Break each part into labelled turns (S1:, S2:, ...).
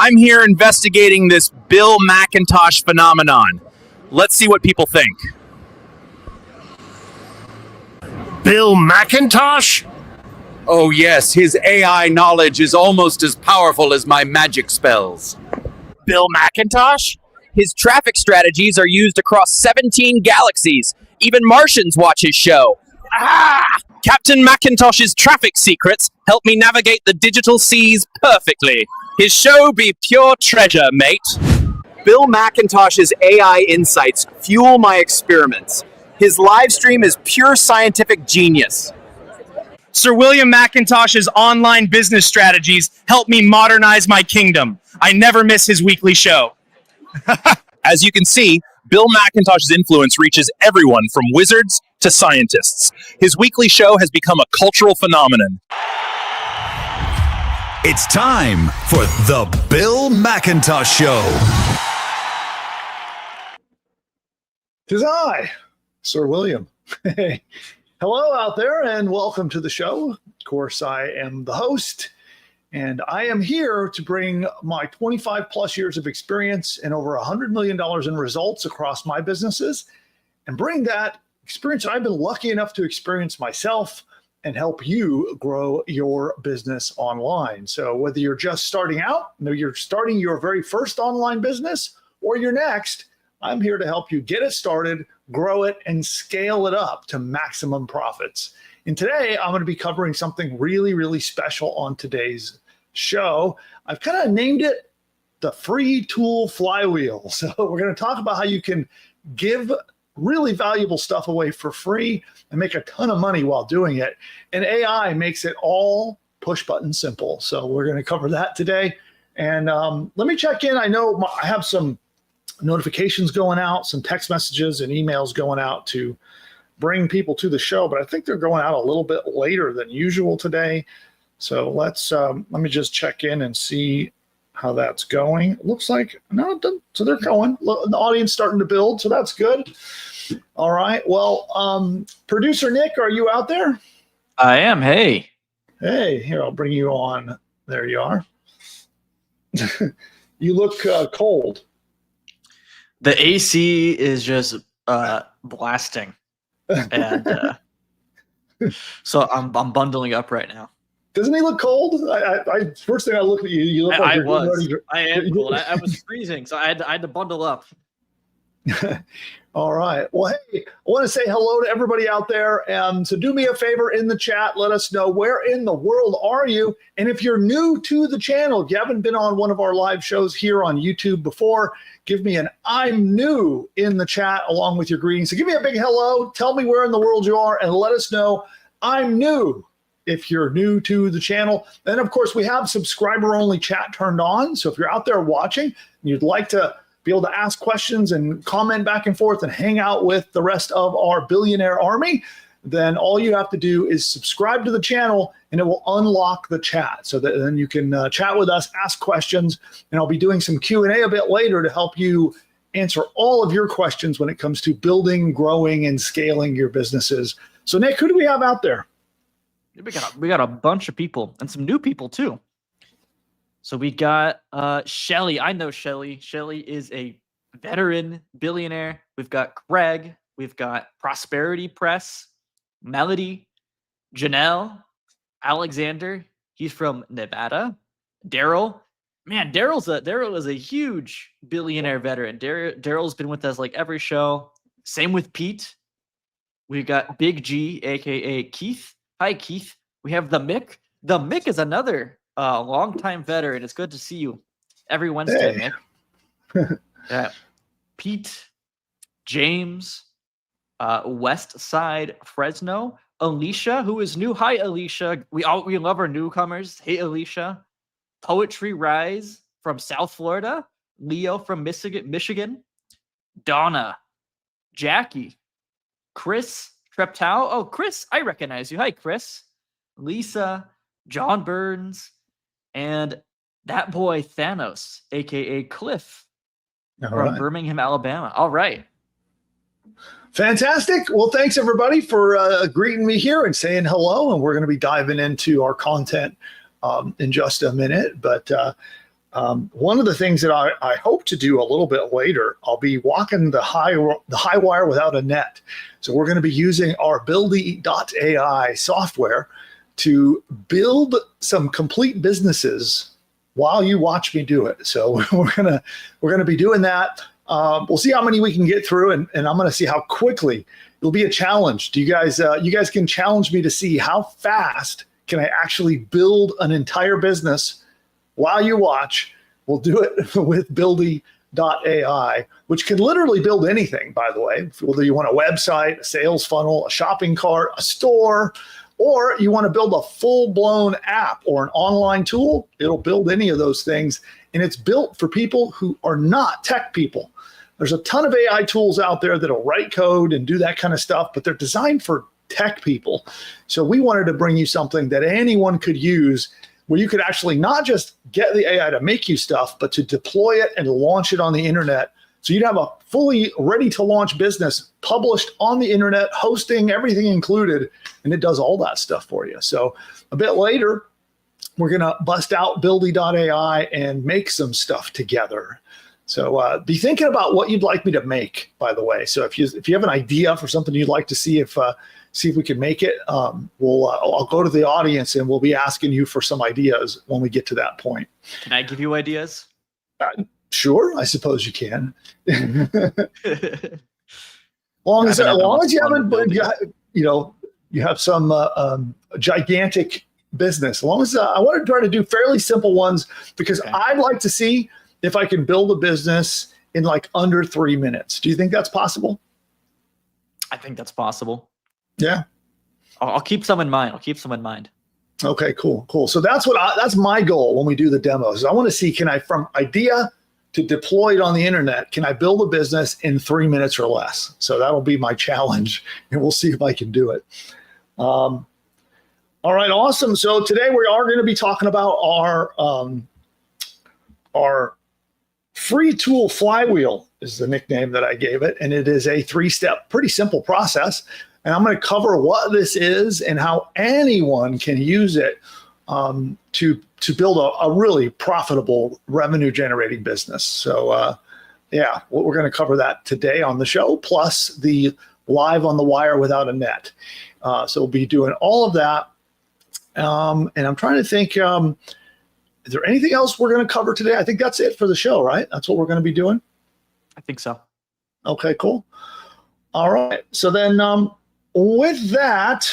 S1: I'm here investigating this Bill McIntosh phenomenon. Let's see what people think.
S2: Bill McIntosh?
S3: Oh yes, his AI knowledge is almost as powerful as my magic spells.
S1: Bill McIntosh? His traffic strategies are used across 17 galaxies. Even Martians watch his show. Captain McIntosh's traffic secrets help me navigate the digital seas perfectly. His show be pure treasure, mate.
S4: Bill McIntosh's AI insights fuel my experiments. His live stream is pure scientific genius.
S5: Sir William McIntosh's online business strategies help me modernize my kingdom. I never miss his weekly show.
S1: As you can see, Bill McIntosh's influence reaches everyone from wizards to scientists. His weekly show has become a cultural phenomenon.
S6: It's time for the Bill McIntosh Show.
S2: 'Tis I, Sir William. Hey, hello out there and welcome to the show. Of course, I am the host and I am here to bring my 25 plus years of experience and over $100 million in results across my businesses and bring that experience I've been lucky enough to experience myself and help you grow your business online. So whether you're just starting out, you're starting your very first online business, or you're next, I'm here to help you get it started, grow it, and scale it up to maximum profits. And today, I'm going to be covering something really, really special on today's show. I've kind of named it the free tool flywheel. So we're going to talk about how you can give really valuable stuff away for free and make a ton of money while doing it. And AI makes it all push button simple. So we're going to cover that today. And let me check in. I know I have some notifications going out, some text messages and emails going out to bring people to the show, but I think they're going out a little bit later than usual today. So let me just check in and see how that's going. It looks like, no, so they're going. The audience starting to build, so that's good. All right. Well, producer Nick, are you out there?
S7: I am. Hey.
S2: Hey, here, I'll bring you on. There you are. You look cold.
S7: The AC is just blasting, and so I'm bundling up right now.
S2: Doesn't he look cold? I first thing I look at you, you look like
S7: I am cold. I was freezing, so I had to bundle up.
S2: All right. Well, hey, I want to say hello to everybody out there. So do me a favor in the chat. Let us know where in the world are you. And if you're new to the channel, if you haven't been on one of our live shows here on YouTube before, give me an I'm new in the chat along with your greetings. So give me a big hello. Tell me where in the world you are and let us know I'm new if you're new to the channel. And of course, we have subscriber only chat turned on. So if you're out there watching and you'd like to be able to ask questions and comment back and forth and hang out with the rest of our billionaire army, then all you have to do is subscribe to the channel and it will unlock the chat so that then you can chat with us, ask questions, and I'll be doing some Q&A a bit later to help you answer all of your questions when it comes to building, growing, and scaling your businesses. So Nick, who do we have out there?
S7: We got a bunch of people and some new people too. So we got Shelly. I know Shelly. Shelly is a veteran billionaire. We've got Greg. We've got Prosperity Press, Melody, Janelle, Alexander. He's from Nevada. Daryl. Man, Daryl is a huge billionaire veteran. Daryl's been with us like every show. Same with Pete. We've got Big G, aka Keith. Hi, Keith. We have the Mick. The Mick is another long-time veteran. It's good to see you every Wednesday,
S2: Hey.
S7: Mick. Yeah. Pete, James, West Side, Fresno, Alicia, who is new. Hi, Alicia. We love our newcomers. Hey, Alicia. Poetry Rise from South Florida. Leo from Michigan. Donna, Jackie, Chris Treptow. Oh, Chris, I recognize you. Hi, Chris. Lisa, John Burns, and that boy Thanos, aka Cliff, from Birmingham, Alabama. All right.
S2: Fantastic. Well, thanks everybody for greeting me here and saying hello. And we're going to be diving into our content in just a minute. But One of the things that I hope to do a little bit later, I'll be walking the high wire without a net. So we're going to be using our Buildy.ai software to build some complete businesses while you watch me do it. So we're gonna be doing that. We'll see how many we can get through, and I'm going to see how quickly. It'll be a challenge. Do you guys can challenge me to see how fast can I actually build an entire business while you watch. We'll do it with Buildy.ai, which can literally build anything, by the way. Whether you want a website, a sales funnel, a shopping cart, a store, or you want to build a full-blown app or an online tool, it'll build any of those things. And it's built for people who are not tech people. There's a ton of AI tools out there that'll write code and do that kind of stuff, but they're designed for tech people. So we wanted to bring you something that anyone could use, where you could actually not just get the AI to make you stuff, but to deploy it and launch it on the internet. So you'd have a fully ready to launch business published on the internet, hosting, everything included, and it does all that stuff for you. So a bit later, we're going to bust out Buildy.ai and make some stuff together. So be thinking about what you'd like me to make, by the way. So if you have an idea for something you'd like to see if we can make it, I'll go to the audience and we'll be asking you for some ideas when we get to that point.
S7: Can I give you ideas?
S2: Sure, I suppose you can. As long as you haven't, you have some gigantic business. As long as I want to try to do fairly simple ones, because okay. I'd like to see if I can build a business in like under 3 minutes. Do you think that's possible?
S7: I think that's possible.
S2: Yeah.
S7: I'll keep some in mind.
S2: Okay, cool. So that's my goal when we do the demos. I want to see, can I, from idea to deploy it on the internet, can I build a business in 3 minutes or less? So that'll be my challenge, and we'll see if I can do it. All right, awesome. So today we are going to be talking about our free tool flywheel is the nickname that I gave it. And it is a 3-step, pretty simple process. And I'm going to cover what this is and how anyone can use it to build a really profitable revenue generating business. So we're going to cover that today on the show, plus the live on the wire without a net. So we'll be doing all of that. And I'm trying to think, is there anything else we're going to cover today? I think that's it for the show, right? That's what we're going to be doing?
S7: I think so.
S2: Okay, cool. All right. So then with that,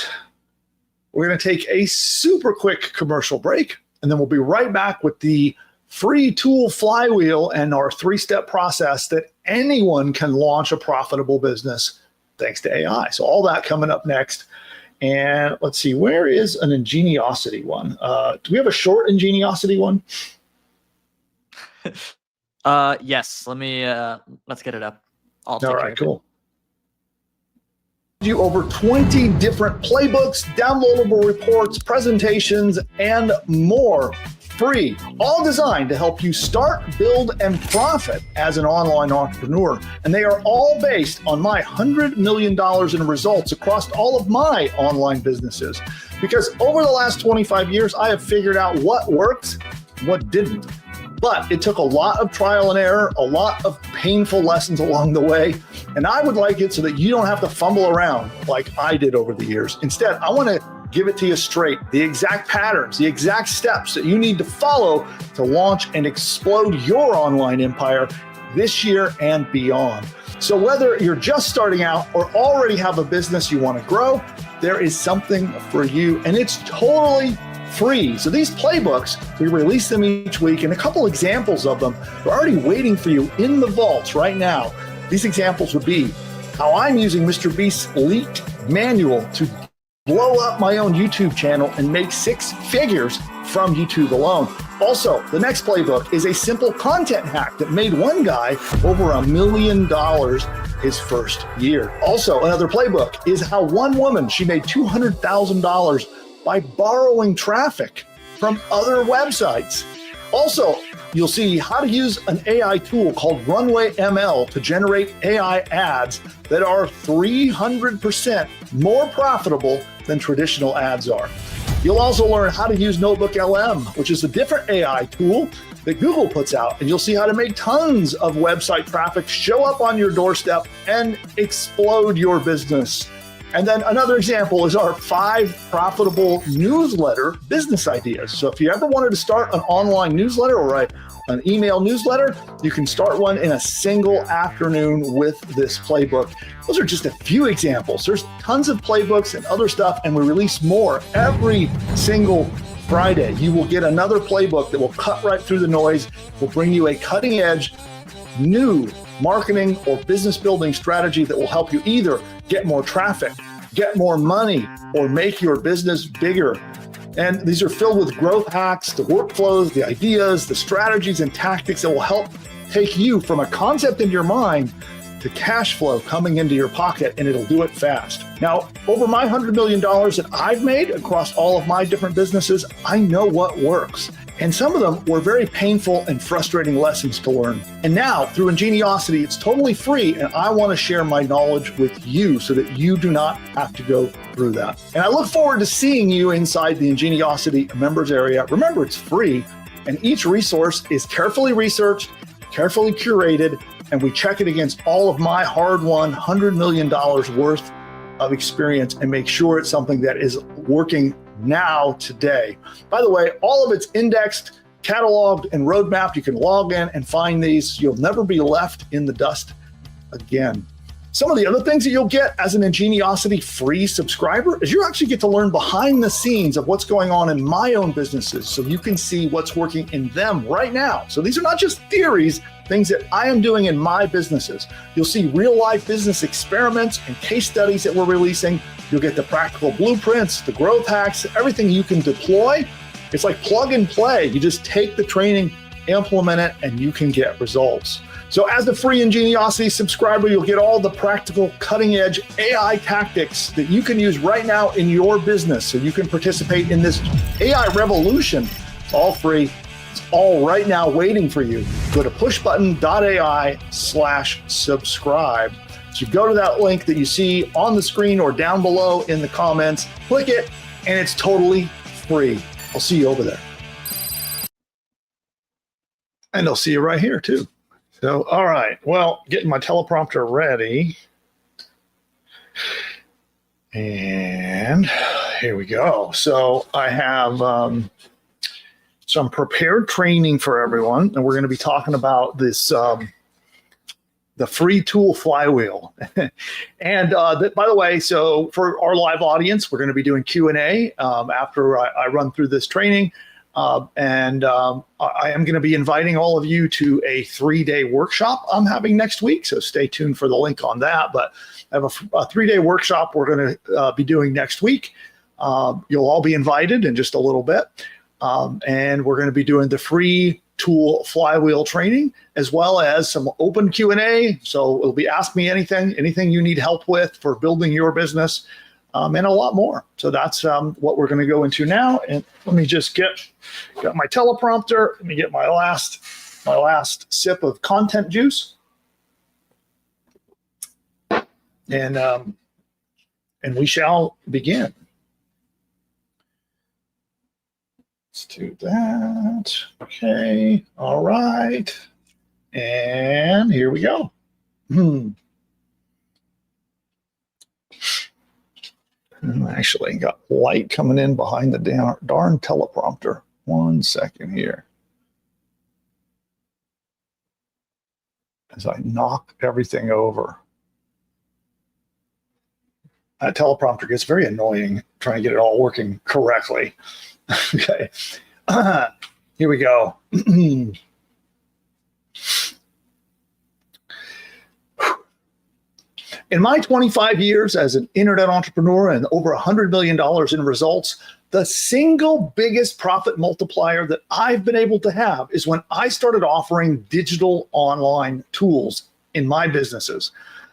S2: we're going to take a super quick commercial break, and then we'll be right back with the free tool flywheel and our 3-step process that anyone can launch a profitable business thanks to AI. So all that coming up next. And let's see, where is an ingeniosity one? Do we have a short ingeniosity one?
S7: Yes. Let's get it up. All
S2: right, cool. You over 20 different playbooks, downloadable reports, presentations, and more. Free, all designed to help you start, build, and profit as an online entrepreneur. And they are all based on my $100 million in results across all of my online businesses. Because over the last 25 years, I have figured out what worked, what didn't. But it took a lot of trial and error, a lot of painful lessons along the way. And I would like it so that you don't have to fumble around like I did over the years. Instead, I want to give it to you straight, the exact patterns, the exact steps that you need to follow to launch and explode your online empire this year and beyond. So whether you're just starting out or already have a business you want to grow, there is something for you, and it's totally free. So these playbooks, we release them each week, and a couple examples of them are already waiting for you in the vaults right now. These examples would be how I'm using Mr. Beast's leaked manual to blow up my own YouTube channel and make 6 figures from YouTube alone. Also, the next playbook is a simple content hack that made one guy over $1 million his first year. Also, another playbook is how one woman, she made $200,000 by borrowing traffic from other websites. Also, you'll see how to use an AI tool called Runway ML to generate AI ads that are 300% more profitable than traditional ads are. You'll also learn how to use Notebook LM, which is a different AI tool that Google puts out, and you'll see how to make tons of website traffic show up on your doorstep and explode your business. And then another example is our 5 profitable newsletter business ideas. So if you ever wanted to start an online newsletter or an email newsletter, you can start one in a single afternoon with this playbook. Those are just a few examples. There's tons of playbooks and other stuff, and we release more every single Friday. You will get another playbook that will cut right through the noise, will bring you a cutting edge, new marketing or business building strategy that will help you either get more traffic, get more money, or make your business bigger. And these are filled with growth hacks, the workflows, the ideas, the strategies and tactics that will help take you from a concept in your mind to cash flow coming into your pocket, and it'll do it fast. Now, over my $100 million that I've made across all of my different businesses, I know what works. And some of them were very painful and frustrating lessons to learn. And now, through Ingeniosity, it's totally free, and I want to share my knowledge with you so that you do not have to go through that. And I look forward to seeing you inside the Ingeniosity members area. Remember, it's free, and each resource is carefully researched, carefully curated, and we check it against all of my hard-won $100 million worth of experience and make sure it's something that is working now, today. By the way, all of it's indexed, cataloged, and roadmapped. You can log in and find these. You'll never be left in the dust again. Some of the other things that you'll get as an Ingeniosity free subscriber is you actually get to learn behind the scenes of what's going on in my own businesses, so you can see what's working in them right now. So these are not just theories, things that I am doing in my businesses. You'll see real life business experiments and case studies that we're releasing. You'll get the practical blueprints, the growth hacks, everything you can deploy. It's like plug and play. You just take the training, implement it, and you can get results. So as a free Ingeniosity subscriber, you'll get all the practical cutting edge AI tactics that you can use right now in your business so you can participate in this AI revolution. It's all free. It's all right now waiting for you. Go to pushbutton.ai/subscribe. So you go to that link that you see on the screen or down below in the comments, click it, and it's totally free. I'll see you over there. And I'll see you right here too. So, all right, well, getting my teleprompter ready. And here we go. So I have some prepared training for everyone, and we're going to be talking about this, the free tool flywheel. And by the way, so for our live audience, we're going to be doing Q&A after I run through this training. I am going to be inviting all of you to a 3-day workshop I'm having next week. So stay tuned for the link on that. But I have a 3-day workshop we're going to be doing next week. You'll all be invited in just a little bit. And we're going to be doing the free tool flywheel training, as well as some open Q&A. So it'll be ask me anything you need help with for building your business. And a lot more. So that's what we're going to go into now. And let me just got my teleprompter. Let me get my last sip of content juice. And we shall begin. Let's do that. Okay. All right. And here we go. Actually, got light coming in behind the darn teleprompter. 1 second here. As I knock everything over. That teleprompter gets very annoying trying to get it all working correctly. Okay. Here we go. In my 25 years as an internet entrepreneur and over $100 million in results, the single biggest profit multiplier that I've been able to have is when I started offering digital online tools in my businesses.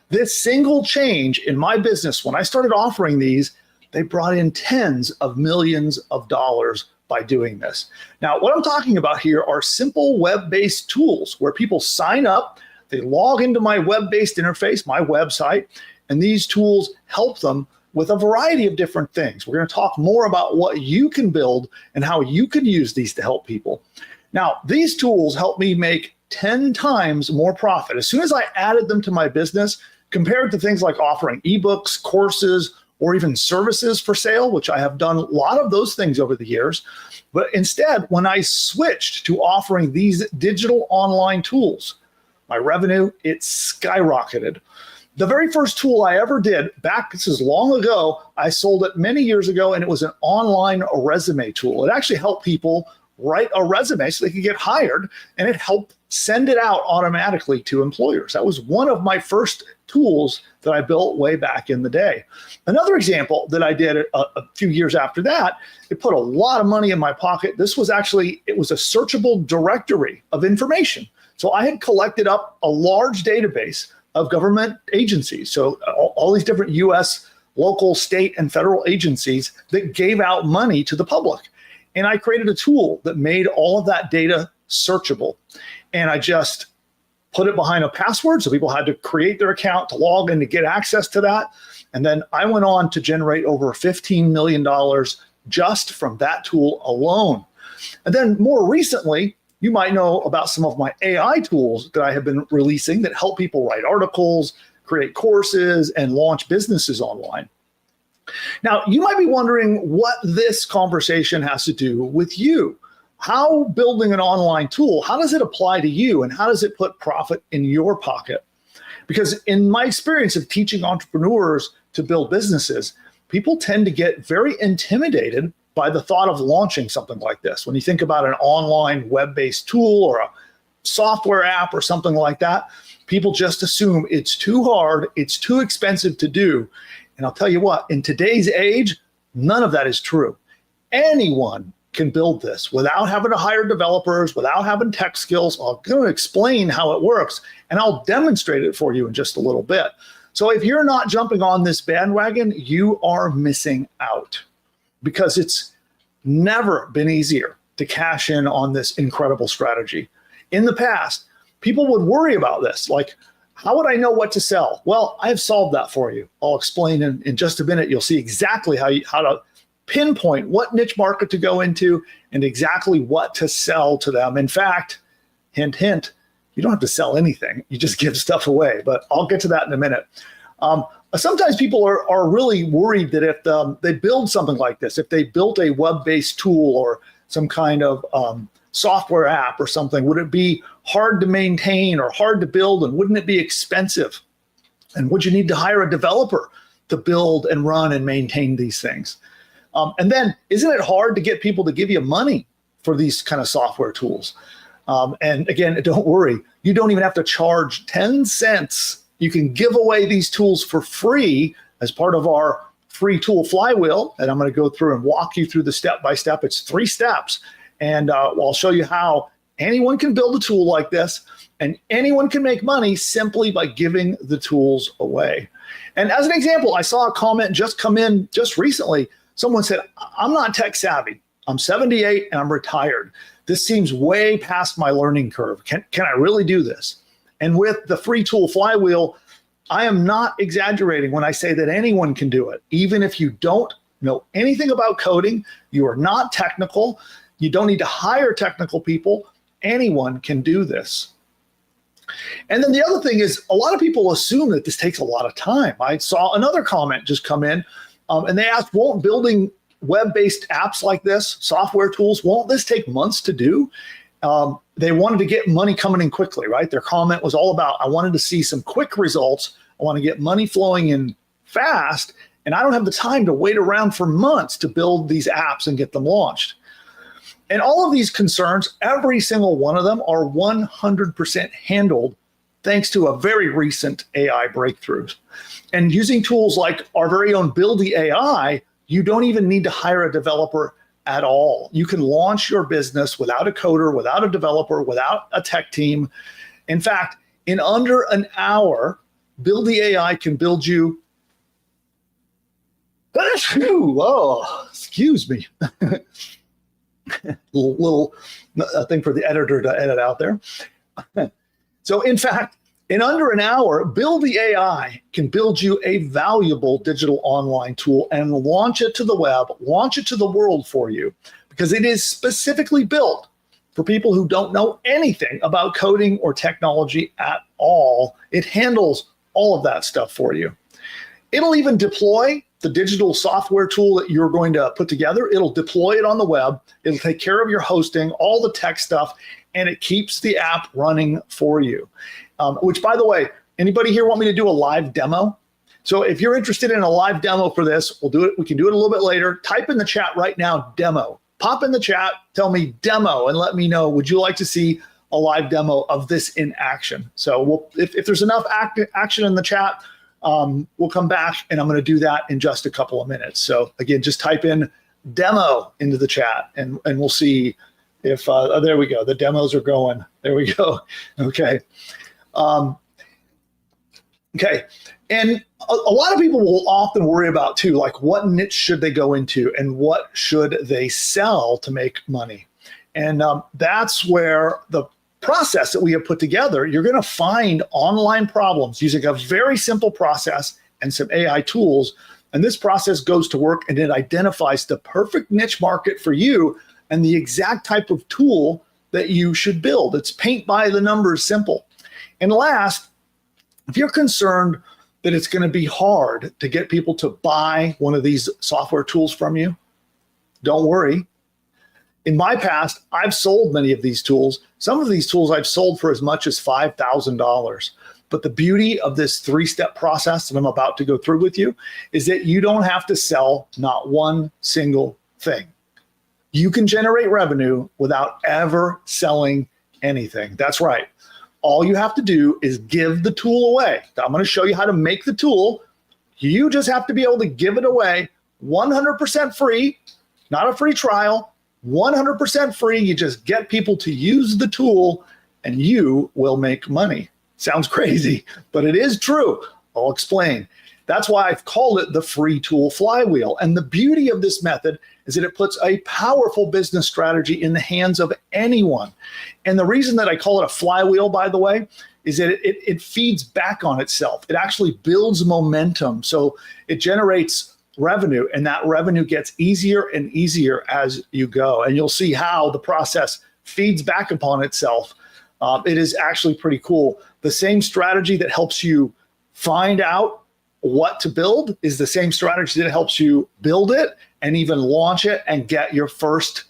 S2: This single change in my business, when I started offering these, they brought in tens of millions of dollars by doing this. Now, what I'm talking about here are simple web-based tools where people sign up, they log into my web-based interface, my website, and these tools help them with a variety of different things. We're going to talk more about what you can build and how you can use these to help people. Now, these tools help me make 10 times more profit as soon as I added them to my business compared to things like offering ebooks, courses, or even services for sale, which I have done a lot of those things over the years. But instead, when I switched to offering these digital online tools, my revenue, it skyrocketed. The very first tool I ever did, this is long ago, I sold it many years ago, and it was an online resume tool. It actually helped people write a resume so they could get hired, and it helped send it out automatically to employers. That was one of my first tools that I built way back in the day. Another example that I did a few years after that, it put a lot of money in my pocket. This was it was a searchable directory of information. So I had collected up a large database of government agencies. So all these different US, local, state, and federal agencies that gave out money to the public. And I created a tool that made all of that data searchable. And I just put it behind a password, so people had to create their account to log in to get access to that. And then I went on to generate over $15 million just from that tool alone. And then more recently, you might know about some of my AI tools that I have been releasing that help people write articles, create courses, and launch businesses online. Now, you might be wondering what this conversation has to do with you. How building an online tool, how does it apply to you, and how does it put profit in your pocket? Because in my experience of teaching entrepreneurs to build businesses, people tend to get very intimidated by the thought of launching something like this. When you think about an online web-based tool or a software app or something like that, people just assume it's too hard, it's too expensive to do. And I'll tell you what, in today's age, none of that is true. Anyone can build this without having to hire developers, without having tech skills. I'm going to explain how it works, and I'll demonstrate it for you in just a little bit. So if you're not jumping on this bandwagon, you are missing out, because it's never been easier to cash in on this incredible strategy. In the past, people would worry about this, like, how would I know what to sell? Well, I've solved that for you. I'll explain in just a minute. You'll see exactly how to pinpoint what niche market to go into and exactly what to sell to them. In fact, hint, hint, you don't have to sell anything. You just give stuff away, but I'll get to that in a minute. Sometimes people are really worried that if they build something like this, if they built a web-based tool or some kind of software app or something, would it be hard to maintain or hard to build, and wouldn't it be expensive? And would you need to hire a developer to build and run and maintain these things? And then, isn't it hard to get people to give you money for these kind of software tools? And again, don't worry, you don't even have to charge 10 cents. You can give away these tools for free as part of our free tool flywheel. And I'm going to go through and walk you through the step-by-step. It's 3 steps. And I'll show you how anyone can build a tool like this, and anyone can make money simply by giving the tools away. And as an example, I saw a comment just come in just recently. Someone said, I'm not tech savvy. I'm 78 and I'm retired. This seems way past my learning curve. Can I really do this? And with the free tool flywheel, I am not exaggerating when I say that anyone can do it. Even if you don't know anything about coding, you are not technical, you don't need to hire technical people, anyone can do this. And then the other thing is, a lot of people assume that this takes a lot of time. I saw another comment just come in, and they asked, won't building web-based apps like this, software tools, won't this take months to do? They wanted to get money coming in quickly, right? Their comment was all about, I wanted to see some quick results. I want to get money flowing in fast, and I don't have the time to wait around for months to build these apps and get them launched. And all of these concerns, every single one of them, are 100% handled thanks to a very recent AI breakthroughs. And using tools like our very own Buildy AI, you don't even need to hire a developer at all. You can launch your business without a coder, without a developer, without a tech team. In fact, in under an hour, Buildy AI can build you. Oh, excuse me. little thing for the editor to edit out there. So in fact, in under an hour, Buildy AI can build you a valuable digital online tool and launch it to the web, launch it to the world for you, because it is specifically built for people who don't know anything about coding or technology at all. It handles all of that stuff for you. It'll even deploy the digital software tool that you're going to put together. It'll deploy it on the web. It'll take care of your hosting, all the tech stuff, and it keeps the app running for you. Which, by the way, anybody here want me to do a live demo? So if you're interested in a live demo for this, we'll do it. We can do it a little bit later. Type in the chat right now, demo. Pop in the chat, tell me demo, and let me know, would you like to see a live demo of this in action? So if there's enough action in the chat, we'll come back and I'm going to do that in just a couple of minutes. So again, just type in demo into the chat and we'll see if, there we go. The demos are going. There we go. Okay. Okay. And a lot of people will often worry about too, like what niche should they go into and what should they sell to make money? And that's where the process that we have put together, you're going to find online problems using a very simple process and some AI tools. And this process goes to work and it identifies the perfect niche market for you and the exact type of tool that you should build. It's paint by the numbers simple. And last, if you're concerned that it's going to be hard to get people to buy one of these software tools from you, don't worry. In my past, I've sold many of these tools. Some of these tools I've sold for as much as $5,000. But the beauty of this three-step process that I'm about to go through with you is that you don't have to sell not one single thing. You can generate revenue without ever selling anything. That's right. All you have to do is give the tool away. I'm going to show you how to make the tool. You just have to be able to give it away 100% free, not a free trial, 100% free. You just get people to use the tool and you will make money. Sounds crazy, but it is true. I'll explain. That's why I've called it the free tool flywheel. And the beauty of this method is that it puts a powerful business strategy in the hands of anyone. And the reason that I call it a flywheel, by the way, is that it feeds back on itself. It actually builds momentum. So it generates revenue, and that revenue gets easier and easier as you go. And you'll see how the process feeds back upon itself. It is actually pretty cool. The same strategy that helps you find out what to build is the same strategy that helps you build it and even launch it and get your first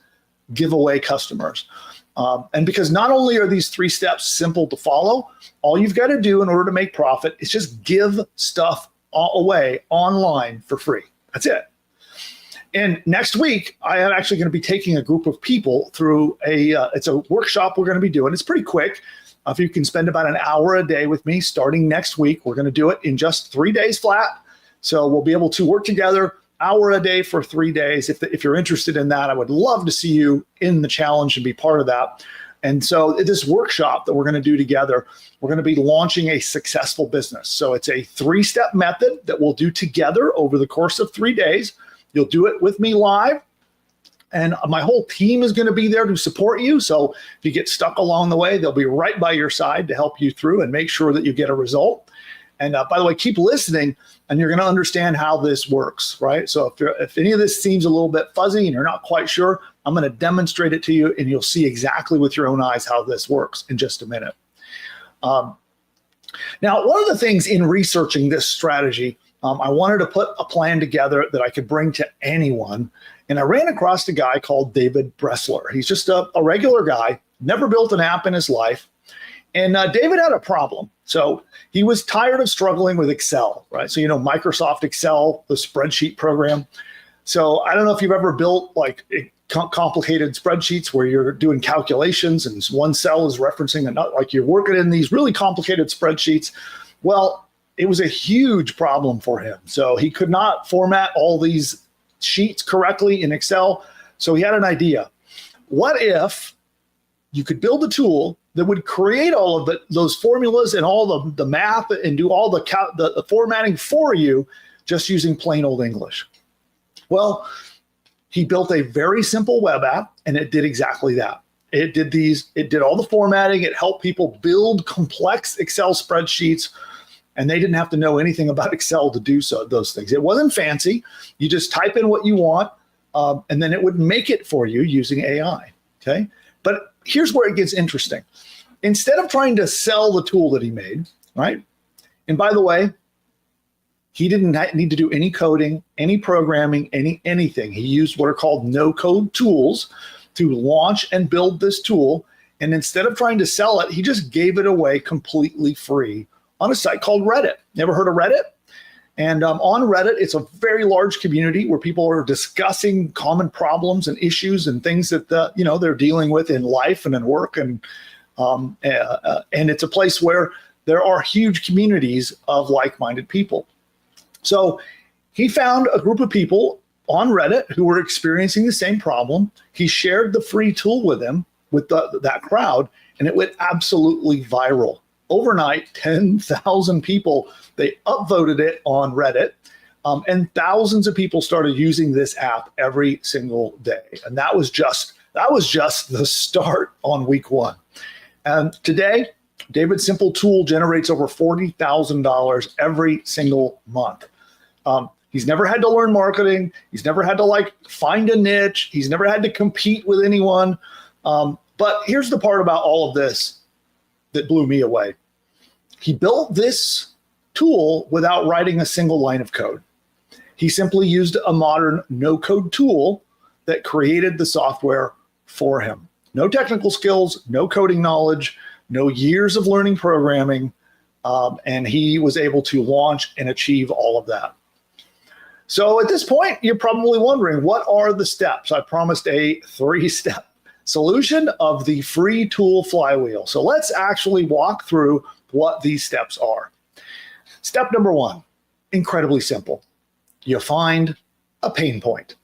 S2: giveaway customers. And because not only are these 3 steps simple to follow, all you've got to do in order to make profit is just give stuff away online for free. That's it. And next week, I am actually going to be taking a group of people through it's a workshop we're going to be doing. It's pretty quick. If you can spend about an hour a day with me starting next week, we're going to do it in just 3 days flat. So we'll be able to work together hour a day for 3 days. If you're interested in that, I would love to see you in the challenge and be part of that. And so this workshop that we're going to do together, we're going to be launching a successful business. So it's a 3-step method that we'll do together over the course of 3 days. You'll do it with me live. And my whole team is going to be there to support you. So if you get stuck along the way, they'll be right by your side to help you through and make sure that you get a result. And by the way, keep listening and you're going to understand how this works, right? So if any of this seems a little bit fuzzy and you're not quite sure, I'm going to demonstrate it to you and you'll see exactly with your own eyes how this works in just a minute. Now, one of the things in researching this strategy, I wanted to put a plan together that I could bring to anyone. And I ran across a guy called David Bressler. He's just a regular guy, never built an app in his life. And David had a problem. So he was tired of struggling with Excel, right? So, Microsoft Excel, the spreadsheet program. So I don't know if you've ever built like complicated spreadsheets where you're doing calculations and one cell is referencing another, like you're working in these really complicated spreadsheets. Well, it was a huge problem for him. So he could not format all these sheets correctly in Excel. So he had an idea. What if you could build a tool that would create all of those formulas and all the math and do all the formatting for you just using plain old English? Well, he built a very simple web app and it did exactly that. It did all the formatting. It helped people build complex Excel spreadsheets. And they didn't have to know anything about Excel to do those things. It wasn't fancy. You just type in what you want, and then it would make it for you using AI, okay? But here's where it gets interesting. Instead of trying to sell the tool that he made, right? And by the way, he didn't need to do any coding, any programming, anything. He used what are called no-code tools to launch and build this tool. And instead of trying to sell it, he just gave it away completely free on a site called Reddit. Never heard of Reddit? And on Reddit, it's a very large community where people are discussing common problems and issues and things that they're dealing with in life and in work, and it's a place where there are huge communities of like-minded people. So he found a group of people on Reddit who were experiencing the same problem. He shared the free tool with them, with that crowd, and it went absolutely viral. Overnight, 10,000 people, they upvoted it on Reddit, and thousands of people started using this app every single day. And that was just the start on week one. And today, David's simple tool generates over $40,000 every single month. He's never had to learn marketing. He's never had to find a niche. He's never had to compete with anyone. But here's the part about all of this that blew me away. He built this tool without writing a single line of code. He simply used a modern no-code tool that created the software for him. No technical skills, no coding knowledge, no years of learning programming, and he was able to launch and achieve all of that. So at this point, you're probably wondering, what are the steps? I promised a 3-step solution of the free tool flywheel. So let's actually walk through what these steps are. Step number 1, incredibly simple. You find a pain point.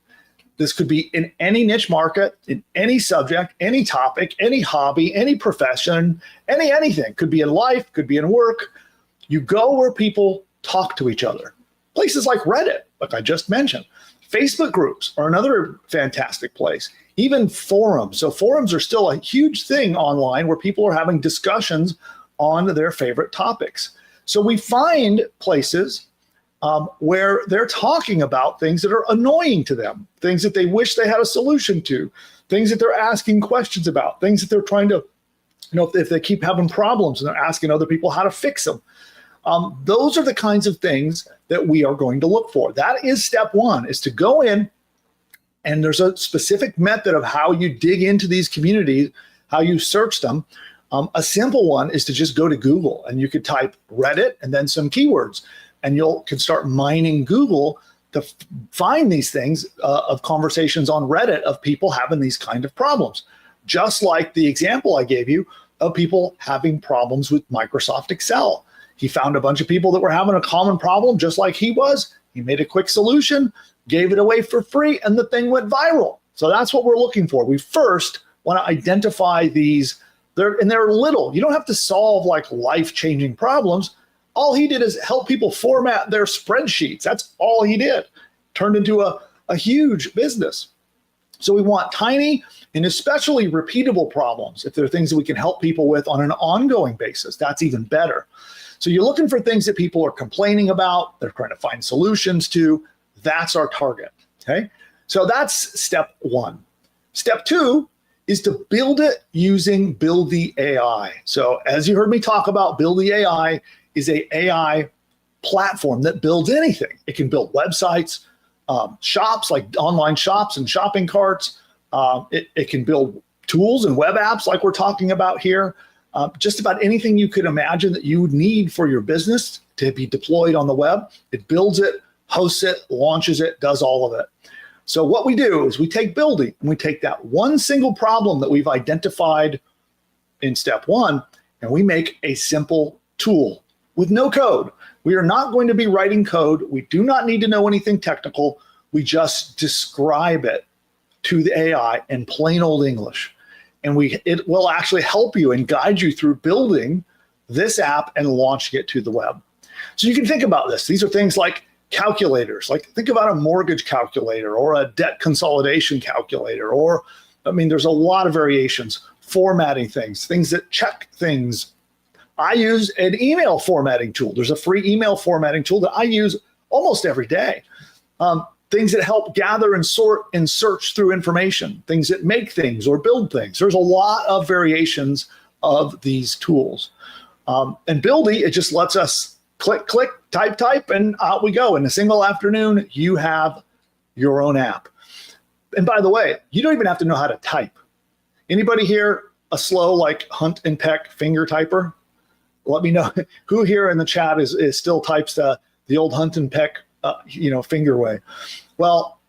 S2: This could be in any niche market, in any subject, any topic, any hobby, any profession, anything. Could be in life, could be in work. You go where people talk to each other. Places like Reddit, like I just mentioned. Facebook groups are another fantastic place. Even forums. So forums are still a huge thing online where people are having discussions on their favorite topics. So we find places where they're talking about things that are annoying to them, things that they wish they had a solution to, things that they're asking questions about, things that they're trying to, if they keep having problems and they're asking other people how to fix them. Those are the kinds of things that we are going to look for. That is step 1, is to go in, and there's a specific method of how you dig into these communities, how you search them. A simple one is to just go to Google, and you could type Reddit and then some keywords, and you can start mining Google to find these things of conversations on Reddit of people having these kind of problems. Just like the example I gave you of people having problems with Microsoft Excel. He found a bunch of people that were having a common problem just like he was. He made a quick solution, gave it away for free, and the thing went viral. So that's what we're looking for. We first want to identify these. They're little. You don't have to solve life-changing problems. All he did is help people format their spreadsheets. That's all he did. Turned into a huge business. So we want tiny and especially repeatable problems. If there are things that we can help people with on an ongoing basis, that's even better. So you're looking for things that people are complaining about, they're trying to find solutions to. That's our target, okay? So that's step 1. Step 2 is to build it using Build the AI. So as you heard me talk about, Build the AI is an AI platform that builds anything. It can build websites, shops, like online shops and shopping carts. It can build tools and web apps like we're talking about here. Just about anything you could imagine that you would need for your business to be deployed on the web. It builds it, hosts it, launches it, does all of it. So what we do is we take building and we take that one single problem that we've identified in step 1, and we make a simple tool with no code. We are not going to be writing code. We do not need to know anything technical. We just describe it to the AI in plain old English. And it will actually help you and guide you through building this app and launching it to the web. So you can think about this. These are things like calculators. Like think about a mortgage calculator or a debt consolidation calculator, or, there's a lot of variations. Formatting things that check things. I use an email formatting tool. There's a free email formatting tool that I use almost every day. things that help gather and sort and search through information, things that make things or build things. There's a lot of variations of these tools. And Buildy, it just lets us click, click, type, and out we go. In a single afternoon, you have your own app. And by the way, you don't even have to know how to type. Anybody here a slow, like Hunt and Peck finger typer? Let me know who here in the chat is still types the old Hunt and Peck finger way. Well,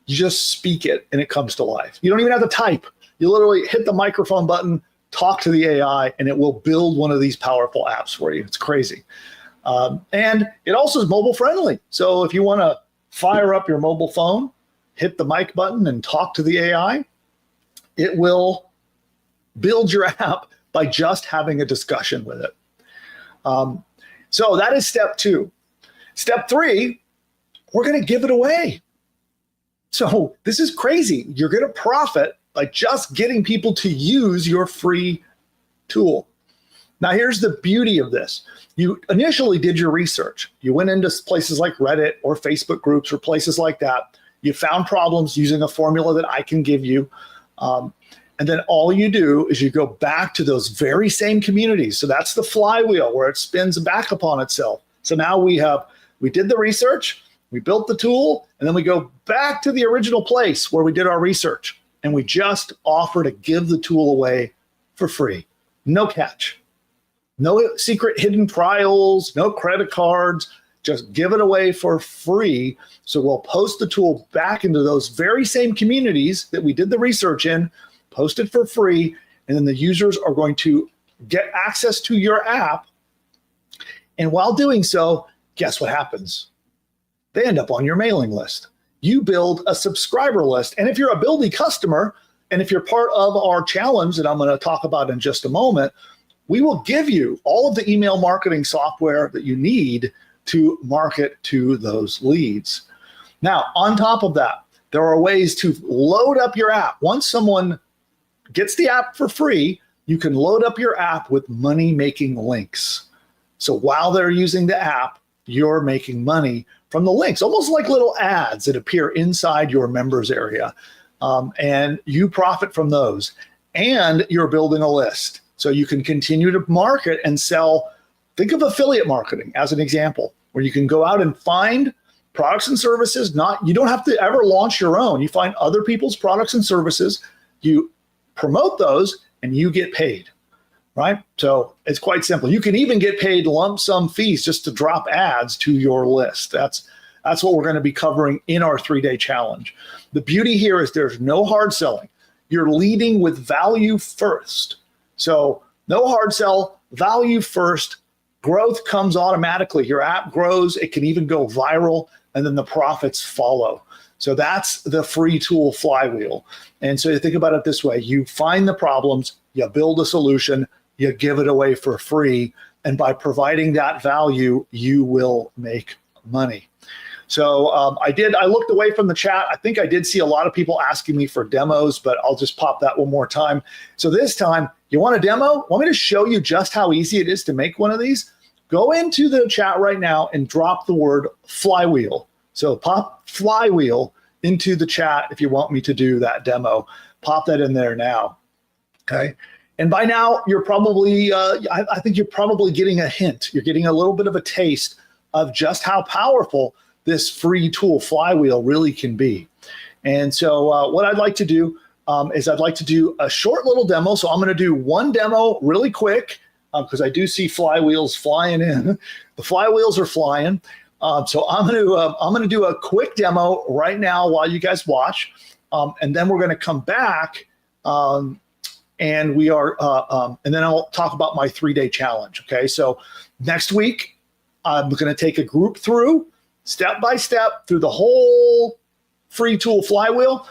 S2: you just speak it and it comes to life. You don't even have to type. You literally hit the microphone button, talk to the AI, and it will build one of these powerful apps for you. It's crazy. And it also is mobile friendly. So if you want to fire up your mobile phone, hit the mic button and talk to the AI, it will build your app by just having a discussion with it. So that is step 2. Step 3, we're going to give it away. So this is crazy. You're going to profit by just getting people to use your free tool. Now, here's the beauty of this. You initially did your research. You went into places like Reddit or Facebook groups or places like that. You found problems using a formula that I can give you. And then all you do is you go back to those very same communities. So that's the flywheel where it spins back upon itself. So now we did the research, we built the tool, and then we go back to the original place where we did our research. And we just offer to give the tool away for free. No catch. No secret hidden trials, no credit cards. Just give it away for free. So we'll post the tool back into those very same communities that we did the research in, post it for free, and then the users are going to get access to your app. And while doing so, guess what happens? They end up on your mailing list. You build a subscriber list. And if you're a Buildy customer, and if you're part of our challenge that I'm going to talk about in just a moment, we will give you all of the email marketing software that you need to market to those leads. Now, on top of that, there are ways to load up your app. Once someone gets the app for free, you can load up your app with money-making links. So while they're using the app, you're making money from the links, almost like little ads that appear inside your members area. And you profit from those. And you're building a list. So you can continue to market and sell. Think of affiliate marketing as an example, where you can go out and find products and services. You don't have to ever launch your own. You find other people's products and services, you promote those, and you get paid, right? So it's quite simple. You can even get paid lump sum fees just to drop ads to your list. That's what we're going to be covering in our 3-day challenge. The beauty here is there's no hard selling. You're leading with value first. So no hard sell, value first. Growth comes automatically. Your app grows. It can even go viral, and then the profits follow. So that's the free tool flywheel. And so you think about it this way. You find the problems, you build a solution, you give it away for free. And by providing that value, you will make money. So I looked away from the chat. I think I did see a lot of people asking me for demos, but I'll just pop that one more time. So this time, you want a demo? Want me to show you just how easy it is to make one of these? Go into the chat right now and drop the word flywheel. So pop flywheel into the chat if you want me to do that demo. Pop that in there now, okay? And by now, you're probably, I think you're probably getting a hint. You're getting a little bit of a taste of just how powerful this free tool flywheel really can be. And so what I'd like to do is I'd like to do a short little demo. So I'm going to do one demo really quick because I do see flywheels flying in. The flywheels are flying. So I'm going to do a quick demo right now while you guys watch, and then we're going to come back and then I'll talk about my 3-day challenge. Okay, so next week I'm going to take a group through step by step through the whole free tool flywheel,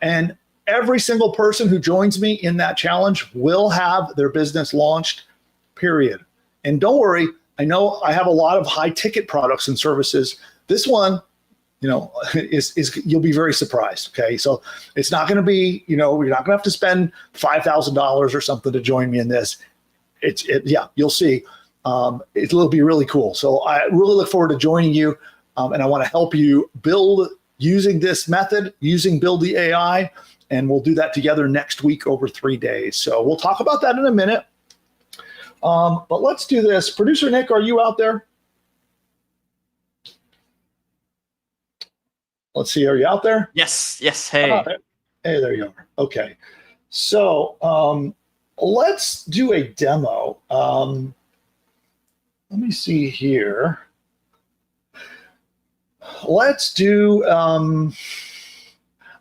S2: and every single person who joins me in that challenge will have their business launched, period. And don't worry, I know I have a lot of high ticket products and services. This one, is you'll be very surprised. Okay, so it's not going to be, you're not going to have to spend $5,000 or something to join me in this. You'll see. It'll be really cool. So I really look forward to joining you, and I want to help you build using this method, using Build the AI, and we'll do that together next week over 3 days. So we'll talk about that in a minute. But let's do this. Producer Nick, are you out there? Let's see. Are you out there?
S7: Yes. Hey.
S2: Hey, there you are. Okay. So let's do a demo. Let me see here. Let's do, I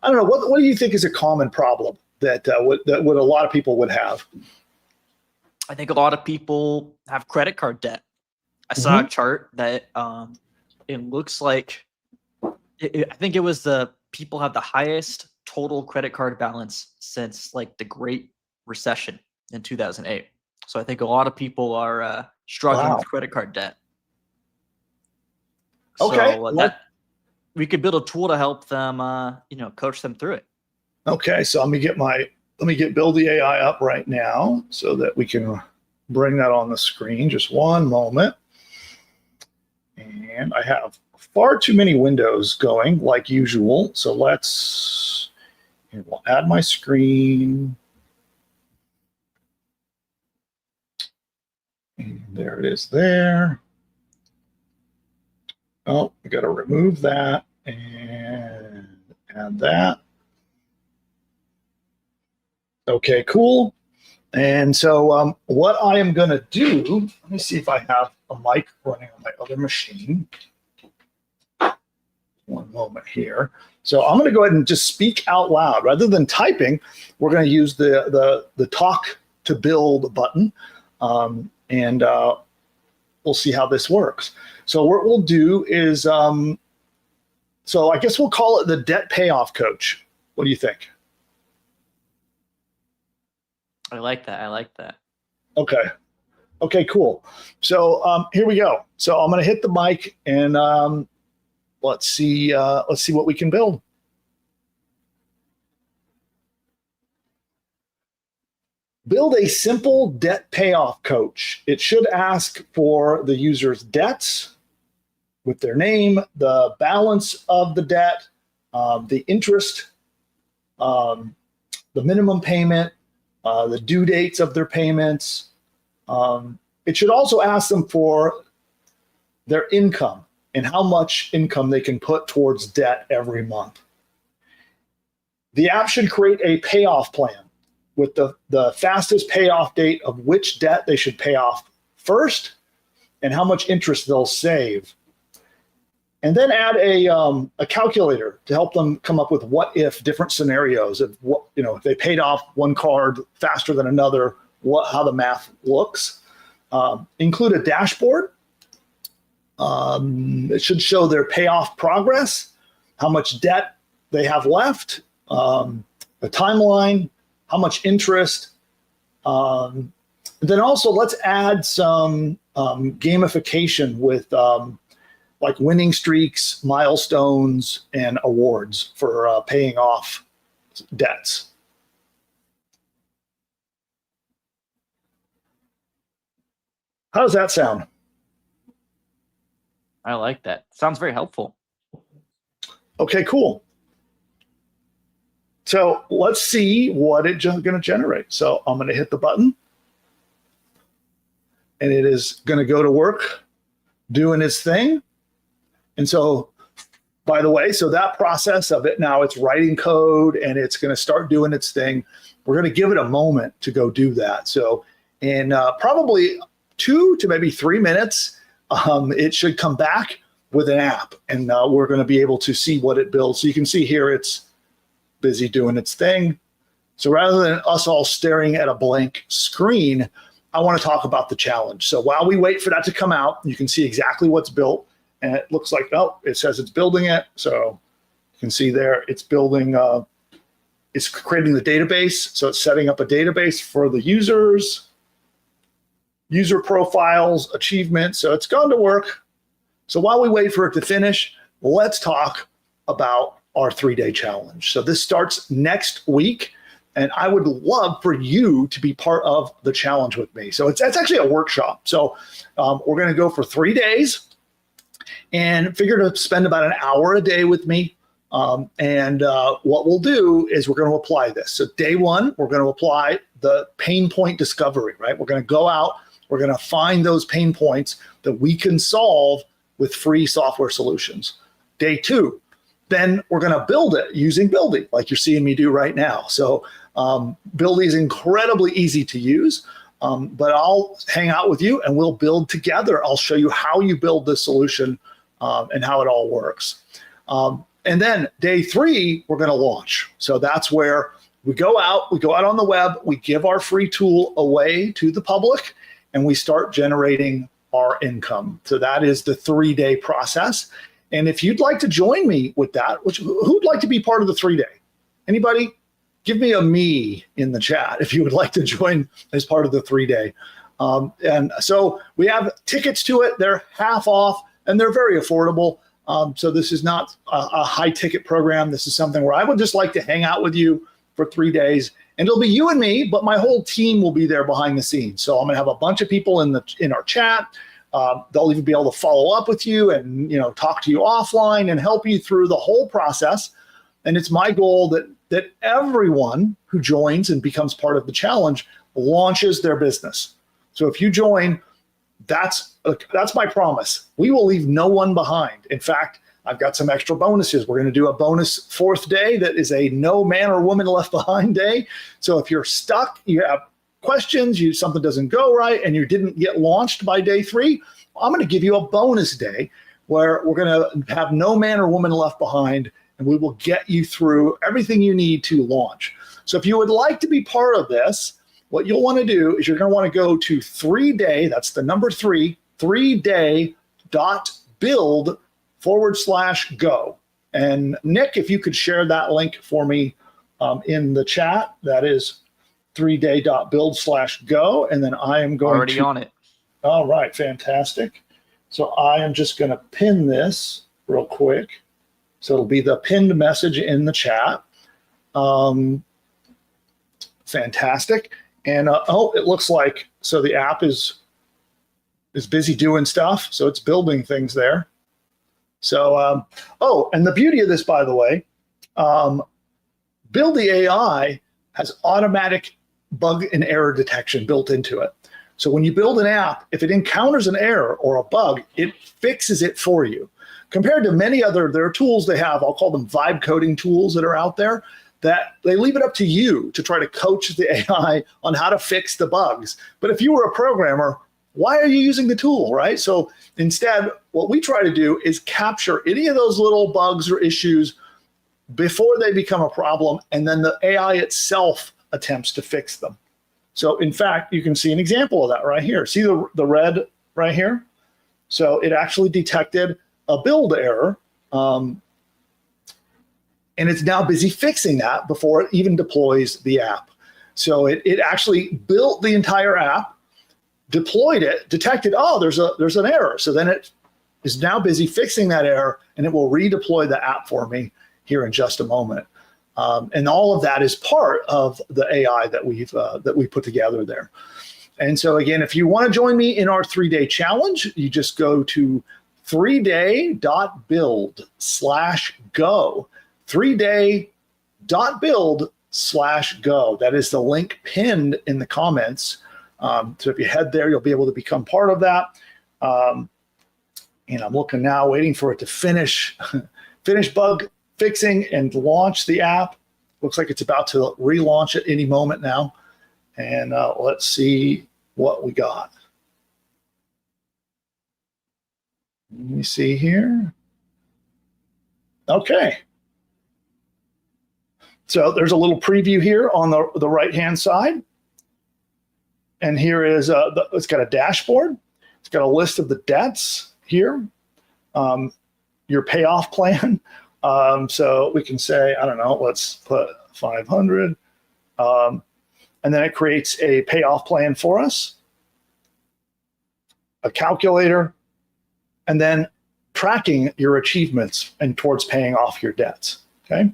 S2: don't know, what do you think is a common problem that what a lot of people would have?
S7: I think a lot of people have credit card debt. I saw a chart that it looks like, I think it was the people have the highest total credit card balance since like the Great Recession in 2008. So I think a lot of people are struggling with credit card debt.
S2: Okay.
S7: So that we could build a tool to help them, coach them through it.
S2: Okay. So let me get Build the AI up right now so that we can bring that on the screen. Just one moment. And I have far too many windows going like usual. So we'll add my screen. And there it is there. Oh, I got to remove that and add that. Okay, cool. And so what I am going to do, let me see if I have a mic running on my other machine. One moment here. So I'm going to go ahead and just speak out loud. Rather than typing, we're going to use the talk to build button. And we'll see how this works. So what we'll do is, so I guess we'll call it the debt payoff coach. What do you think?
S7: I like that.
S2: Okay, cool. So here we go. So I'm going to hit the mic and let's see what we can build. Build a simple debt payoff coach. It should ask for the user's debts with their name, the balance of the debt, the interest, the minimum payment, the due dates of their payments. It should also ask them for their income and how much income they can put towards debt every month. The app should create a payoff plan with the fastest payoff date of which debt they should pay off first and how much interest they'll save. And then add a calculator to help them come up with what if different scenarios of what, if they paid off one card faster than another, how the math looks. Include a dashboard. It should show their payoff progress, how much debt they have left, a timeline, how much interest. Then also let's add some gamification with like winning streaks, milestones, and awards for paying off debts. How does that sound?
S7: I like that. Sounds very helpful.
S2: Okay, cool. So let's see what it's going to generate. So I'm going to hit the button, and it is going to go to work doing its thing. And so, by the way, so that process of it now, it's writing code and it's going to start doing its thing. We're going to give it a moment to go do that. So in probably 2 to maybe 3 minutes, it should come back with an app, and we're going to be able to see what it builds. So you can see here it's busy doing its thing. So rather than us all staring at a blank screen, I want to talk about the challenge. So while we wait for that to come out, you can see exactly what's built. And it looks like, it says it's building it. So you can see there, it's building, it's creating the database. So it's setting up a database for the users, user profiles, achievements. So it's gone to work. So while we wait for it to finish, let's talk about our 3-day challenge. So this starts next week, and I would love for you to be part of the challenge with me. So it's actually a workshop. So we're going to go for 3 days and figure to spend about an hour a day with me. And what we'll do is we're going to apply this. So day one, we're going to apply the pain point discovery, right? We're going to go out, we're going to find those pain points that we can solve with free software solutions. Day two, then we're going to build it using Buildy, like you're seeing me do right now. So Buildy is incredibly easy to use, but I'll hang out with you and we'll build together. I'll show you how you build this solution and how it all works. And then day three, we're going to launch. So that's where we go out on the web, we give our free tool away to the public, and we start generating our income. So that is the 3-day process. And if you'd like to join me with that, who'd like to be part of the 3-day? Anybody? Give me a me in the chat if you would like to join as part of the 3-day. And so we have tickets to it. They're half off and they're very affordable. So this is not a high ticket program. This is something where I would just like to hang out with you for 3 days. And it'll be you and me, but my whole team will be there behind the scenes. So I'm going to have a bunch of people in our chat. They'll even be able to follow up with you and talk to you offline and help you through the whole process. And it's my goal that everyone who joins and becomes part of the challenge launches their business. So if you join, that's my promise. We will leave no one behind. In fact, I've got some extra bonuses. We're going to do a bonus 4th day that is a no man or woman left behind day. So if you're stuck, you have questions, something doesn't go right, and you didn't get launched by day 3, I'm going to give you a bonus day where we're going to have no man or woman left behind, and we will get you through everything you need to launch. So if you would like to be part of this, what you'll want to do is you're going to want to go to 3day, that's the number 3, 3day.build/go. And Nick, if you could share that link for me in the chat, that is 3day.build/go. And then I am going
S7: already on it.
S2: All right, fantastic. So I am just going to pin this real quick. So it'll be the pinned message in the chat. Fantastic. And it looks like, so the app is busy doing stuff. So it's building things there. So, and the beauty of this, by the way, Buildy AI has automatic bug and error detection built into it. So when you build an app, if it encounters an error or a bug, it fixes it for you. Compared to many other, there are tools they have, I'll call them vibe coding tools that are out there, that they leave it up to you to try to coach the AI on how to fix the bugs. But if you were a programmer, why are you using the tool, right? So instead, what we try to do is capture any of those little bugs or issues before they become a problem, and then the AI itself attempts to fix them. So in fact, you can see an example of that right here. See the red right here? So it actually detected a build error, and it's now busy fixing that before it even deploys the app. So it actually built the entire app, deployed it, detected, there's an error. So then it is now busy fixing that error, and it will redeploy the app for me here in just a moment. And all of that is part of the AI that we put together there. And so again, if you want to join me in our 3-day challenge, you just go to 3day.build/go. 3day.build/go. That is the link pinned in the comments. So if you head there, you'll be able to become part of that. And I'm looking now, waiting for it to finish bug fixing and launch the app. Looks like it's about to relaunch at any moment now. And let's see what we got. Let me see here. Okay. So there's a little preview here on the right-hand side. And here is, it's got a dashboard. It's got a list of the debts here, your payoff plan. So we can say, I don't know, let's put 500. And then it creates a payoff plan for us, a calculator, and then tracking your achievements and towards paying off your debts, okay?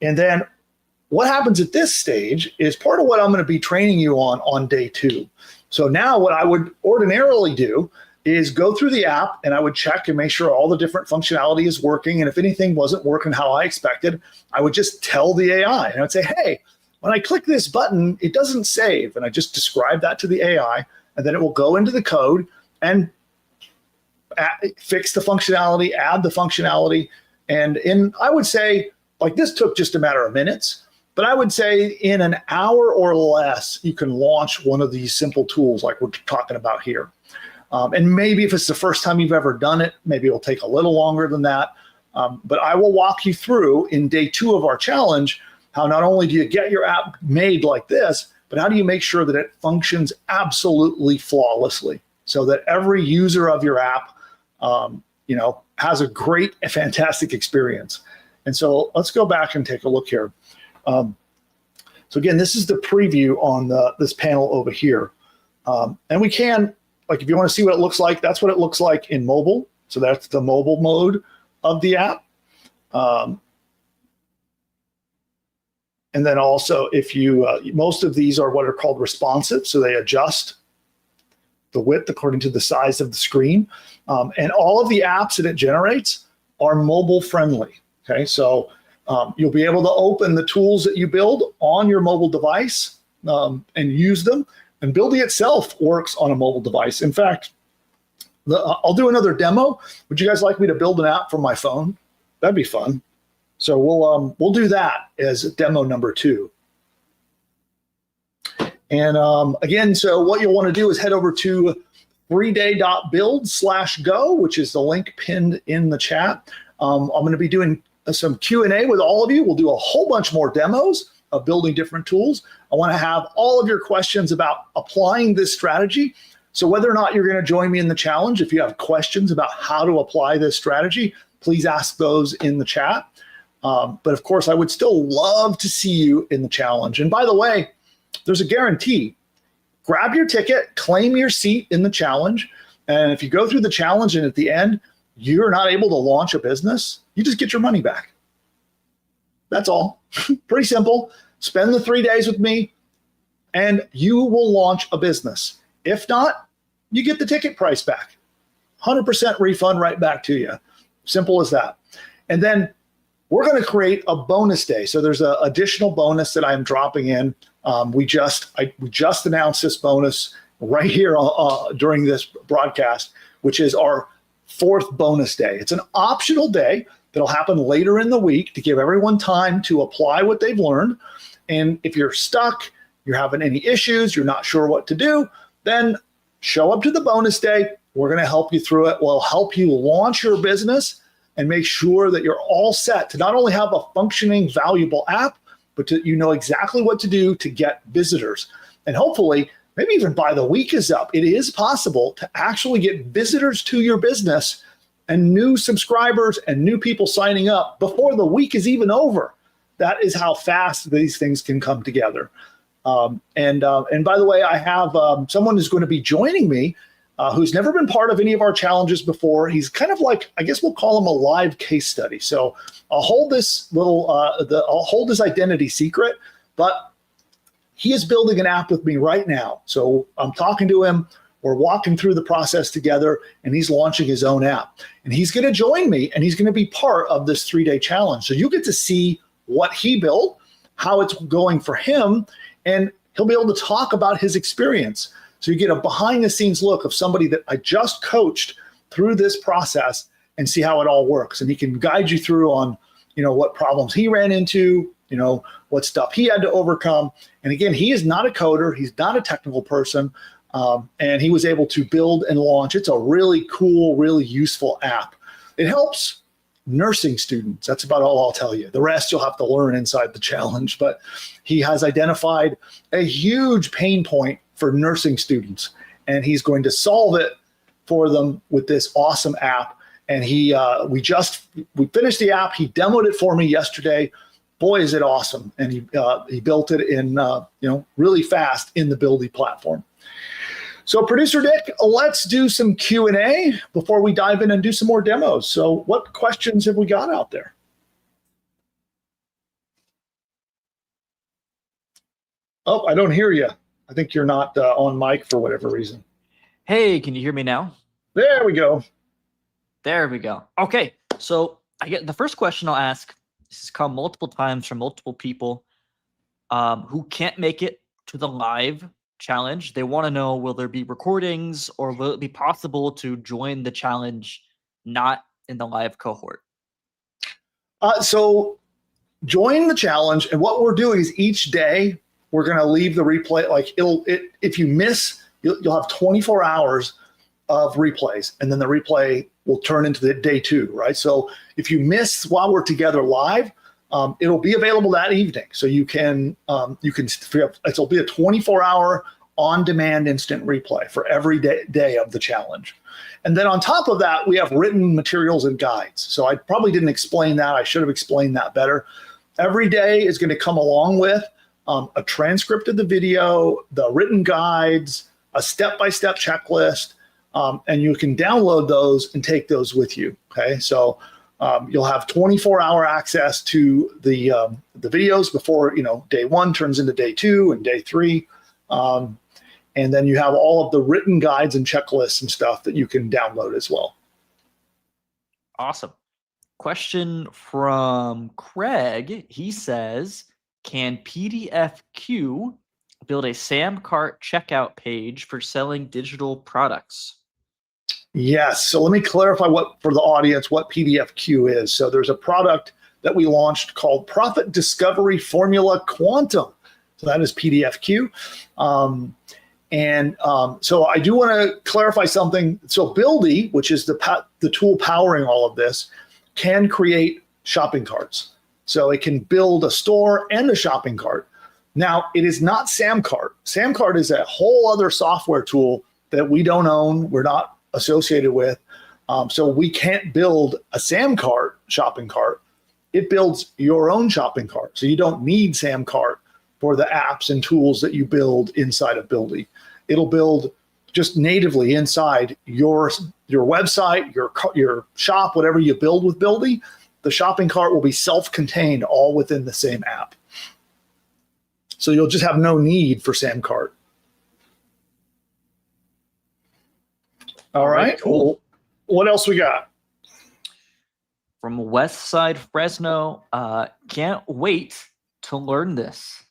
S2: And then what happens at this stage is part of what I'm going to be training you on day 2. So now what I would ordinarily do is go through the app, and I would check and make sure all the different functionality is working. And if anything wasn't working how I expected, I would just tell the AI, and I would say, hey, when I click this button, it doesn't save. And I just describe that to the AI, and then it will go into the code and fix the functionality, add the functionality. And I would say, like, this took just a matter of minutes, but I would say in an hour or less, you can launch one of these simple tools like we're talking about here. And maybe if it's the first time you've ever done it, maybe it'll take a little longer than that. But I will walk you through in day 2 of our challenge how not only do you get your app made like this, but how do you make sure that it functions absolutely flawlessly so that every user of your app, has a great, fantastic experience. And so let's go back and take a look here. So again, this is the preview on this panel over here. And we can, like, if you want to see what it looks like, that's what it looks like in mobile. So that's the mobile mode of the app. And then also, if you, most of these are what are called responsive, so they adjust the width according to the size of the screen. And all of the apps that it generates are mobile friendly. Okay, so you'll be able to open the tools that you build on your mobile device and use them. And building itself works on a mobile device. In fact, I'll do another demo. Would you guys like me to build an app from my phone? That'd be fun. So we'll do that as demo number 2. And again, so what you'll want to do is head over to 3day.build/go, which is the link pinned in the chat. I'm going to be doing some Q&A with all of you. We'll do a whole bunch more demos of building different tools. I want to have all of your questions about applying this strategy. So whether or not you're going to join me in the challenge, if you have questions about how to apply this strategy, please ask those in the chat. But of course, I would still love to see you in the challenge. And by the way, there's a guarantee. Grab your ticket, claim your seat in the challenge. And if you go through the challenge and at the end, you're not able to launch a business, you just get your money back. That's all. Pretty simple. Spend the 3 days with me and you will launch a business. If not, you get the ticket price back. 100% refund right back to you. Simple as that. And then we're going to create a bonus day. So there's an additional bonus that I'm dropping in. We just announced this bonus right here during this broadcast, which is our 4th bonus day. It's an optional day that'll happen later in the week to give everyone time to apply what they've learned. And if you're stuck, you're having any issues, you're not sure what to do, then show up to the bonus day. We're going to help you through it. We'll help you launch your business and make sure that you're all set to not only have a functioning, valuable app, but you know exactly what to do to get visitors. And hopefully, maybe even by the week is up, it is possible to actually get visitors to your business and new subscribers and new people signing up before the week is even over. That is how fast these things can come together. And by the way, I have someone who's going to be joining me who's never been part of any of our challenges before. He's kind of like, I guess we'll call him a live case study. So I'll hold this I'll hold his identity secret, but he is building an app with me right now. So I'm talking to him. We're walking through the process together, and he's launching his own app. And he's going to join me, and he's going to be part of this 3-day challenge. So you get to see what he built, how it's going for him, and he'll be able to talk about his experience. So you get a behind-the-scenes look of somebody that I just coached through this process and see how it all works. And he can guide you through on, what problems he ran into, what stuff he had to overcome. And again, he is not a coder. He's not a technical person. And he was able to build and launch. It's a really cool, really useful app. It helps nursing students. That's about all I'll tell you. The rest you'll have to learn inside the challenge. But he has identified a huge pain point for nursing students, and he's going to solve it for them with this awesome app. And we finished the app. He demoed it for me yesterday. Boy, is it awesome! And he built it in really fast in the Buildy platform. So, Producer Dick, let's do some Q&A before we dive in and do some more demos. So, what questions have we got out there? Oh, I don't hear you. I think you're not on mic for whatever reason.
S7: Hey, can you hear me now?
S2: There we go.
S7: There we go. Okay, so I get the first question I'll ask. This has come multiple times from multiple people who can't make it to the live challenge. They want to know, will there be recordings or will it be possible to join the challenge not in the live cohort?
S2: So join the challenge, and what we're doing is each day we're going to leave the replay. Like if you miss, you'll have 24 hours of replays, and then the replay will turn into the day 2, right? So if you miss while we're together live, it'll be available that evening. So you can it'll be a 24-hour on-demand instant replay for every day of the challenge. And then on top of that, we have written materials and guides. So I probably didn't explain that. I should have explained that better. Every day is going to come along with a transcript of the video, the written guides, a step-by-step checklist, and you can download those and take those with you. Okay, so you'll have 24-hour access to the videos before day 1 turns into day 2 and day 3. And then you have all of the written guides and checklists and stuff that you can download as well.
S7: Awesome. Question from Craig. He says, can PDFQ build a SamCart checkout page for selling digital products?
S2: Yes. So let me clarify for the audience what PDFQ is. So there's a product that we launched called Profit Discovery Formula Quantum. So that is PDFQ. So I do want to clarify something. So Buildy, which is the tool powering all of this, can create shopping carts. So it can build a store and a shopping cart. Now, it is not SamCart. SamCart is a whole other software tool that we don't own. We're not associated with. So we can't build a SamCart shopping cart. It builds your own shopping cart. So you don't need SamCart for the apps and tools that you build inside of Buildy. It'll build just natively inside your website, your shop, whatever you build with Buildy. The shopping cart will be self-contained all within the same app. So you'll just have no need for SamCart. All right, cool. What else we got?
S7: From West Side Fresno, can't wait to learn this.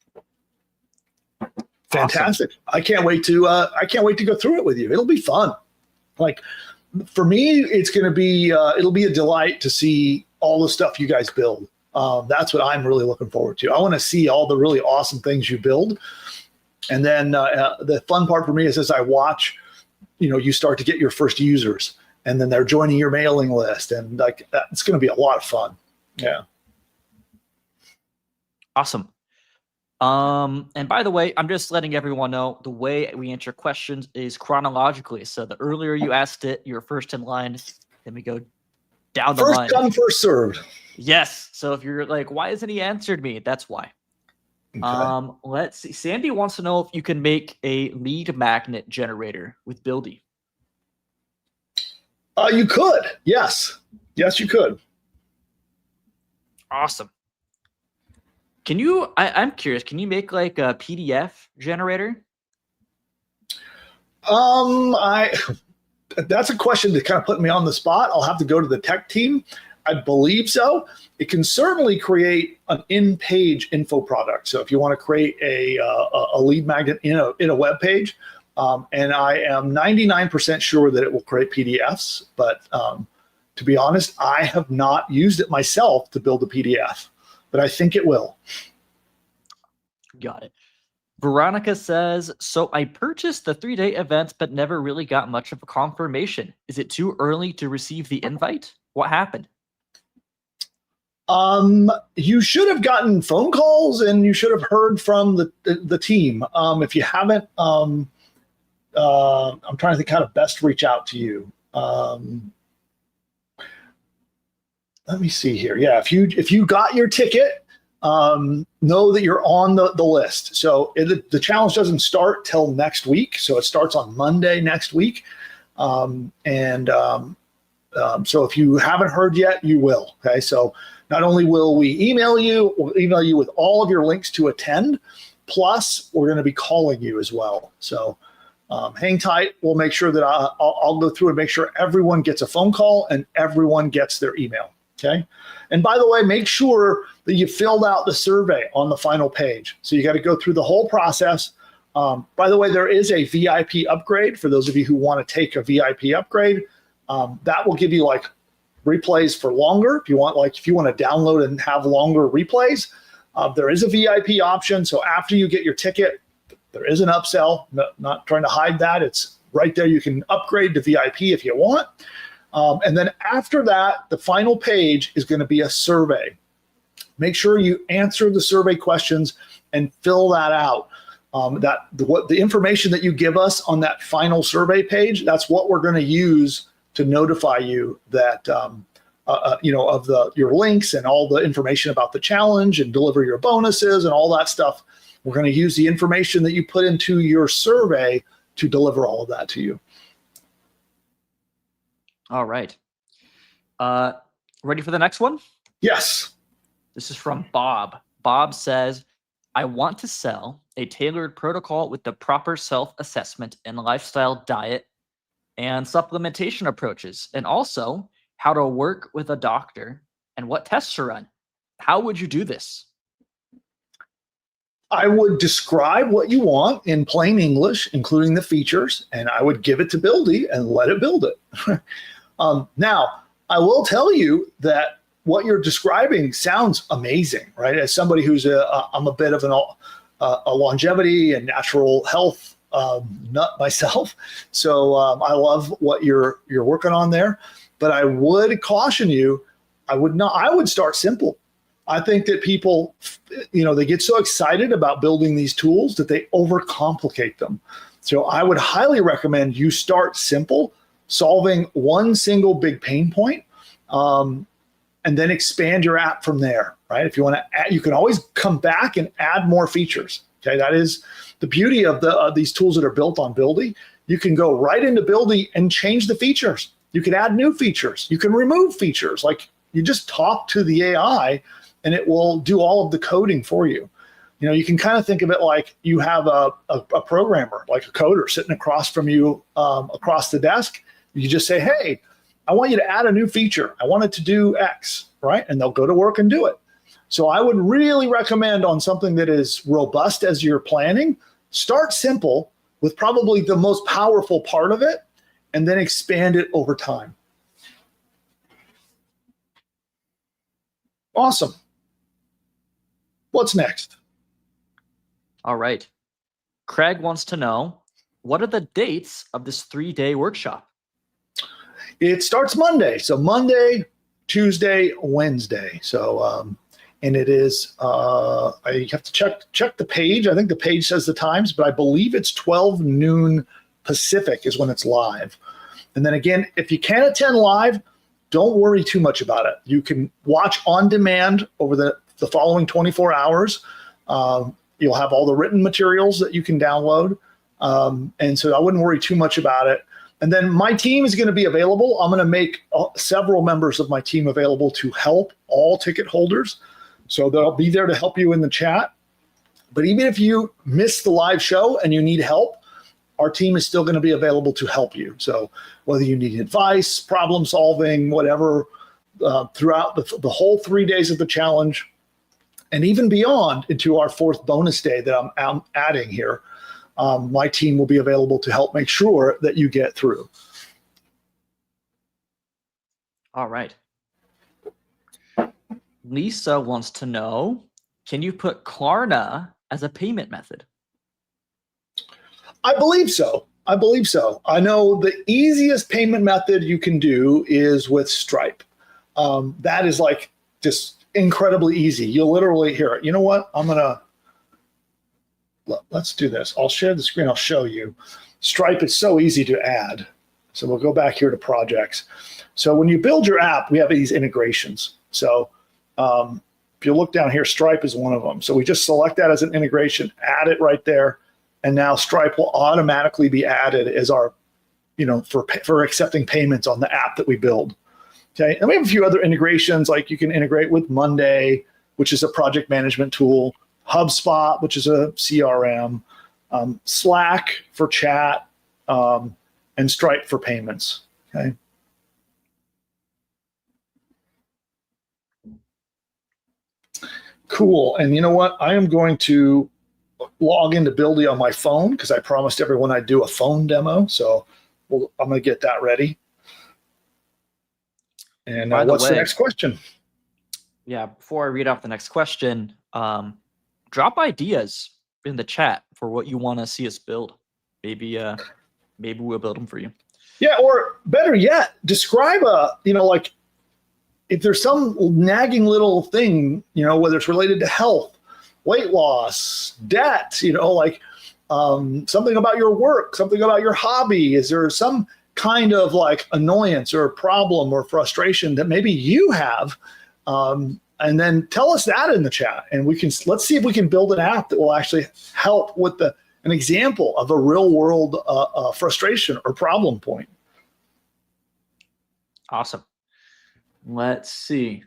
S2: Fantastic. Awesome. I can't wait to go through it with you. It'll be fun. Like for me, it's going to be, it'll be a delight to see all the stuff you guys build. That's what I'm really looking forward to. I want to see all the really awesome things you build. And then the fun part for me is as I watch, you start to get your first users and then they're joining your mailing list. And like, it's going to be a lot of fun. Yeah.
S7: Awesome. And by the way, I'm just letting everyone know the way we answer questions is chronologically. So the earlier you asked it, you're first in line. Then we go down the line.
S2: First come, first served.
S7: Yes. So if you're like, why hasn't he answered me? That's why. Okay. Let's see. Sandy wants to know if you can make a lead magnet generator with Buildy.
S2: You could. Yes. Yes, you could.
S7: Awesome. Can you, I'm curious, can you make like a PDF generator?
S2: That's a question that kind of put me on the spot. I'll have to go to the tech team. I believe so. It can certainly create an in-page info product. So if you want to create a lead magnet in a web page, and I am 99% sure that it will create PDFs, but to be honest, I have not used it myself to build a PDF. But I think it will.
S7: Got it. Veronica says, so I purchased the 3-day event, but never really got much of a confirmation. Is it too early to receive the invite? What happened?
S2: You should have gotten phone calls and you should have heard from the team. If you haven't, I'm trying to think how to best reach out to you. Let me see here. Yeah, if you got your ticket, know that you're on the list. So the challenge doesn't start till next week. So it starts on Monday next week. So if you haven't heard yet, you will. Okay. So not only will we email you, we'll email you with all of your links to attend. Plus, we're going to be calling you as well. So Hang tight. We'll make sure that I'll go through and make sure everyone gets a phone call and everyone gets their email. Okay. And by the way, make sure that you filled out the survey on the final page. So you got to go through the whole process. By the way, there is a VIP upgrade for those of you who want to take a VIP upgrade. That will give you like replays for longer. If you want to download and have longer replays, there is a VIP option. So after you get your ticket, there is an upsell. Not trying to hide that. It's right there. You can upgrade to VIP if you want. And then after that, the final page is going to be a survey. Make sure you answer the survey questions and fill that out. The information that you give us on that final survey page, that's what we're going to use to notify you that your links and all the information about the challenge and deliver your bonuses and all that stuff. We're going to use the information that you put into your survey to deliver all of that to you.
S7: All right. Ready for the next one?
S2: Yes.
S7: This is from Bob. Bob says, I want to sell a tailored protocol with the proper self-assessment and lifestyle diet and supplementation approaches, and also how to work with a doctor and what tests to run. How would you do this?
S2: I would describe what you want in plain English, including the features, and I would give it to Buildy and let it build it. Now, I will tell you that what you're describing sounds amazing, right? As somebody who's I'm a bit of a longevity and natural health nut myself, so I love what you're working on there. But I would caution you, I would start simple. I think that people, they get so excited about building these tools that they overcomplicate them. So I would highly recommend you start simple, solving one single big pain point, and then expand your app from there, right? If you want to add, you can always come back and add more features. Okay, that is the beauty of these tools that are built on Buildy. You can go right into Buildy and change the features. You can add new features. You can remove features. Like you just talk to the AI and it will do all of the coding for you. You can kind of think of it like you have a programmer, like a coder sitting across from you, across the desk. You just say, hey, I want you to add a new feature. I want it to do X, right? And they'll go to work and do it. So I would really recommend on something that is robust as you're planning, start simple with probably the most powerful part of it, and then expand it over time. Awesome. What's next?
S7: All right. Craig wants to know, what are the dates of this 3-day workshop?
S2: It starts Monday. So Monday, Tuesday, Wednesday. So, and it is, I have to check the page. I think the page says the times, but I believe it's 12 noon Pacific is when it's live. And then again, if you can't attend live, don't worry too much about it. You can watch on demand over the following 24 hours. You'll have all the written materials that you can download. And so I wouldn't worry too much about it. And then my team is going to be available. I'm going to make several members of my team available to help all ticket holders. So they'll be there to help you in the chat. But even if you miss the live show and you need help, our team is still going to be available to help you. So whether you need advice, problem solving, whatever, throughout the whole 3 days of the challenge, and even beyond into our 4th bonus day that I'm adding here, my team will be available to help make sure that you get through.
S7: All right. Lisa wants to know, can you put Klarna as a payment method?
S2: I believe so. I know the easiest payment method you can do is with Stripe. That is like just incredibly easy. You'll literally hear it. You know what? Let's do this. I'll share the screen. I'll show you. Stripe is so easy to add. So we'll go back here to projects. So when you build your app, we have these integrations. So if you look down here, Stripe is one of them. So we just select that as an integration, add it right there. And now Stripe will automatically be added as our, for accepting payments on the app that we build. Okay. And we have a few other integrations, like you can integrate with Monday, which is a project management tool, HubSpot, which is a CRM, Slack for chat, and Stripe for payments. Okay. Cool. And you know what? I am going to log into Buildy on my phone because I promised everyone I'd do a phone demo. So I'm going to get that ready. And what's the next question?
S7: Yeah, before I read off the next question, drop ideas in the chat for what you want to see us build. Maybe we'll build them for you.
S2: Yeah, or better yet, describe like if there's some nagging little thing, whether it's related to health, weight loss, debt, something about your work, something about your hobby. Is there some kind of like annoyance or problem or frustration that maybe you have? And then tell us that in the chat, and let's see if we can build an app that will actually help with an example of a real world frustration or problem point.
S7: Awesome. Let's see.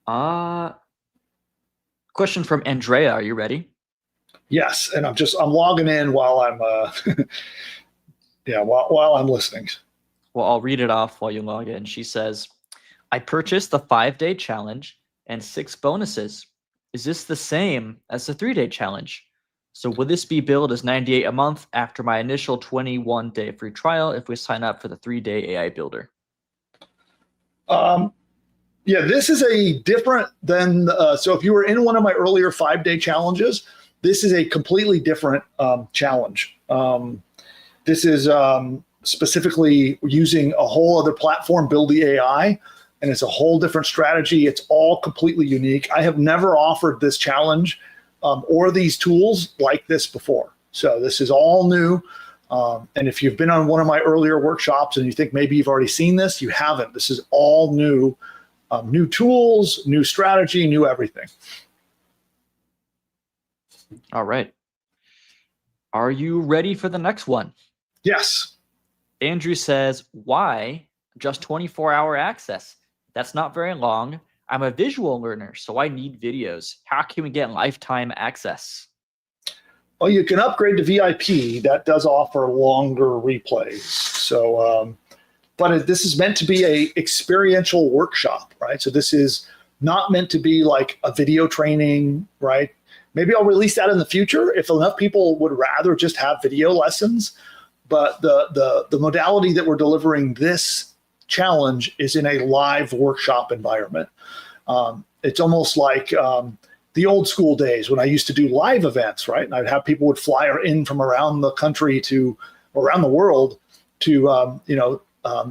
S7: Question from Andrea. Are you ready?
S2: Yes, and I'm logging in while I'm while I'm listening.
S7: Well, I'll read it off while you log in. She says, I purchased the 5-day challenge and 6 bonuses. Is this the same as the 3-day challenge? So would this be billed as $98 a month after my initial 21-day free trial if we sign up for the 3-day AI builder?
S2: Yeah, this is a different than, so if you were in one of my earlier 5-day challenges, this is a completely different challenge. This is specifically using a whole other platform, Buildy AI, and it's a whole different strategy. It's all completely unique. I have never offered this challenge or these tools like this before. So this is all new. And if you've been on one of my earlier workshops and you think maybe you've already seen this, you haven't. This is all new, new tools, new strategy, new everything.
S7: All right. Are you ready for the next one?
S2: Yes.
S7: Andrew says, why just 24-hour access? That's not very long. I'm a visual learner, so I need videos. How can we get lifetime access?
S2: Well, you can upgrade to VIP. That does offer longer replays. So, but this is meant to be a experiential workshop, right? So this is not meant to be like a video training, right? Maybe I'll release that in the future if enough people would rather just have video lessons. But the modality that we're delivering this challenge is in a live workshop environment. It's almost like the old school days when I used to do live events, right? And I'd have people would fly in from around the country around the world to,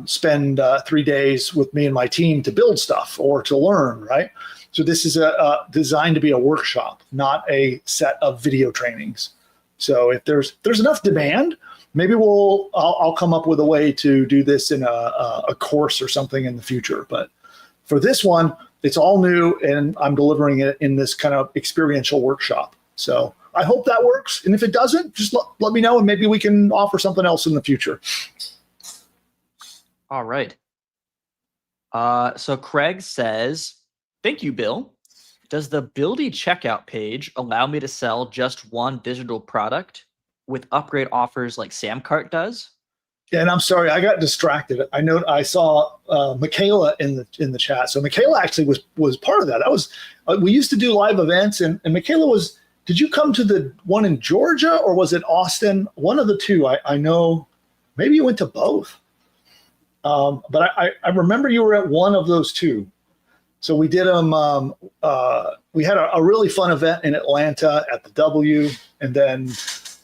S2: spend 3 days with me and my team to build stuff or to learn, right? So this is designed to be a workshop, not a set of video trainings. So if there's enough demand, maybe I'll come up with a way to do this in a course or something in the future. But for this one, it's all new, and I'm delivering it in this kind of experiential workshop. So I hope that works. And if it doesn't, just let me know, and maybe we can offer something else in the future.
S7: All right. So Craig says, thank you, Bill. Does the Buildy checkout page allow me to sell just one digital product with upgrade offers like Samcart does?
S2: Yeah, and I'm sorry, I got distracted. I saw Michaela in the chat. So Michaela actually was part of that. That was we used to do live events, and Michaela was. Did you come to the one in Georgia or was it Austin? One of the two. I know. Maybe you went to both. But I remember you were at one of those two. So we did them. We had a really fun event in Atlanta at the W, and then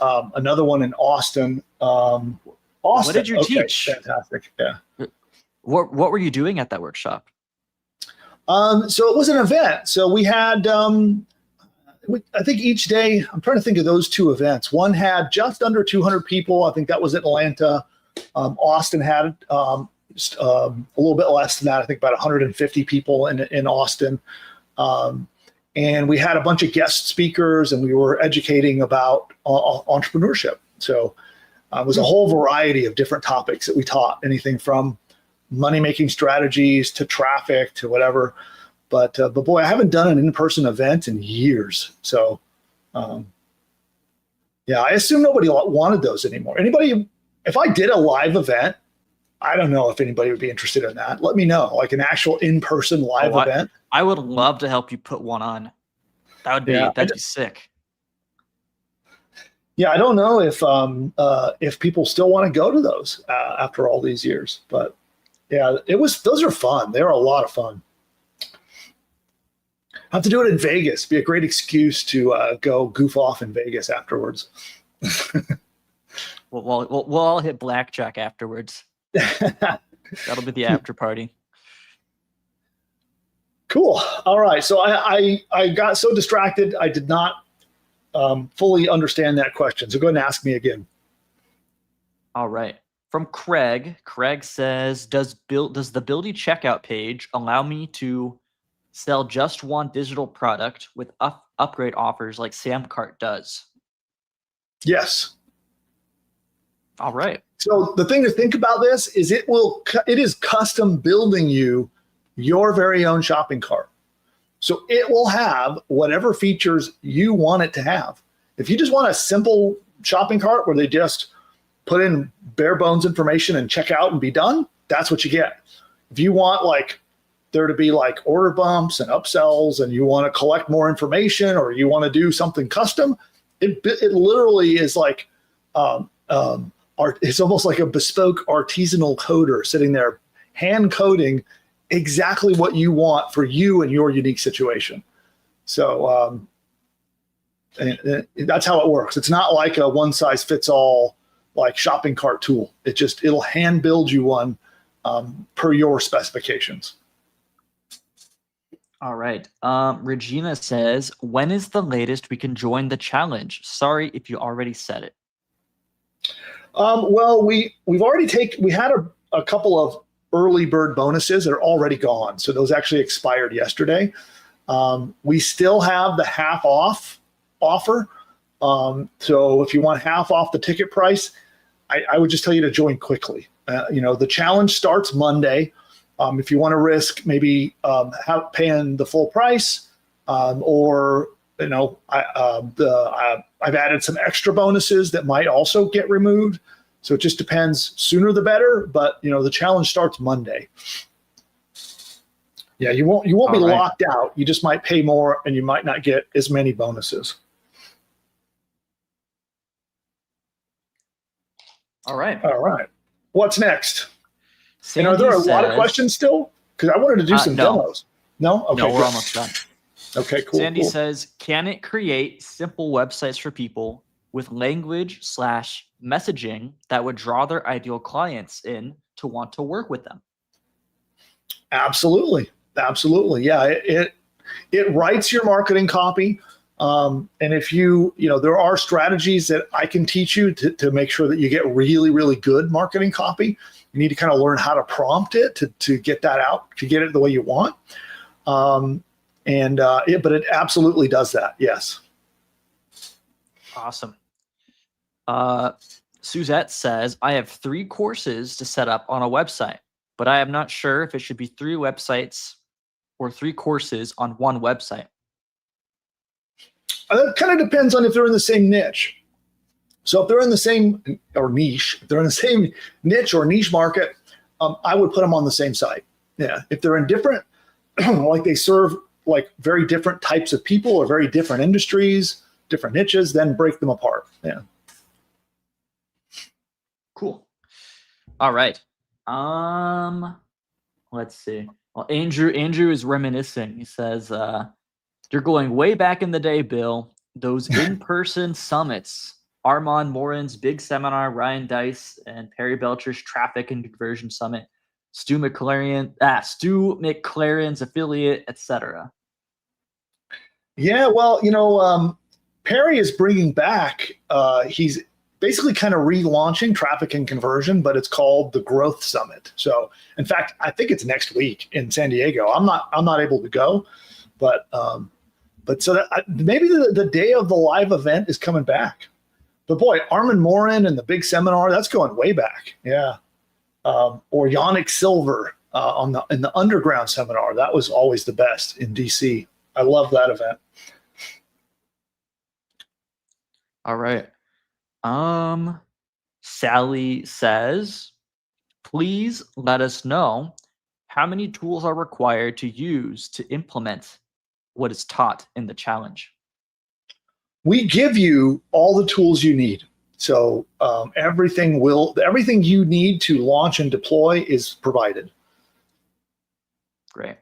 S2: another one in Austin. Austin.
S7: What did you teach?
S2: Fantastic. Yeah.
S7: What were you doing at that workshop?
S2: So it was an event. So we had, I think each day, I'm trying to think of those two events. One had just under 200 people. I think that was Atlanta. Austin had just, a little bit less than that. I think about 150 people in Austin. And we had a bunch of guest speakers, and we were educating about entrepreneurship. So it was a whole variety of different topics that we taught, anything from money-making strategies to traffic to whatever. But boy, I haven't done an in-person event in years. So, yeah, I assume nobody wanted those anymore. Anybody if I did a live event, I don't know if anybody would be interested in that. Let me know, like an actual in-person live event.
S7: I would love to help you put one on. That'd be sick.
S2: Yeah, I don't know if people still want to go to those after all these years, but yeah, those are fun. They're a lot of fun. I have to do it in Vegas. Be a great excuse to go goof off in Vegas afterwards.
S7: We'll all hit blackjack afterwards. That'll be the after party.
S2: Cool. All right. So I got so distracted. I did not fully understand that question. So go ahead and ask me again.
S7: All right. From Craig. Craig says, does the Buildy checkout page allow me to sell just one digital product with upgrade offers like Samcart does?
S2: Yes.
S7: All right.
S2: So the thing to think about this is it is custom building you your very own shopping cart. So it will have whatever features you want it to have. If you just want a simple shopping cart where they just put in bare bones information and check out and be done, that's what you get. If you want like there to be like order bumps and upsells and you want to collect more information or you want to do something custom, it literally is like it's almost like a bespoke artisanal coder sitting there hand coding exactly what you want for you and your unique situation. So and that's how it works. It's not like a one size fits all like shopping cart tool. It'll hand build you one per your specifications.
S7: All right. Regina says, when is the latest we can join the challenge? Sorry if you already said it.
S2: Well, we had a couple of early bird bonuses that are already gone. So those actually expired yesterday. We still have the half off offer. So if you want half off the ticket price, I would just tell you to join quickly. The challenge starts Monday. If you want to risk maybe paying the full price, or I've added some extra bonuses that might also get removed. So it just depends. Sooner the better. But the challenge starts Monday. Yeah, you won't be locked out. You just might pay more, and you might not get as many bonuses.
S7: All right.
S2: What's next?
S7: Sandy
S2: and are there a lot of questions still? Because I wanted to do some demos. No? Okay.
S7: No, we're almost done.
S2: Okay, cool.
S7: Sandy says, can it create simple websites for people with language/messaging that would draw their ideal clients in to want to work with them?
S2: Absolutely. Yeah, it writes your marketing copy. And if there are strategies that I can teach you to make sure that you get really, really good marketing copy. You need to kind of learn how to prompt it to get that out, to get it the way you want. But it absolutely does that. Yes.
S7: Awesome. Suzette says, I have 3 courses to set up on a website, but I am not sure if it should be 3 websites or 3 courses on one website.
S2: It kind of depends on if they're in the same niche. So if they're in the same niche, if they're in the same niche or niche market, I would put them on the same site. Yeah. If they're in different, like they serve like very different types of people or very different industries, different niches, then break them apart. Yeah.
S7: Cool. All right. Let's see. Well, Andrew is reminiscing. He says, you're going way back in the day, Bill. Those in-person summits, Armand Morin's big seminar, Ryan Dice and Perry Belcher's traffic and conversion summit, Stu McLaren's affiliate, etc.
S2: Yeah, well, Perry is bringing back. He's basically kind of relaunching traffic and conversion, but it's called the Growth Summit. So, in fact, I think it's next week in San Diego. I'm not able to go, but so that maybe the day of the live event is coming back. But boy, Armand Morin and the big seminar, that's going way back. Yeah. Or Yannick Silver in the underground seminar. That was always the best in DC. I love that event.
S7: Sally says, please let us know how many tools are required to use to implement what is taught in the challenge.
S2: We give you all the tools you need. So everything you need to launch and deploy is provided.
S7: Great.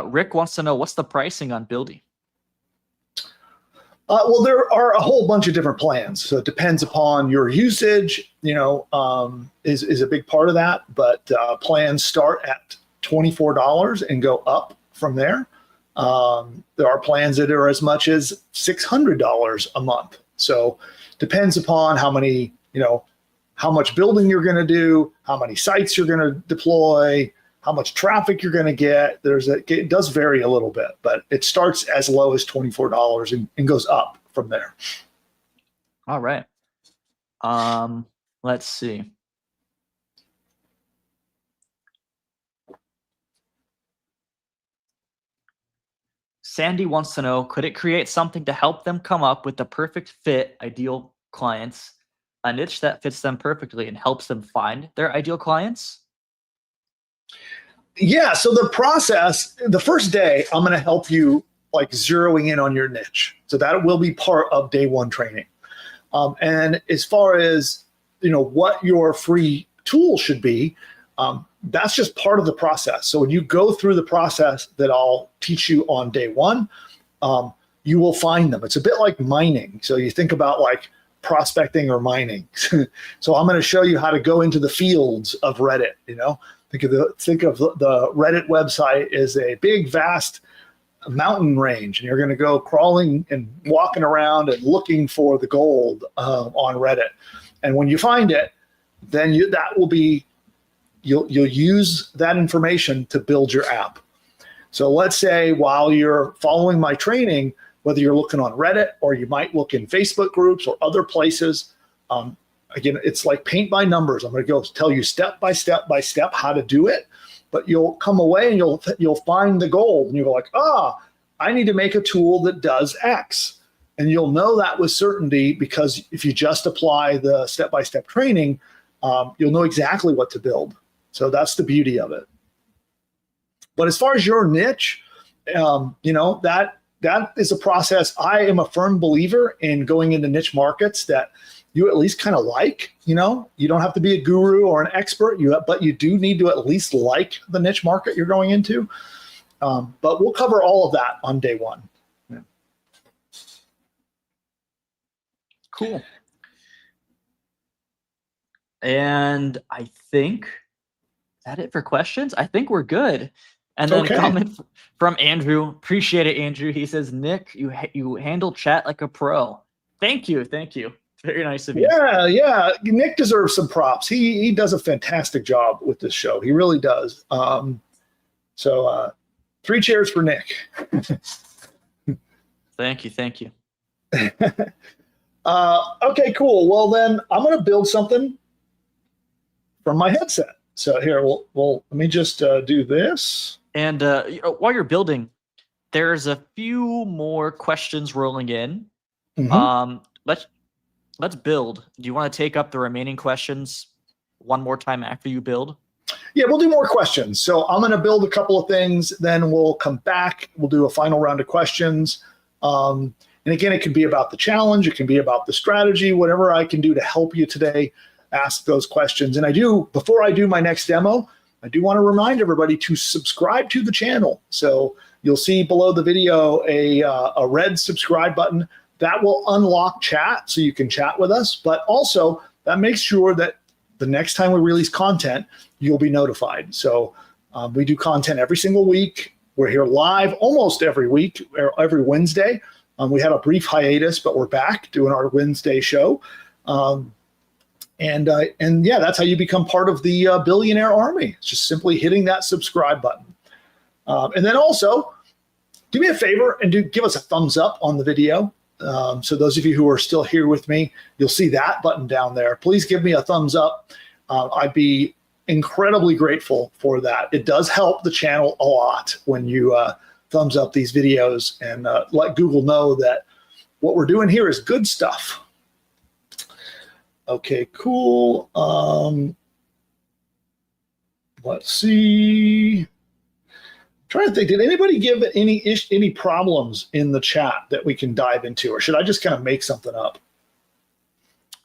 S7: Rick wants to know, what's the pricing on Buildy?
S2: Well, there are a whole bunch of different plans. So it depends upon your usage, is a big part of that. But plans start at $24 and go up from there. There are plans that are as much as $600 a month. So depends upon how many, how much building you're going to do, how many sites you're going to deploy, how much traffic you're going to get. It does vary a little bit, but it starts as low as $24 and goes up from there.
S7: All right. Let's see. Sandy wants to know, could it create something to help them come up with the perfect fit ideal clients, a niche that fits them perfectly and helps them find their ideal clients?
S2: Yeah, so the process, the first day, I'm going to help you like zeroing in on your niche. So that will be part of day one training. And as far as, what your free tool should be, that's just part of the process. So when you go through the process that I'll teach you on day one, you will find them. It's a bit like mining. So you think about like prospecting or mining. So I'm going to show you how to go into the fields of Reddit. Think of the Reddit website as a big, vast mountain range, and you're going to go crawling and walking around and looking for the gold on Reddit. And when you find it, then you'll use that information to build your app. So let's say while you're following my training, whether you're looking on Reddit or you might look in Facebook groups or other places, again, it's like paint by numbers. I'm going to go tell you step by step how to do it, but you'll come away and you'll find the gold, and you'll go like, I need to make a tool that does X. And you'll know that with certainty, because if you just apply the step-by-step training, you'll know exactly what to build. So that's the beauty of it. But as far as your niche, that is a process. I am a firm believer in going into niche markets that you at least kind of like. You don't have to be a guru or an expert, but you do need to at least like the niche market you're going into. But we'll cover all of that on day one. Yeah.
S7: Cool. And I think that it for questions. I think we're good. And then comment from Andrew. Appreciate it, Andrew. He says, Nick, you handle chat like a pro. Thank you. Very nice of you.
S2: Yeah. Nick deserves some props. He does a fantastic job with this show. He really does. So 3 cheers for Nick.
S7: Thank you.
S2: Okay, cool. Well, then I'm going to build something from my headset. So here, let me just do this.
S7: And while you're building, there's a few more questions rolling in. Mm-hmm. Let's build. Do you want to take up the remaining questions one more time after you build?
S2: Yeah, we'll do more questions. So I'm going to build a couple of things, then we'll come back. We'll do a final round of questions. And again, it can be about the challenge. It can be about the strategy, whatever I can do to help you today. Ask those questions. And before I do my next demo, I do want to remind everybody to subscribe to the channel. So you'll see below the video a red subscribe button. That will unlock chat so you can chat with us. But also that makes sure that the next time we release content, you'll be notified. So we do content every single week. We're here live almost every week, or every Wednesday. We had a brief hiatus, but we're back doing our Wednesday show. And that's how you become part of the billionaire army. It's just simply hitting that subscribe button. And then also, do me a favor and give us a thumbs up on the video. So those of you who are still here with me, you'll see that button down there. Please give me a thumbs up. I'd be incredibly grateful for that. It does help the channel a lot when you thumbs up these videos and let Google know that what we're doing here is good stuff. Okay, cool. Let's see. Trying to think, did anybody give any problems in the chat that we can dive into, or should I just kind of make something up?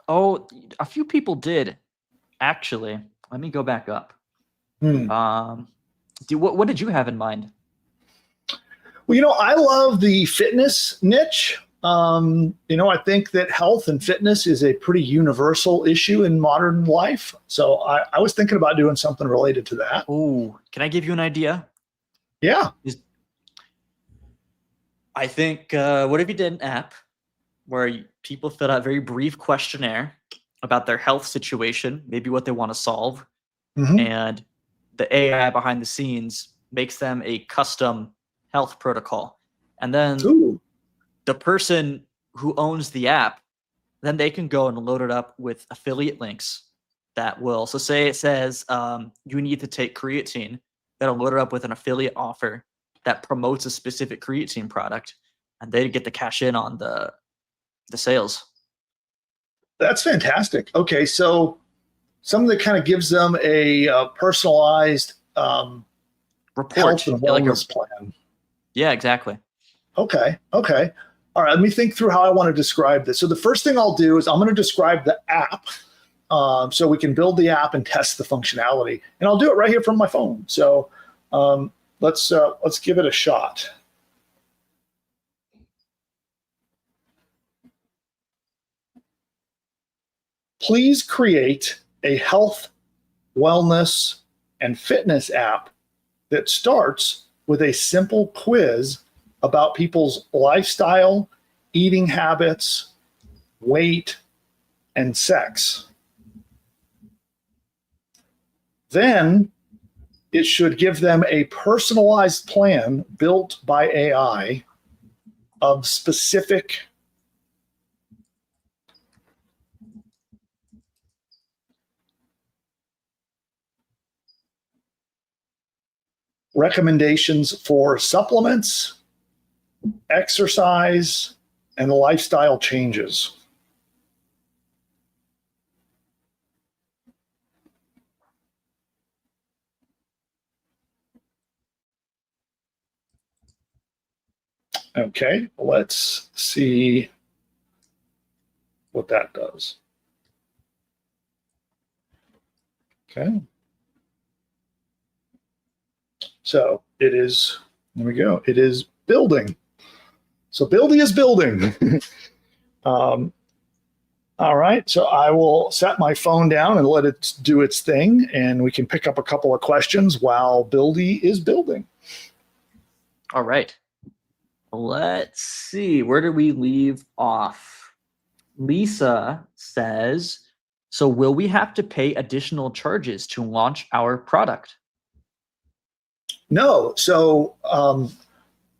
S7: Oh, a few people did, actually. Let me go back up.
S2: Hmm.
S7: What did you have in mind?
S2: Well, I love the fitness niche. I think that health and fitness is a pretty universal issue in modern life. So I was thinking about doing something related to that.
S7: Oh, can I give you an idea?
S2: Yeah.
S7: I think, what if you did an app where people fill out a very brief questionnaire about their health situation, maybe what they want to solve, and the AI behind the scenes makes them a custom health protocol. And then the person who owns the app, then they can go and load it up with affiliate links that will, so say it says you need to take creatine, that'll load it up with an affiliate offer that promotes a specific creatine product, and they get to cash in on the sales.
S2: That's fantastic. Okay, so something that kind of gives them a personalized
S7: report,
S2: health and wellness plan.
S7: Yeah, exactly.
S2: Okay. All right, let me think through how I want to describe this. So the first thing I'll do is I'm going to describe the app so we can build the app and test the functionality. And I'll do it right here from my phone. So let's give it a shot. Please create a health, wellness, and fitness app that starts with a simple quiz about people's lifestyle, eating habits, weight, and sex. Then it should give them a personalized plan built by AI of specific recommendations for supplements, exercise, and lifestyle changes. Okay, let's see what that does. Okay. So it is, there we go. It is building. So Buildy is building. All right. So I will set my phone down and let it do its thing, and we can pick up a couple of questions while Buildy is building.
S7: All right. Let's see. Where did we leave off? Lisa says, so will we have to pay additional charges to launch our product?
S2: No. So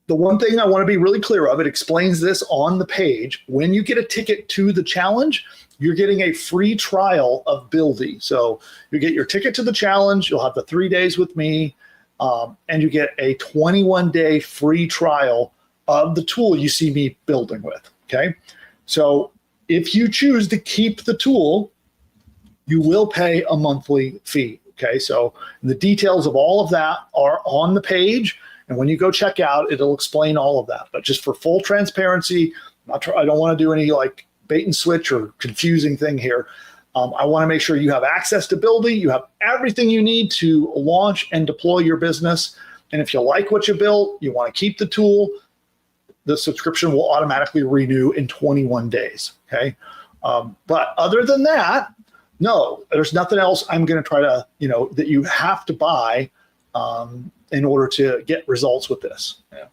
S2: the one thing I want to be really clear of, it explains this on the page. When you get a ticket to the challenge, you're getting a free trial of Buildy. So you get your ticket to the challenge, you'll have the 3 days with me, and you get a 21-day free trial of the tool you see me building with, okay? So if you choose to keep the tool, you will pay a monthly fee, okay? So the details of all of that are on the page, and when you go check out, it'll explain all of that. But just for full transparency, I don't want to do any like bait and switch or confusing thing here. I want to make sure you have access to Buildy, you have everything you need to launch and deploy your business. And if you like what you built, you want to keep the tool, the subscription will automatically renew in 21 days, okay? But other than that, no, there's nothing else I'm going to try to, that you have to buy in order to get results with this. Yeah.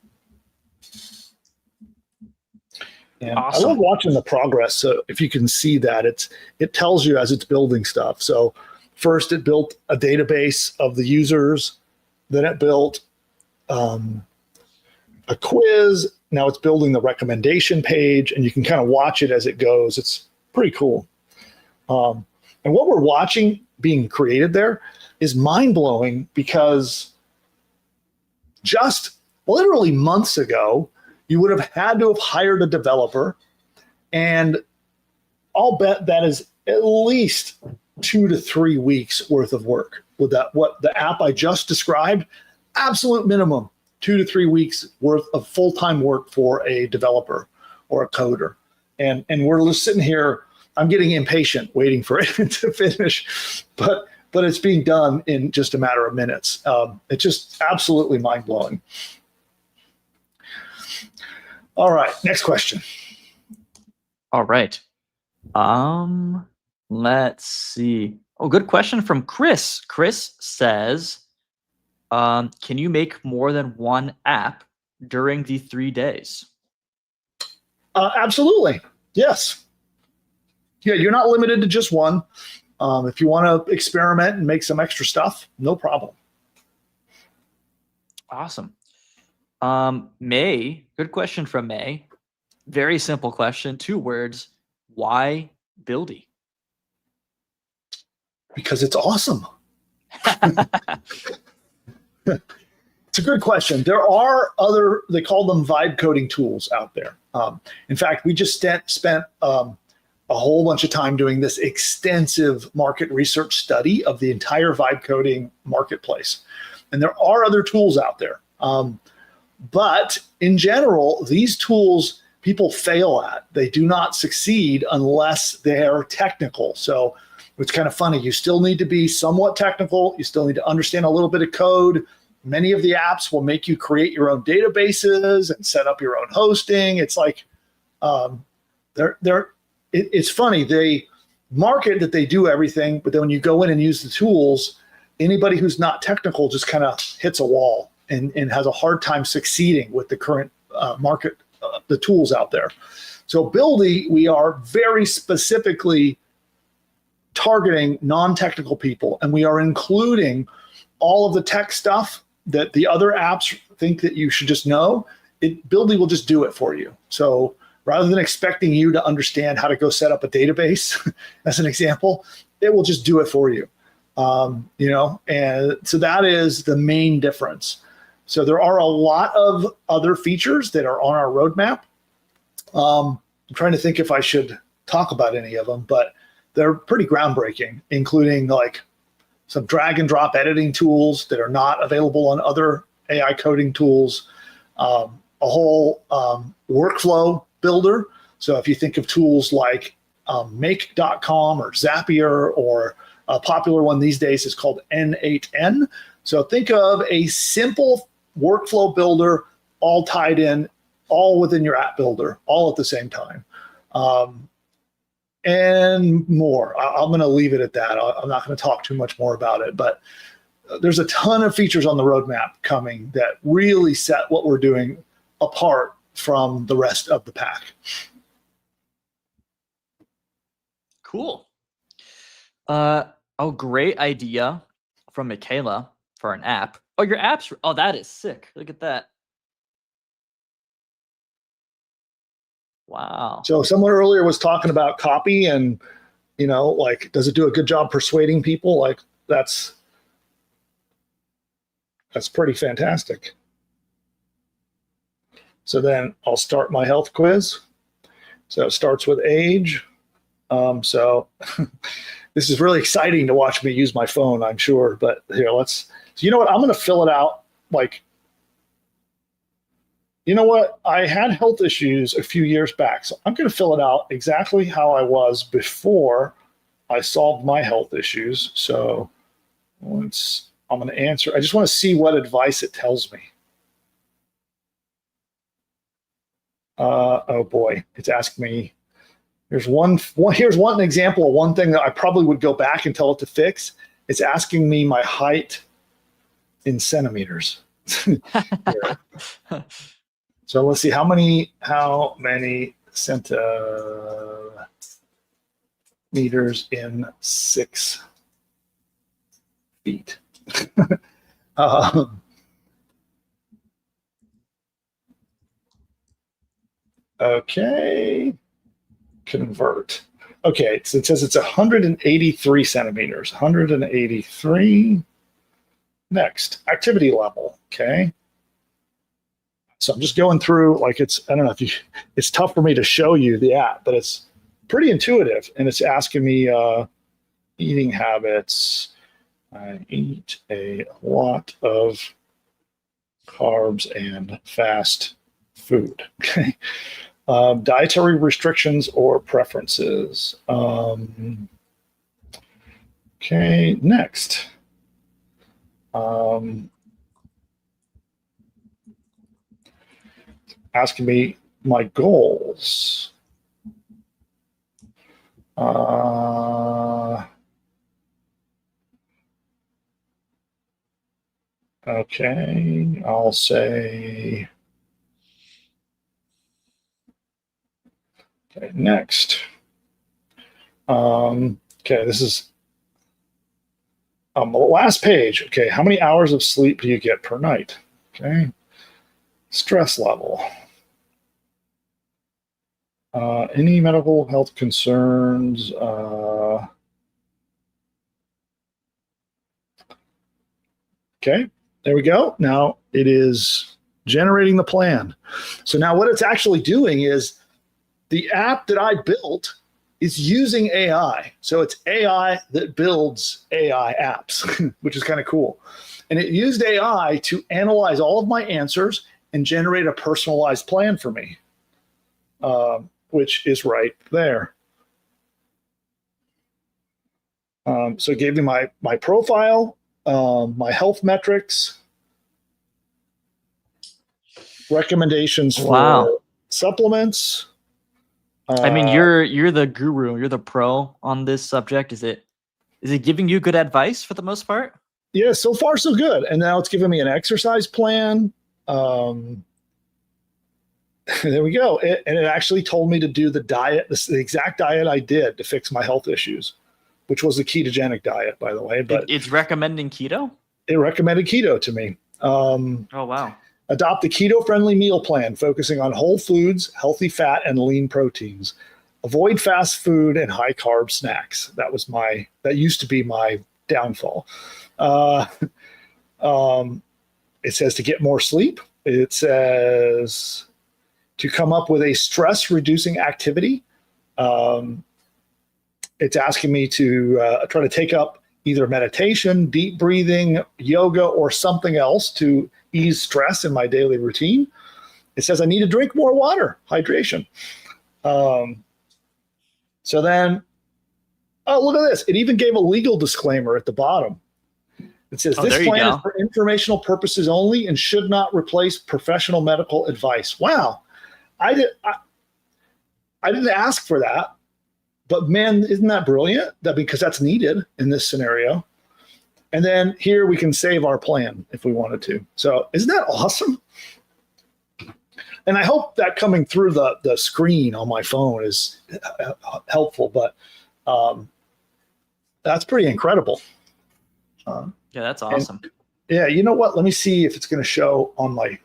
S2: And awesome. I love watching the progress. So if you can see that, it tells you as it's building stuff. So first it built a database of the users, then it built a quiz. Now it's building the recommendation page, and you can kind of watch it as it goes. It's pretty cool. And what we're watching being created there is mind-blowing, because just literally months ago, you would have had to have hired a developer, and I'll bet that is at least 2 to 3 weeks worth of work with that. What the app I just described, absolute minimum 2 to 3 weeks worth of full-time work for a developer or a coder. And we're just sitting here, I'm getting impatient waiting for it to finish, but it's being done in just a matter of minutes. It's just absolutely mind-blowing. All right, next question.
S7: All right. Let's see. Oh, good question from Chris. Chris says, can you make more than one app during the 3 days?
S2: Absolutely. Yes. Yeah, you're not limited to just one. If you want to experiment and make some extra stuff, no problem.
S7: Awesome. May, good question from May. Very simple question, 2 words. Why Buildy?
S2: Because it's awesome. It's a good question. There are other, they call them vibe coding tools out there. In fact, we just spent a whole bunch of time doing this extensive market research study of the entire vibe coding marketplace. And there are other tools out there. But in general, these tools people fail at. They do not succeed unless they're technical. So it's kind of funny. You still need to be somewhat technical. You still need to understand a little bit of code. Many of the apps will make you create your own databases and set up your own hosting. It's like, it's funny. They market that they do everything, but then when you go in and use the tools, anybody who's not technical just kind of hits a wall and has a hard time succeeding with the current market, the tools out there. So Buildy, we are very specifically targeting non-technical people, and we are including all of the tech stuff that the other apps think that you should just know. Buildy will just do it for you. So rather than expecting you to understand how to go set up a database, as an example, it will just do it for you. And so that is the main difference. So there are a lot of other features that are on our roadmap. I'm trying to think if I should talk about any of them, but they're pretty groundbreaking, including like some drag and drop editing tools that are not available on other AI coding tools, a whole workflow builder. So if you think of tools like make.com or Zapier, or a popular one these days is called N8N. So think of a simple workflow builder, all tied in, all within your app builder, all at the same time. And more. I'm going to leave it at that. I'm not going to talk too much more about it, but there's a ton of features on the roadmap coming that really set what we're doing apart from the rest of the pack.
S7: Cool. Great idea from Michaela for an app. Oh, your apps. Oh, that is sick. Look at that. Wow.
S2: So someone earlier was talking about copy and, like, does it do a good job persuading people? Like that's pretty fantastic. So then I'll start my health quiz. So it starts with age. So this is really exciting to watch me use my phone, I'm sure. But here, so you know what? I'm going to fill it out like, you know what? I had health issues a few years back, so I'm going to fill it out exactly how I was before I solved my health issues. So I'm going to answer. I just want to see what advice it tells me. Oh boy, it's asking me. Here's one example of one thing that I probably would go back and tell it to fix. It's asking me my height in centimeters. So let's see how many centimeters in 6 feet. Okay, convert. Okay, so it says it's 183 centimeters. 183. Next, activity level. Okay. So I'm just going through, like, I don't know if it's tough for me to show you the app, but it's pretty intuitive, and it's asking me eating habits. I eat a lot of carbs and fast food. Okay. Dietary restrictions or preferences. Okay, next. Asking me my goals. Okay, I'll say. Okay, next. Okay, this is the last page. Okay, how many hours of sleep do you get per night? Okay, stress level. Any medical health concerns? Okay, there we go. Now it is generating the plan. So now what it's actually doing is the app that I built is using AI. So it's AI that builds AI apps, which is kind of cool. And it used AI to analyze all of my answers and generate a personalized plan for me, which is right there. So it gave me my profile, my health metrics, recommendations for supplements.
S7: I mean, you're the guru, you're the pro on this subject. Is it giving you good advice for the most part?
S2: Yeah, so far so good. And now it's giving me an exercise plan. There we go. And it actually told me to do the diet, the exact diet I did to fix my health issues, which was the ketogenic diet, by the way. But
S7: it's recommending keto?
S2: It recommended keto to me.
S7: Oh, wow.
S2: Adopt a keto-friendly meal plan, focusing on whole foods, healthy fat, and lean proteins. Avoid fast food and high-carb snacks. That used to be my downfall. It says to get more sleep. It says to come up with a stress-reducing activity. It's asking me to try to take up either meditation, deep breathing, yoga, or something else to ease stress in my daily routine. It says I need to drink more water, hydration. So then, oh, look at this. It even gave a legal disclaimer at the bottom. It says this plan is for informational purposes only and should not replace professional medical advice. Wow. I didn't ask for that, but man, isn't that brilliant? Because that's needed in this scenario. And then here we can save our plan if we wanted to. So isn't that awesome? And I hope that coming through the screen on my phone is helpful, but that's pretty incredible.
S7: Yeah, that's awesome.
S2: Yeah, you know what? Let me see if it's going to show on my,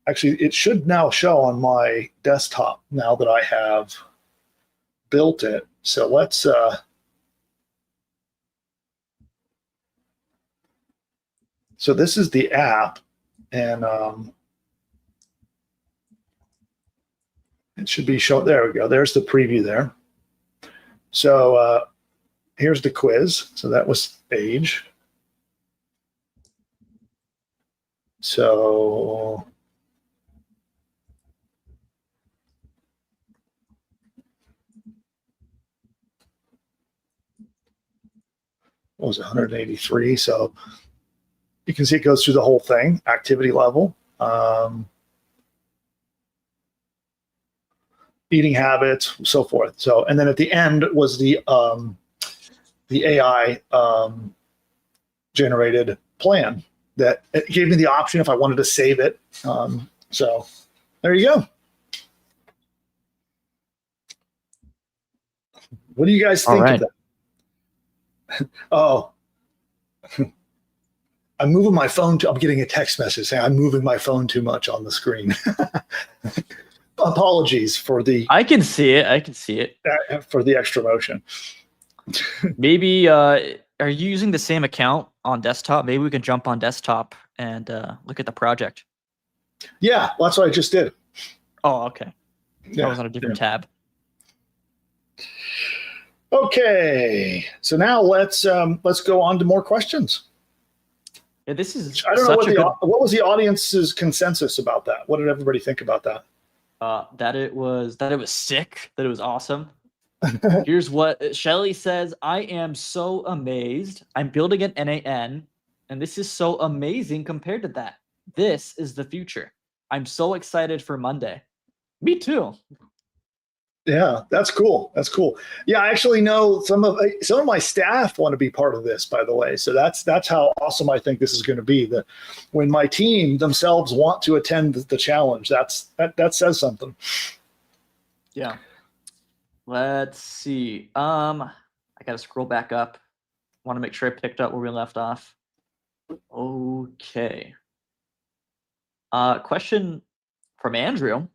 S2: actually it should now show on my desktop now that I have built it. So let's, so this is the app, and it should be shown. There we go. There's the preview there. So here's the quiz. So that was age. So what was it, 183? So you can see it goes through the whole thing, activity level, eating habits, so forth. So, and then at the end was the AI generated plan that it gave me the option if I wanted to save it. So there you go. What do you guys think of that? Oh, I'm moving my phone. I'm getting a text message saying I'm moving my phone too much on the screen. Apologies for the.
S7: I can see it. I can see it.
S2: For the extra motion.
S7: Maybe, are you using the same account on desktop? Maybe we can jump on desktop and look at the project.
S2: Yeah, well, that's what I just did.
S7: Oh, okay.
S2: Yeah,
S7: That was on a different tab.
S2: Okay, so now let's go on to more questions.
S7: Yeah, this is
S2: I don't know
S7: such a good.
S2: what was the audience's consensus about that. What did everybody think about that?
S7: That it was sick, that it was awesome. Here's what Shelly says. I am so amazed. I'm building an NAN, and this is so amazing compared to that. This is the future. I'm so excited for Monday. Me too.
S2: Yeah, that's cool. That's cool. Yeah, I actually know some of my staff want to be part of this, by the way. So that's how awesome I think this is going to be. That when my team themselves want to attend the challenge, that says something.
S7: Yeah. Let's see. I gotta scroll back up. Want to make sure I picked up where we left off. Okay. Question from Andrew.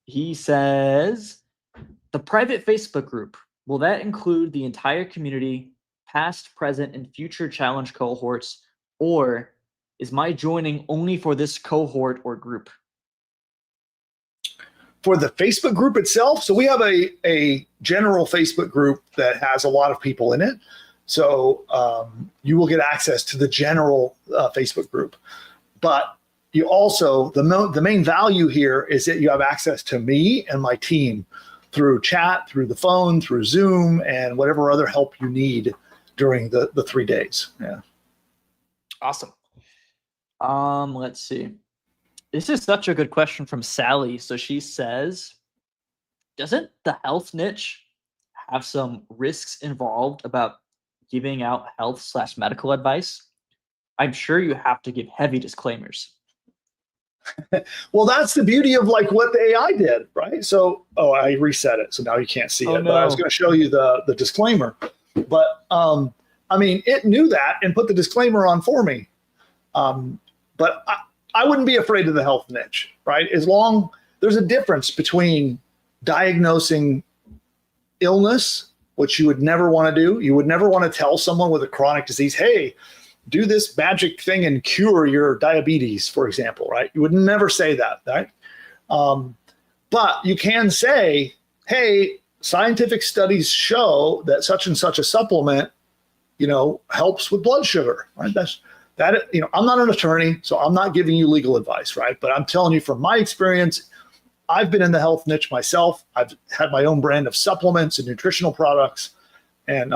S7: He says, the private Facebook group, will that include the entire community, past, present, and future challenge cohorts, or is my joining only for this cohort or group?
S2: For the Facebook group itself, so we have a general Facebook group that has a lot of people in it. So you will get access to the general Facebook group. But you also, the main value here is that you have access to me and my team through chat, through the phone, through Zoom, and whatever other help you need during the 3 days. Yeah.
S7: Awesome. Let's see. This is such a good question from Sally. So she says, doesn't the health niche have some risks involved about giving out health/medical advice? I'm sure you have to give heavy disclaimers.
S2: Well, that's the beauty of like what the AI did, right? So, I reset it, so now you can't see it.
S7: No.
S2: But I was going to show you the disclaimer. But I mean, it knew that and put the disclaimer on for me. But I wouldn't be afraid of the health niche, right? As long there's a difference between diagnosing illness, which you would never want to do. You would never want to tell someone with a chronic disease, hey, do this magic thing and cure your diabetes, for example, right? You would never say that, right? But you can say, hey, scientific studies show that such and such a supplement, helps with blood sugar, right? I'm not an attorney, so I'm not giving you legal advice, right? But I'm telling you from my experience, I've been in the health niche myself. I've had my own brand of supplements and nutritional products, and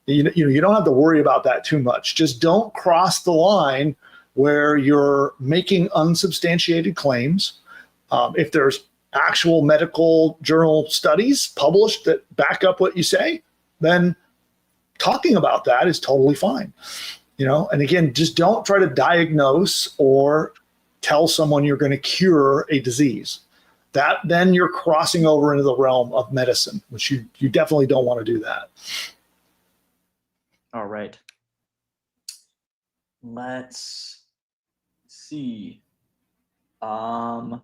S2: you don't have to worry about that too much. Just don't cross the line where you're making unsubstantiated claims. If there's actual medical journal studies published that back up what you say, then talking about that is totally fine. And again, just don't try to diagnose or tell someone you're going to cure a disease. That then you're crossing over into the realm of medicine, which you definitely don't want to do that.
S7: All right. Let's see. From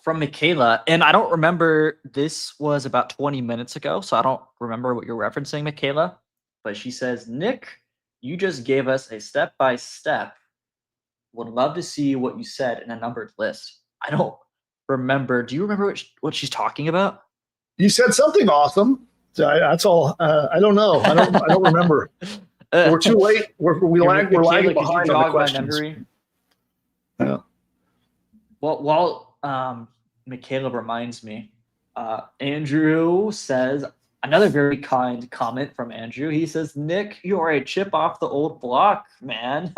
S7: Michaela, and I don't remember, this was about 20 minutes ago, so I don't remember what you're referencing, Michaela, but she says, Nick, you just gave us a step-by-step. Would love to see what you said in a numbered list. I don't remember. Do you remember what she's talking about?
S2: You said something awesome. That's all. I don't know. I don't remember. We're too late. We're lagging behind on the questions. Yeah.
S7: Well, while Michaela reminds me, Andrew says, another very kind comment from Andrew. He says, Nick, you are a chip off the old block, man.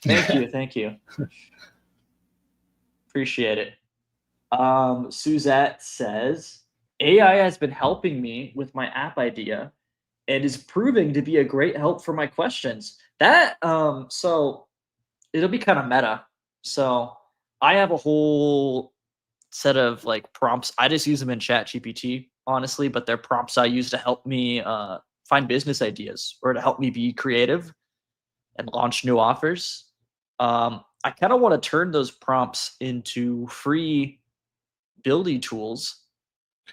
S7: Thank you. Appreciate it. Suzette says, AI has been helping me with my app idea and is proving to be a great help for my questions. So it'll be kind of meta. So I have a whole set of like prompts. I just use them in ChatGPT, honestly, but they're prompts I use to help me find business ideas or to help me be creative and launch new offers. I kind of want to turn those prompts into free building tools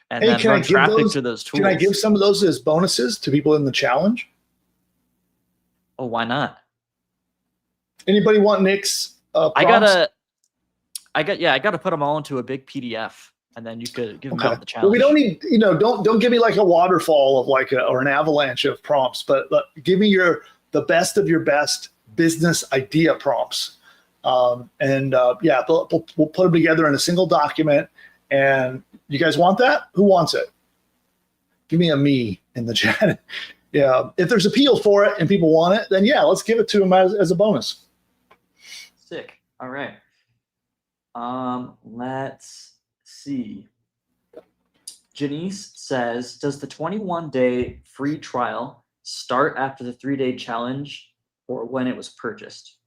S7: and then run traffic to those tools.
S2: Can I give some of those as bonuses to people in the challenge?
S7: Oh, why not?
S2: Anybody want Nick's prompts?
S7: I gotta put them all into a big PDF and then you could give them
S2: Okay.
S7: out the challenge.
S2: Well, we don't need, don't give me like a waterfall of or an avalanche of prompts, but give me the best of your best business idea prompts. We'll put them together in a single document. And you guys want that? Who wants it? Give me a me in the chat. Yeah. If there's appeal for it and people want it, then yeah, let's give it to them as a bonus.
S7: Sick. All right. Let's see. Janice says, does the 21-day free trial start after the 3-day challenge or when it was purchased?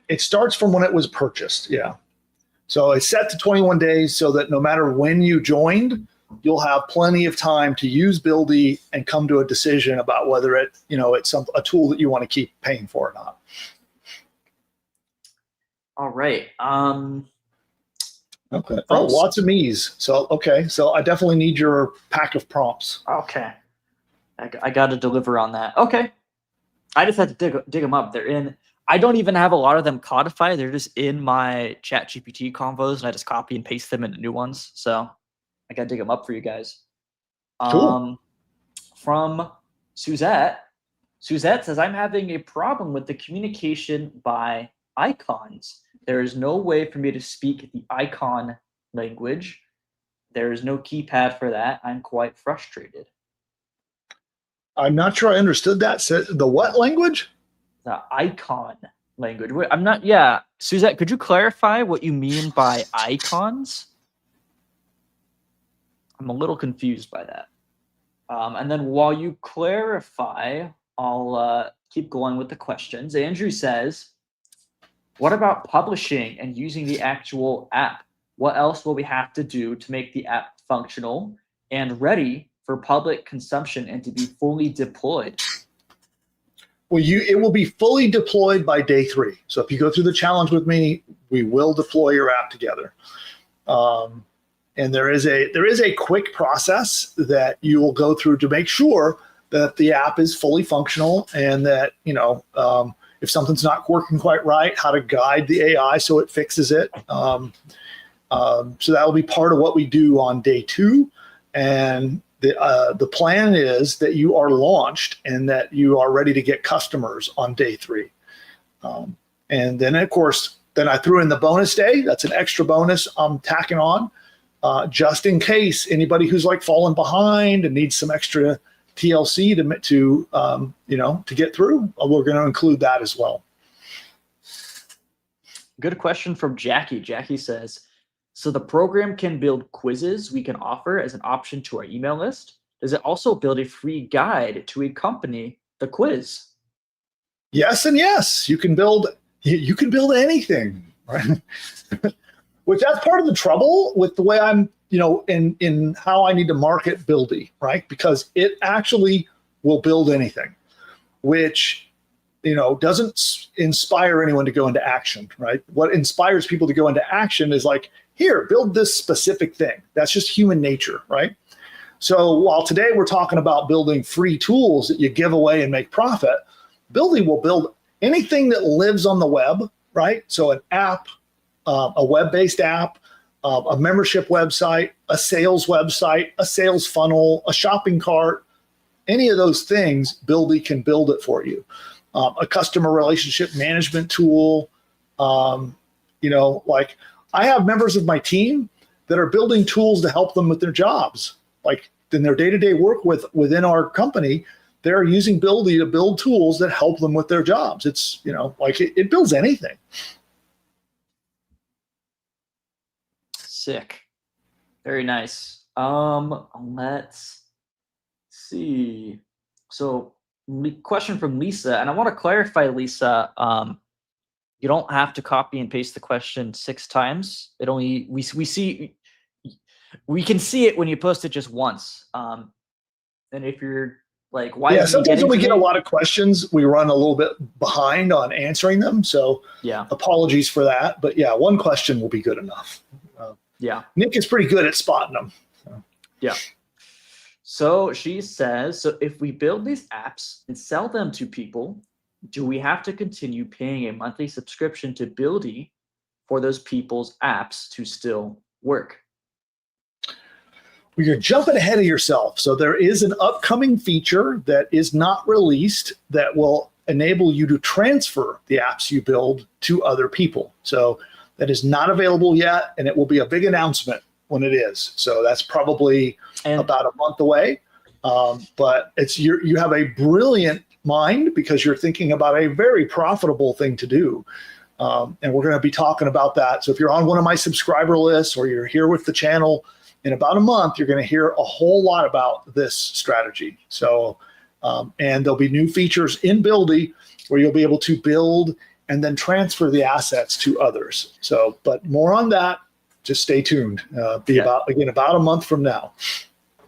S2: It starts from when it was purchased. Yeah. So it's set to 21 days so that no matter when you joined, you'll have plenty of time to use Buildy and come to a decision about whether it's a tool that you want to keep paying for or not.
S7: All right.
S2: Okay. Oh, lots of me's. So I definitely need your pack of prompts.
S7: Okay. I got to deliver on that. Okay. I just had to dig them up. They're in. I don't even have a lot of them codified. They're just in my ChatGPT convos, and I just copy and paste them into new ones. So I got to dig them up for you guys.
S2: Cool.
S7: From Suzette. Suzette says, I'm having a problem with the communication by icons. There is no way for me to speak the icon language. There is no keypad for that. I'm quite frustrated.
S2: I'm not sure I understood that. The what language?
S7: The icon language. Wait, I'm not. Yeah, Suzette, could you clarify what you mean by icons? I'm a little confused by that. And then while you clarify, I'll keep going with the questions. Andrew says, what about publishing and using the actual app? What else will we have to do to make the app functional and ready for public consumption and to be fully deployed?
S2: Well, it will be fully deployed by day 3. So if you go through the challenge with me, we will deploy your app together. And there is a quick process that you will go through to make sure that the app is fully functional and that, if something's not working quite right, how to guide the AI so it fixes it. So that will be part of what we do on day 2. And the plan is that you are launched and that you are ready to get customers on day 3. And then, of course, I threw in the bonus day. That's an extra bonus I'm tacking on just in case anybody who's fallen behind and needs some extra TLC to get through. We're going to include that as well.
S7: Good question from Jackie. Jackie says, so the program can build quizzes we can offer as an option to our email list. Does it also build a free guide to accompany the quiz?
S2: Yes and yes. You can build anything, right? Which that's part of the trouble with the way I'm, in how I need to market Buildy, right? Because it actually will build anything, which doesn't inspire anyone to go into action, right? What inspires people to go into action is here, build this specific thing. That's just human nature, right? So while today we're talking about building free tools that you give away and make profit, Buildy will build anything that lives on the web, right? So an app, a web-based app, a membership website, a sales website, a sales funnel, a shopping cart, any of those things, Buildy can build it for you. A customer relationship management tool, I have members of my team that are building tools to help them with their jobs. In their day-to-day work within our company, they're using Buildy to build tools that help them with their jobs. It's, it builds anything.
S7: Sick. Very nice. Let's see. So question from Lisa, and I want to clarify, Lisa, you don't have to copy and paste the question 6 times. It only we can see it when you post it just once. And if you're why?
S2: Yeah, sometimes when we get a lot of questions, we run a little bit behind on answering them. So
S7: yeah,
S2: apologies for that. But yeah, one question will be good enough.
S7: Yeah,
S2: Nick is pretty good at spotting them. So.
S7: Yeah. So she says, so if we build these apps and sell them to people, do we have to continue paying a monthly subscription to Buildy for those people's apps to still work?
S2: you're jumping ahead of yourself. So there is an upcoming feature that is not released that will enable you to transfer the apps you build to other people. So that is not available yet, and it will be a big announcement when it is. So that's probably about a month away. But you have a brilliant mind because you're thinking about a very profitable thing to do. And we're going to be talking about that. So if you're on one of my subscriber lists or you're here with the channel, in about a month, you're going to hear a whole lot about this strategy. So, and there'll be new features in Buildy where you'll be able to build and then transfer the assets to others. So, but more on that, just stay tuned. About a month from now.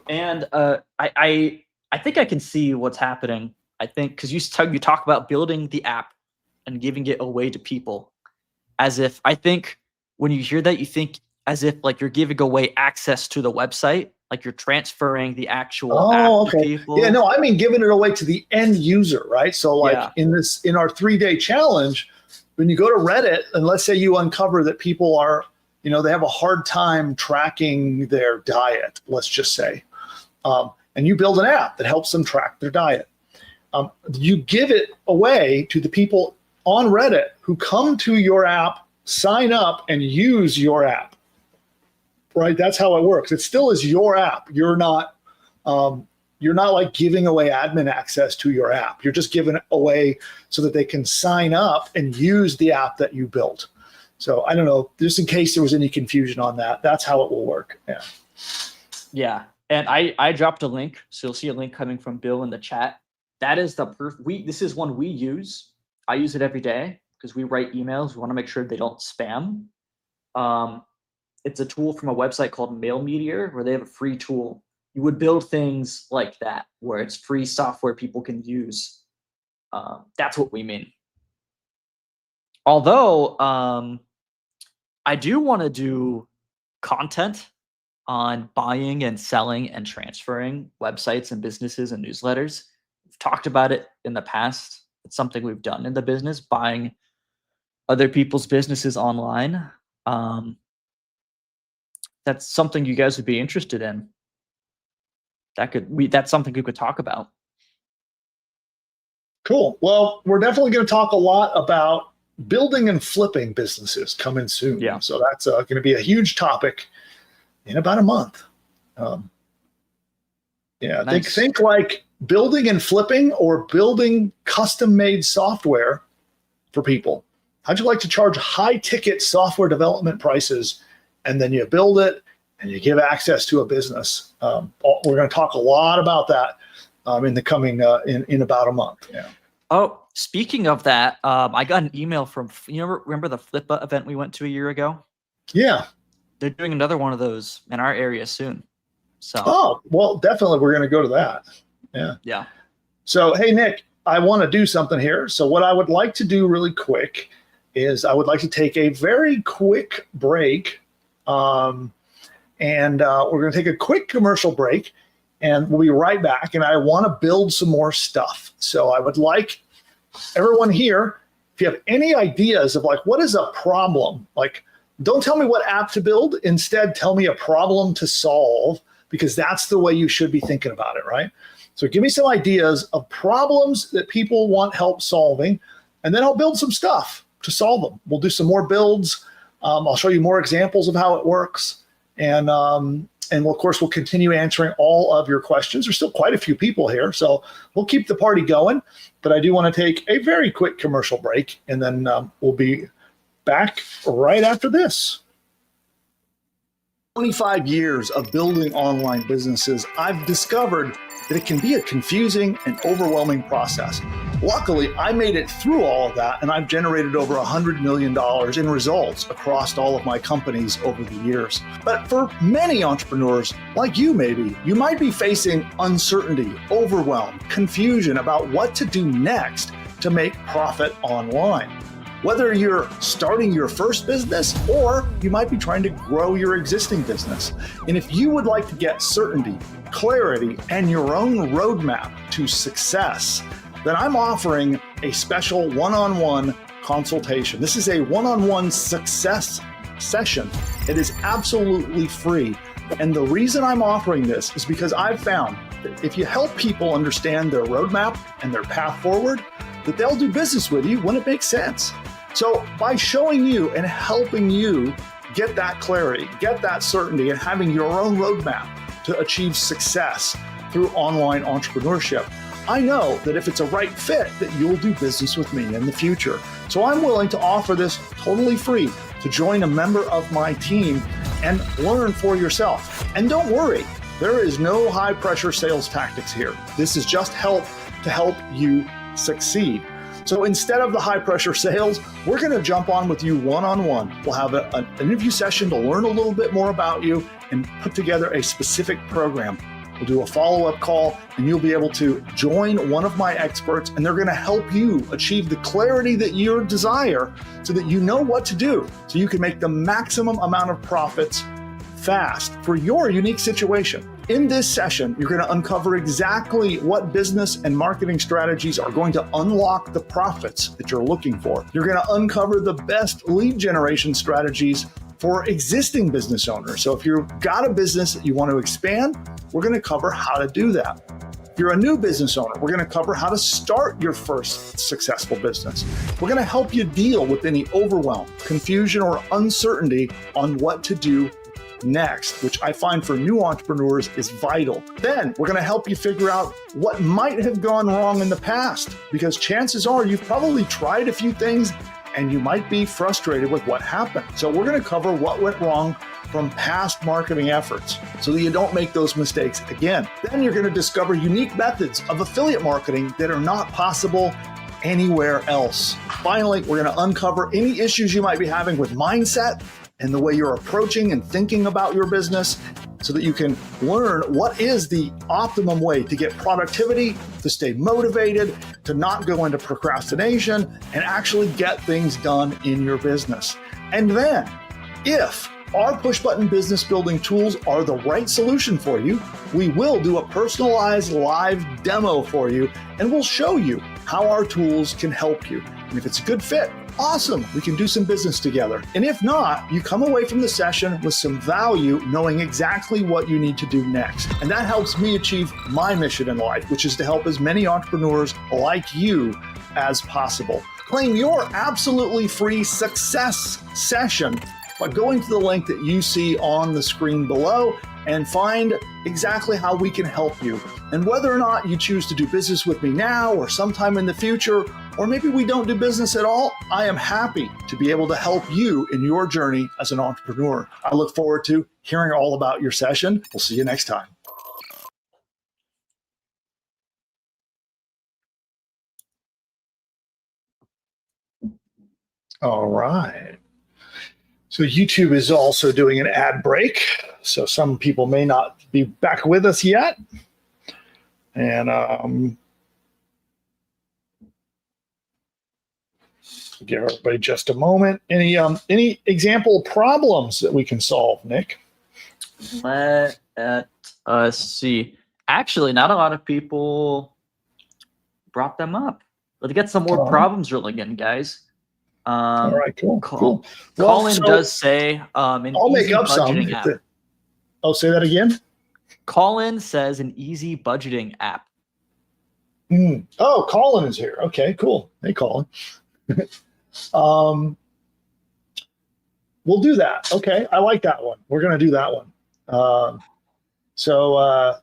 S7: And I think I can see what's happening. I think because you talk about building the app and giving it away to people, as if I think when you hear that, you think as if like you're giving away access to the website, like you're transferring the actual app to people.
S2: Yeah, no, I mean giving it away to the end user, right? So like in our 3-day challenge, when you go to Reddit and let's say you uncover that people are, they have a hard time tracking their diet, let's just say, and you build an app that helps them track their diet. You give it away to the people on Reddit who come to your app, sign up, and use your app. Right, that's how it works. It still is your app. You're not like giving away admin access to your app. You're just giving it away so that they can sign up and use the app that you built. So I don't know, just in case there was any confusion on that, that's how it will work. Yeah.
S7: Yeah, and I dropped a link, so you'll see a link coming from Bill in the chat. That is this is one we use. I use it every day because we write emails. We want to make sure they don't spam. It's a tool from a website called Mail Meteor, where they have a free tool. You would build things like that, where it's free software people can use. That's what we mean. Although I do want to do content on buying and selling and transferring websites and businesses and newsletters. We've talked about it in the past. It's something we've done in the business, buying other people's businesses online. That's something you guys would be interested in. That's something we could talk about.
S2: Cool. Well, we're definitely going to talk a lot about building and flipping businesses coming soon.
S7: Yeah.
S2: So that's going to be a huge topic in about a month.
S7: Nice.
S2: Think like building and flipping or building custom-made software for people. How'd you like to charge high-ticket software development prices, and then you build it and you give access to a business? We're going to talk a lot about that in the coming in about a month. Yeah.
S7: Oh, speaking of that, I got an email from remember the Flippa event we went to a year ago?
S2: Yeah.
S7: They're doing another one of those in our area soon. So.
S2: Oh, well, definitely we're going to go to that. Yeah.
S7: Yeah.
S2: So, hey, Nick, I want to do something here. So what I would like to do really quick is I would like to take a very quick break. And we're going to take a quick commercial break, and we'll be right back. And I want to build some more stuff. So I would like everyone here, if you have any ideas of like, what is a problem? Like, don't tell me what app to build. Instead, tell me a problem to solve, because that's the way you should be thinking about it, right? So give me some ideas of problems that people want help solving, and then I'll build some stuff to solve them. We'll do some more builds. I'll show you more examples of how it works. And of course, we'll continue answering all of your questions. There's still quite a few people here, so we'll keep the party going. But I do want to take a very quick commercial break, and then we'll be back right after this. 25 years of building online businesses, I've discovered that it can be a confusing and overwhelming process. Luckily, I made it through all of that, and I've generated over $100 million in results across all of my companies over the years. But for many entrepreneurs, like you maybe, you might be facing uncertainty, overwhelm, confusion about what to do next to make profit online. Whether you're starting your first business or you might be trying to grow your existing business. And if you would like to get certainty, clarity, and your own roadmap to success, then I'm offering a special one-on-one consultation. This is a one-on-one success session. It is absolutely free And the reason I'm offering this is because I've found that if you help people understand their roadmap and their path forward, that they'll do business with you when it makes sense. So by showing you and helping you get that clarity, get that certainty, and having your own roadmap to achieve success through online entrepreneurship, I know that if it's a right fit, that you'll do business with me in the future. So I'm willing to offer this totally free to join a member of my team and learn for yourself. And don't worry, there is no high pressure sales tactics here. This is just help to help you succeed. So instead of the high pressure sales, we're going to jump on with you one-on-one. We'll have an interview session to learn a little bit more about you and put together a specific program. We'll do a follow-up call, and you'll be able to join one of my experts, and they're going to help you achieve the clarity that you desire so that you know what to do, so you can make the maximum amount of profits fast for your unique situation. In this session, you're going to uncover exactly what business and marketing strategies are going to unlock the profits that you're looking for. You're going to uncover the best lead generation strategies for existing business owners. So if you've got a business that you want to expand, we're going to cover how to do that. If you're a new business owner, we're going to cover how to start your first successful business. We're going to help you deal with any overwhelm, confusion, or uncertainty on what to do next, which I find for new entrepreneurs is vital. Then we're going to help you figure out what might have gone wrong in the past, because chances are you've probably tried a few things and you might be frustrated with what happened. So we're going to cover what went wrong from past marketing efforts so that you don't make those mistakes again. Then you're going to discover unique methods of affiliate marketing that are not possible anywhere else. Finally, we're going to uncover any issues you might be having with mindset and the way you're approaching and thinking about your business so that you can learn what is the optimum way to get productivity, to stay motivated, to not go into procrastination, and actually get things done in your business. And then, if our push-button business building tools are the right solution for you, we will do a personalized live demo for you, and we'll show you how our tools can help you. And if it's a good fit, awesome, we can do some business together. And if not, you come away from the session with some value, knowing exactly what you need to do next. And that helps me achieve my mission in life, which is to help as many entrepreneurs like you as possible. Claim your absolutely free success session by going to the link that you see on the screen below and find exactly how we can help you. And whether or not you choose to do business with me now or sometime in the future, or maybe we don't do business at all, I am happy to be able to help you in your journey as an entrepreneur. I look forward to hearing all about your session. We'll see you next time. All right. So YouTube is also doing an ad break. So some people may not be back with us yet. And give everybody just a moment. Any example problems that we can solve, Nick?
S7: Let us see. Actually, not a lot of people brought them up. Let's get some more problems rolling in, guys.
S2: All right, cool.
S7: Cool.
S2: Well,
S7: Colin
S2: so
S7: does say an
S2: I'll
S7: easy
S2: make up some.
S7: budgeting app.
S2: Oh, say that again?
S7: Colin says an easy budgeting app.
S2: Oh, Colin is here. Okay, cool. Hey, Colin. We'll do that. Okay, I like that one. We're going to do that one. So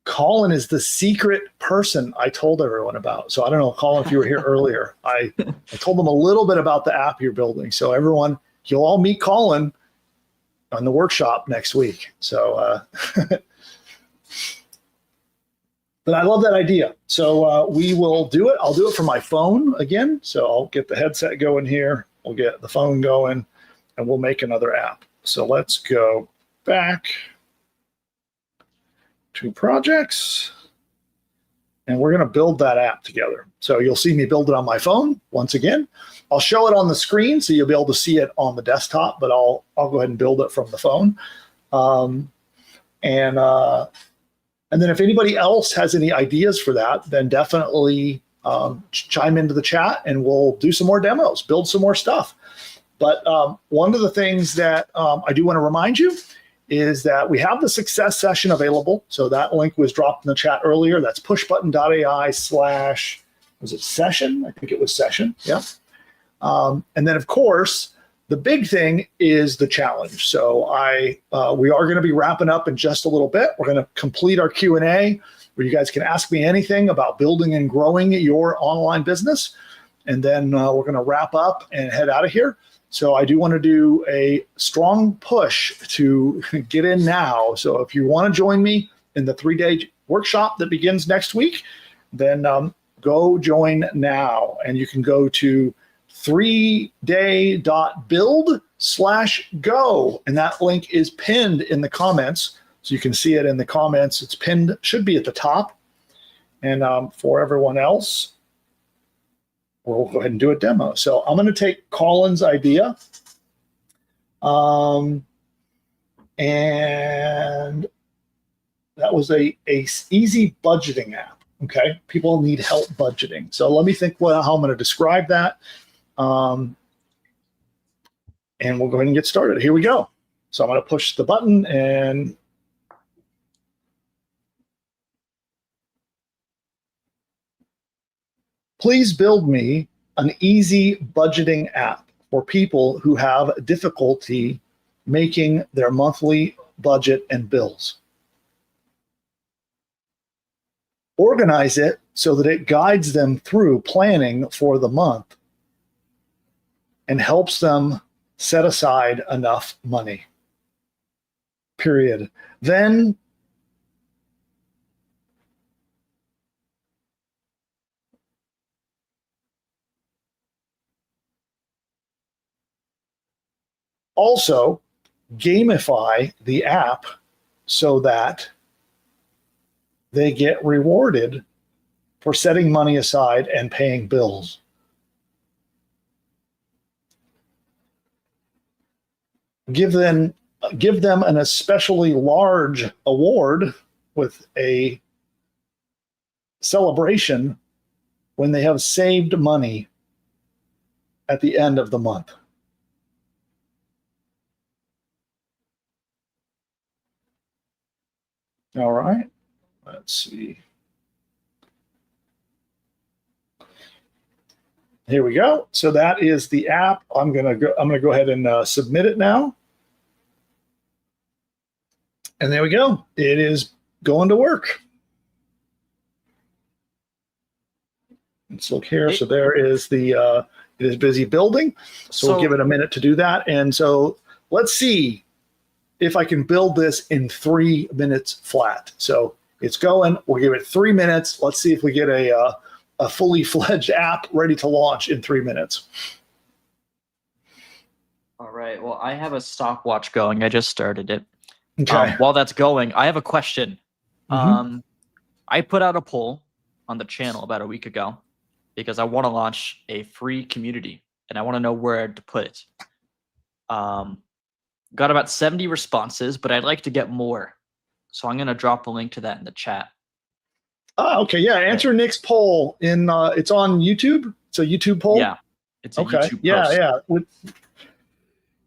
S2: Colin is the secret person I told everyone about. So I don't know, Colin, if you were here earlier, I told them a little bit about the app you're building. So everyone, you'll all meet Colin on the workshop next week. So, but I love that idea. So we will do it. I'll do it from my phone again. So I'll get the headset going here. We'll get the phone going and we'll make another app. So let's go back to projects and we're going to build that app together. So you'll see me build it on my phone once again. I'll show it on the screen so you'll be able to see it on the desktop, but I'll go ahead and build it from the phone. And then if anybody else has any ideas for that, then definitely chime into the chat and we'll do some more demos, build some more stuff. But one of the things that I do want to remind you is that we have the success session available. So that link was dropped in the chat earlier. That's pushbutton.ai/session? I think it was session. Yeah. And then, of course, the big thing is the challenge. So we are going to be wrapping up in just a little bit. We're going to complete our Q&A where you guys can ask me anything about building and growing your online business. And then we're going to wrap up and head out of here. So I do want to do a strong push to get in now. So if you want to join me in the 3-day workshop that begins next week, then go join now. And you can go to 3day.build/go. And that link is pinned in the comments. So you can see it in the comments. It's pinned, should be at the top. And for everyone else, we'll go ahead and do a demo. So I'm going to take Colin's idea. And that was a easy budgeting app. Okay. People need help budgeting. So let me think how I'm going to describe that. And we'll go ahead and get started. Here we go. So I'm going to push the button and please build me an easy budgeting app for people who have difficulty making their monthly budget and bills. Organize it so that it guides them through planning for the month and helps them set aside enough money. Period. Then also gamify the app so that they get rewarded for setting money aside and paying bills. Give them an especially large award with a celebration when they have saved money at the end of the month. All right, let's see. Here we go. So that is the app. I'm gonna go ahead and submit it now. And there we go. It is going to work. Let's look here. So there is it is busy building. So we'll give it a minute to do that. And so let's see if I can build this in 3 minutes flat. So it's going. We'll give it 3 minutes. Let's see if we get a fully fledged app ready to launch in 3 minutes.
S7: All right. Well, I have a stopwatch going. I just started it.
S2: Okay.
S7: While that's going, I have a question.
S2: Mm-hmm.
S7: I put out a poll on the channel about a week ago because I want to launch a free community and I want to know where to put it. Got about 70 responses, but I'd like to get more. So I'm going to drop a link to that in the chat.
S2: Oh, okay. Yeah. Answer Nick's poll in it's on YouTube. It's a YouTube poll.
S7: Yeah. It's a YouTube post.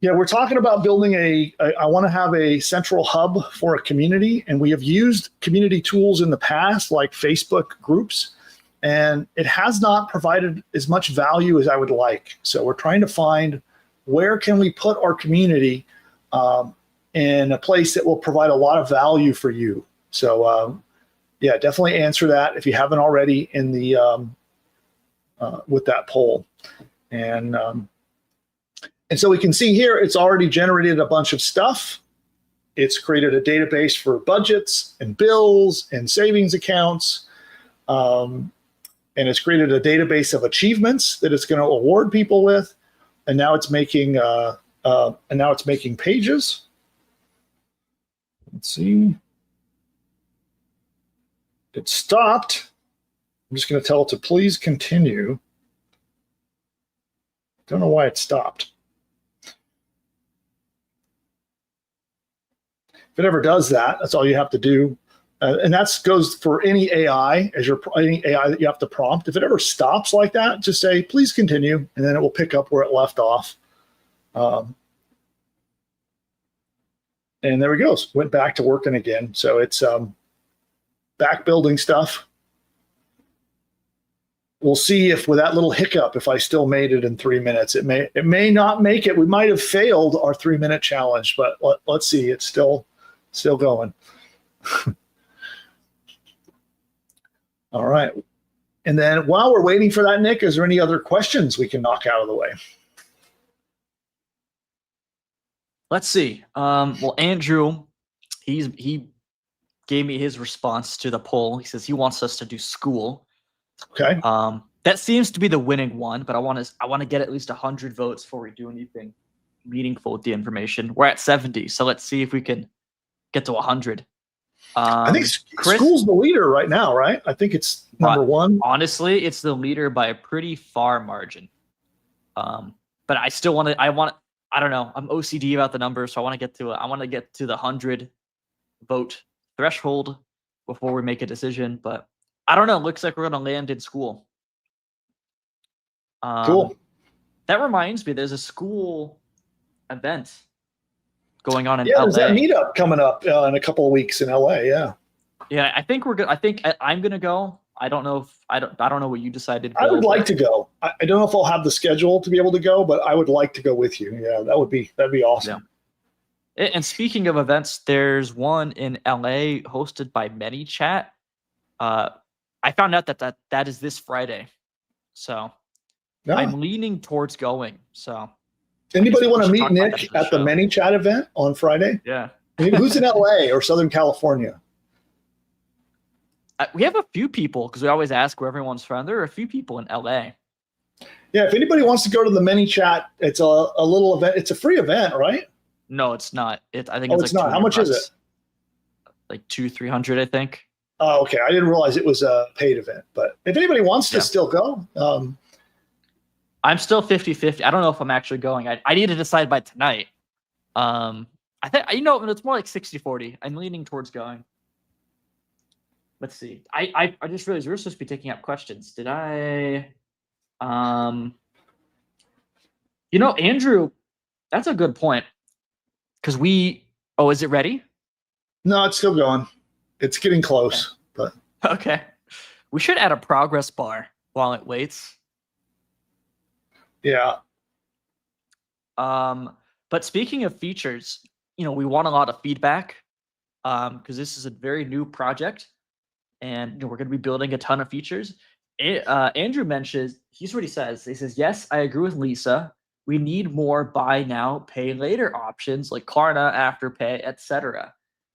S2: Yeah. We're talking about building I want to have a central hub for a community, and we have used community tools in the past, like Facebook groups, and it has not provided as much value as I would like. So we're trying to find where can we put our community in a place that will provide a lot of value for you. So yeah, definitely answer that if you haven't already in the with that poll. And so we can see here, it's already generated a bunch of stuff. It's created a database for budgets and bills and savings accounts. And it's created a database of achievements that it's going to award people with. And now it's making pages. Let's see. It stopped. I'm just going to tell it to please continue. Don't know why it stopped. If it ever does that, that's all you have to do. And that goes for any AI, any AI that you have to prompt. If it ever stops like that, just say, please continue, and then it will pick up where it left off. And there he goes. Went back to working again. So it's back building stuff. We'll see if with that little hiccup, if I still made it in 3 minutes. It may not make it. We might have failed our 3-minute challenge, but let's see. It's still going. All right. And then while we're waiting for that, Nick, is there any other questions we can knock out of the way?
S7: Let's see. Well, Andrew, he gave me his response to the poll. He says he wants us to do school.
S2: Okay.
S7: That seems to be the winning one, but I want to get at least 100 votes before we do anything meaningful with the information. We're at 70, so let's see if we can get to 100.
S2: I think
S7: Chris,
S2: school's the leader right now, right? I think it's number one.
S7: Honestly, it's the leader by a pretty far margin. But I still want to. I don't know. I'm OCD about the numbers, so I want to get to the 100 vote threshold before we make a decision. But I don't know. Looks like we're going to land in school.
S2: Cool.
S7: That reminds me, there's a school event going on in
S2: LA.
S7: LA.
S2: There's that meetup coming up in a couple of weeks in LA. Yeah.
S7: Yeah, I think we're good. I think I'm going to go. I don't know if I don't know what you decided.
S2: I would like to go. I don't know if I'll have the schedule to be able to go, but I would like to go with you. Yeah, that'd be awesome.
S7: Yeah. And speaking of events, there's one in LA hosted by ManyChat. I found out that is this Friday, so I'm leaning towards going. So,
S2: anybody want to meet Nick at the ManyChat event on Friday?
S7: Yeah.
S2: Who's in LA or Southern California?
S7: We have a few people because we always ask where everyone's from. There are a few people in LA.
S2: Yeah, if anybody wants to go to the ManyChat, it's a little event. It's a free event, right?
S7: No, it's not. I think
S2: it's not. How much is it?
S7: Like $200-300, I think.
S2: Oh, okay. I didn't realize it was a paid event. But if anybody wants to still go,
S7: I'm still 50-50. I don't know if I'm actually going. I need to decide by tonight. I think it's more like 60-40. I'm leaning towards going. Let's see. I just realized we were supposed to be taking up questions. Did I? Andrew, that's a good point. Because is it ready?
S2: No, it's still going. It's getting close, but
S7: okay. We should add a progress bar while it waits.
S2: Yeah.
S7: But speaking of features, we want a lot of feedback. Because this is a very new project. And we're going to be building a ton of features. Andrew mentions, here's what he says. He says, yes, I agree with Lisa. We need more buy now, pay later options like Klarna, Afterpay, etc.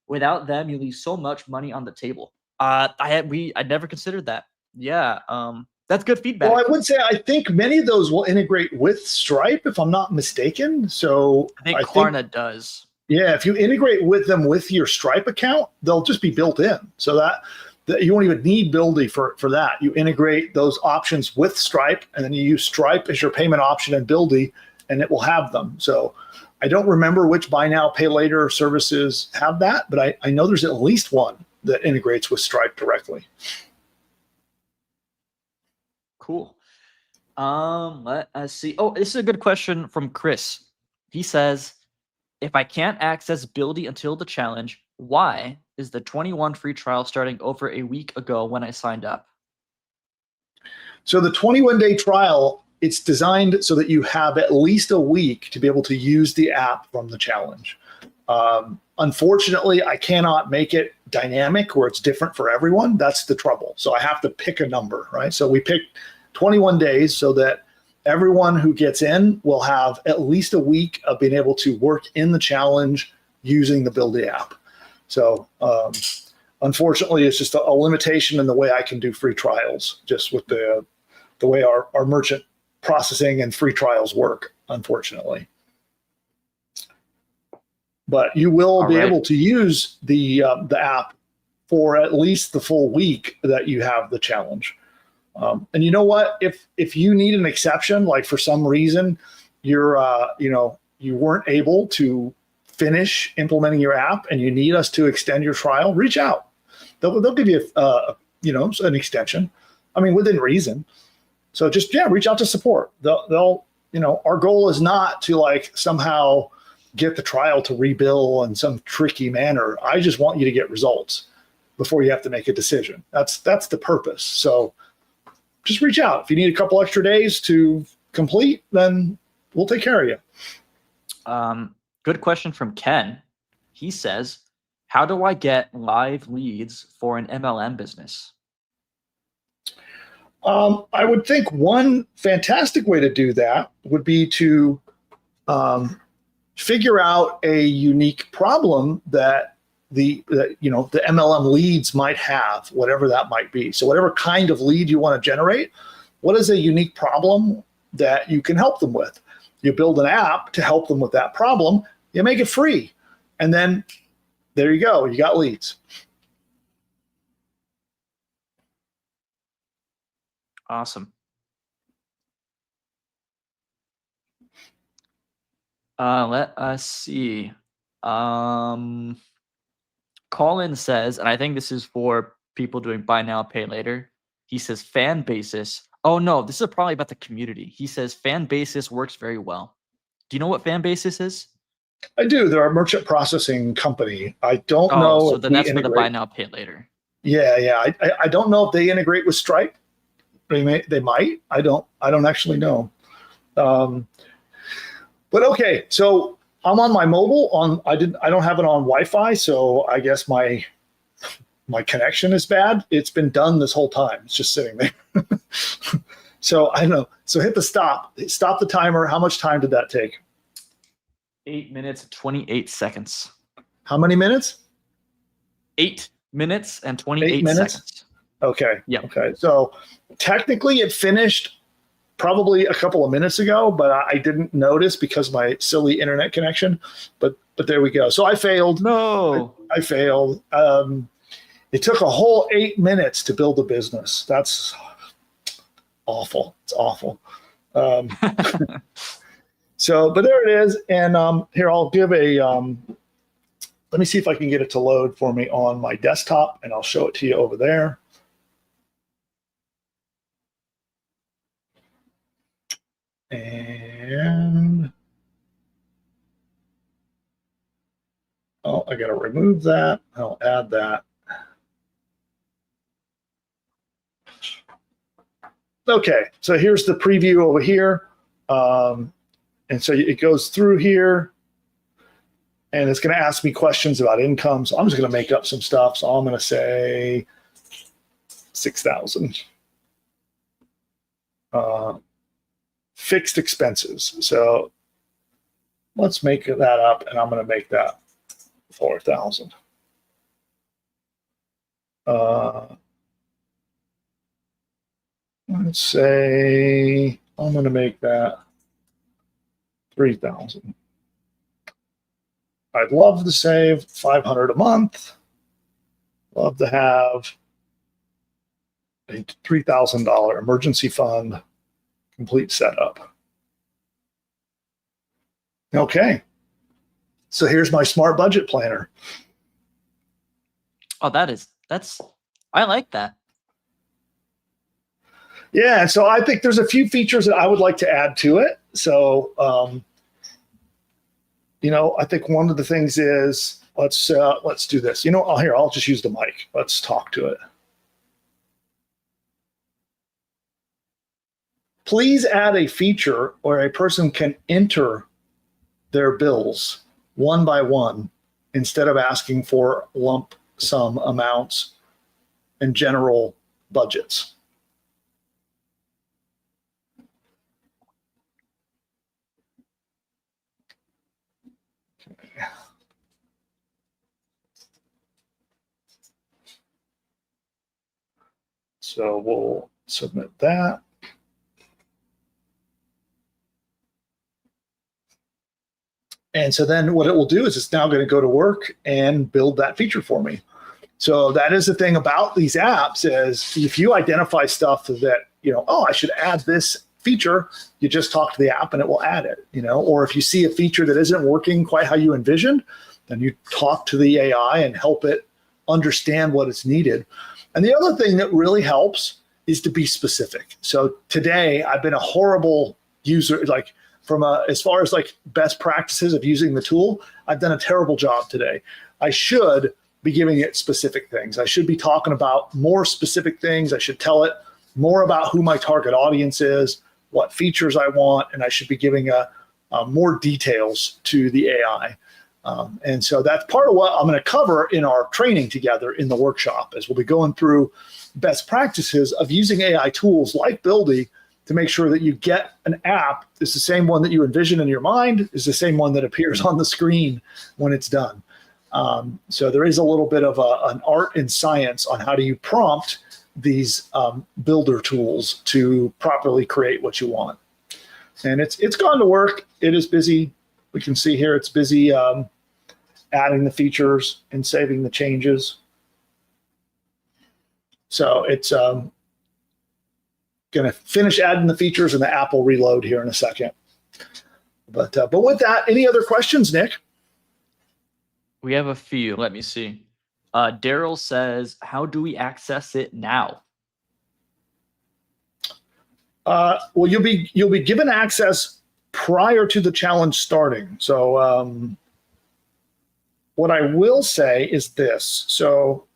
S7: Without them, you leave so much money on the table. I never considered that. Yeah, that's good feedback.
S2: Well, I would say I think many of those will integrate with Stripe, if I'm not mistaken. So
S7: I think Klarna does.
S2: Yeah, if you integrate with them with your Stripe account, they'll just be built in. So that you won't even need Buildy for that. You integrate those options with Stripe, and then you use Stripe as your payment option and Buildy, and it will have them. So I don't remember which buy now, pay later services have that, but I know there's at least one that integrates with Stripe directly.
S7: Cool. Let us see. Oh, this is a good question from Chris. He says, if I can't access Buildy until the challenge, why is the 21 free trial starting over a week ago when I signed up?
S2: So the 21-day trial, it's designed so that you have at least a week to be able to use the app from the challenge. Unfortunately, I cannot make it dynamic where it's different for everyone. That's the trouble. So I have to pick a number, right? So we picked 21 days so that everyone who gets in will have at least a week of being able to work in the challenge using the Buildy app. So unfortunately, it's just a limitation in the way I can do free trials, just with the way our merchant processing and free trials work, unfortunately. But you will be able to use the app for at least the full week that you have the challenge. And you know what? If you need an exception, like for some reason you weren't able to finish implementing your app and you need us to extend your trial, reach out. They'll give you an extension. I mean, within reason. So just reach out to support. They'll our goal is not to like somehow get the trial to rebill in some tricky manner. I just want you to get results before you have to make a decision. That's the purpose. So just reach out. If you need a couple extra days to complete, then we'll take care of you.
S7: Good question from Ken. He says, how do I get live leads for an MLM business?
S2: I would think one fantastic way to do that would be to figure out a unique problem that the MLM leads might have, whatever that might be. So whatever kind of lead you want to generate, what is a unique problem that you can help them with? You build an app to help them with that problem. You make it free. And then there you go. You got leads.
S7: Awesome. Let us see. Colin says, and I think this is for people doing buy now, pay later. He says fan basis. Oh no, this is probably about the community. He says fan basis works very well. Do you know what fan basis is?
S2: I do. They're a merchant processing company. I don't know.
S7: So then that's for the buy now, pay later.
S2: Yeah. I don't know if they integrate with Stripe. They might. I don't actually know. But okay, so I'm on my mobile. I don't have it on Wi-Fi, so I guess my connection is bad. It's been done this whole time. It's just sitting there. So I don't know. So hit the stop. Stop the timer. How much time did that take?
S7: 8 minutes, 28 seconds.
S2: How many minutes?
S7: 8 minutes and 28 seconds.
S2: Okay.
S7: Yeah.
S2: Okay. So technically it finished probably a couple of minutes ago, but I didn't notice because of my silly internet connection. But there we go. So I failed.
S7: No.
S2: I failed. It took a whole 8 minutes to build a business. That's awful. It's awful. So, but there it is. And here, I'll give let me see if I can get it to load for me on my desktop, and I'll show it to you over there. And I got to remove that. I'll add that. Okay, so here's the preview over here. And so it goes through here, and it's going to ask me questions about income. So I'm just going to make up some stuff. So I'm going to say 6,000. Fixed expenses. So let's make that up, and I'm going to make that 4,000. Let's say I'm going to make that 3,000. I'd love to save 500 a month. Love to have a $3,000 emergency fund. Complete setup. Okay. So here's my smart budget planner.
S7: Oh, I like that.
S2: Yeah, so I think there's a few features that I would like to add to it. So, I think one of the things is let's do this. I'll just use the mic. Let's talk to it. Please add a feature where a person can enter their bills one by one instead of asking for lump sum amounts and general budgets. So we'll submit that. And so then what it will do is it's now going to go to work and build that feature for me. So that is the thing about these apps is if you identify stuff that, I should add this feature, you just talk to the app and it will add it, or if you see a feature that isn't working quite how you envisioned, then you talk to the AI and help it understand what is needed. And the other thing that really helps is to be specific. So today I've been a horrible user. Like as far as like best practices of using the tool, I've done a terrible job today. I should be giving it specific things. I should be talking about more specific things. I should tell it more about who my target audience is, what features I want, and I should be giving more details to the AI. And so that's part of what I'm going to cover in our training together in the workshop, as we'll be going through best practices of using AI tools like Buildy to make sure that you get an app that's the same one that you envision in your mind, is the same one that appears on the screen when it's done. So there is a little bit of an art and science on how do you prompt these builder tools to properly create what you want. And it's gone to work. It is busy. We can see here it's busy adding the features and saving the changes. So it's going to finish adding the features, and the app will reload here in a second. But with that, any other questions, Nick?
S7: We have a few. Let me see. Daryl says, how do we access it now?
S2: Well, you'll be given access prior to the challenge starting. So what I will say is this. So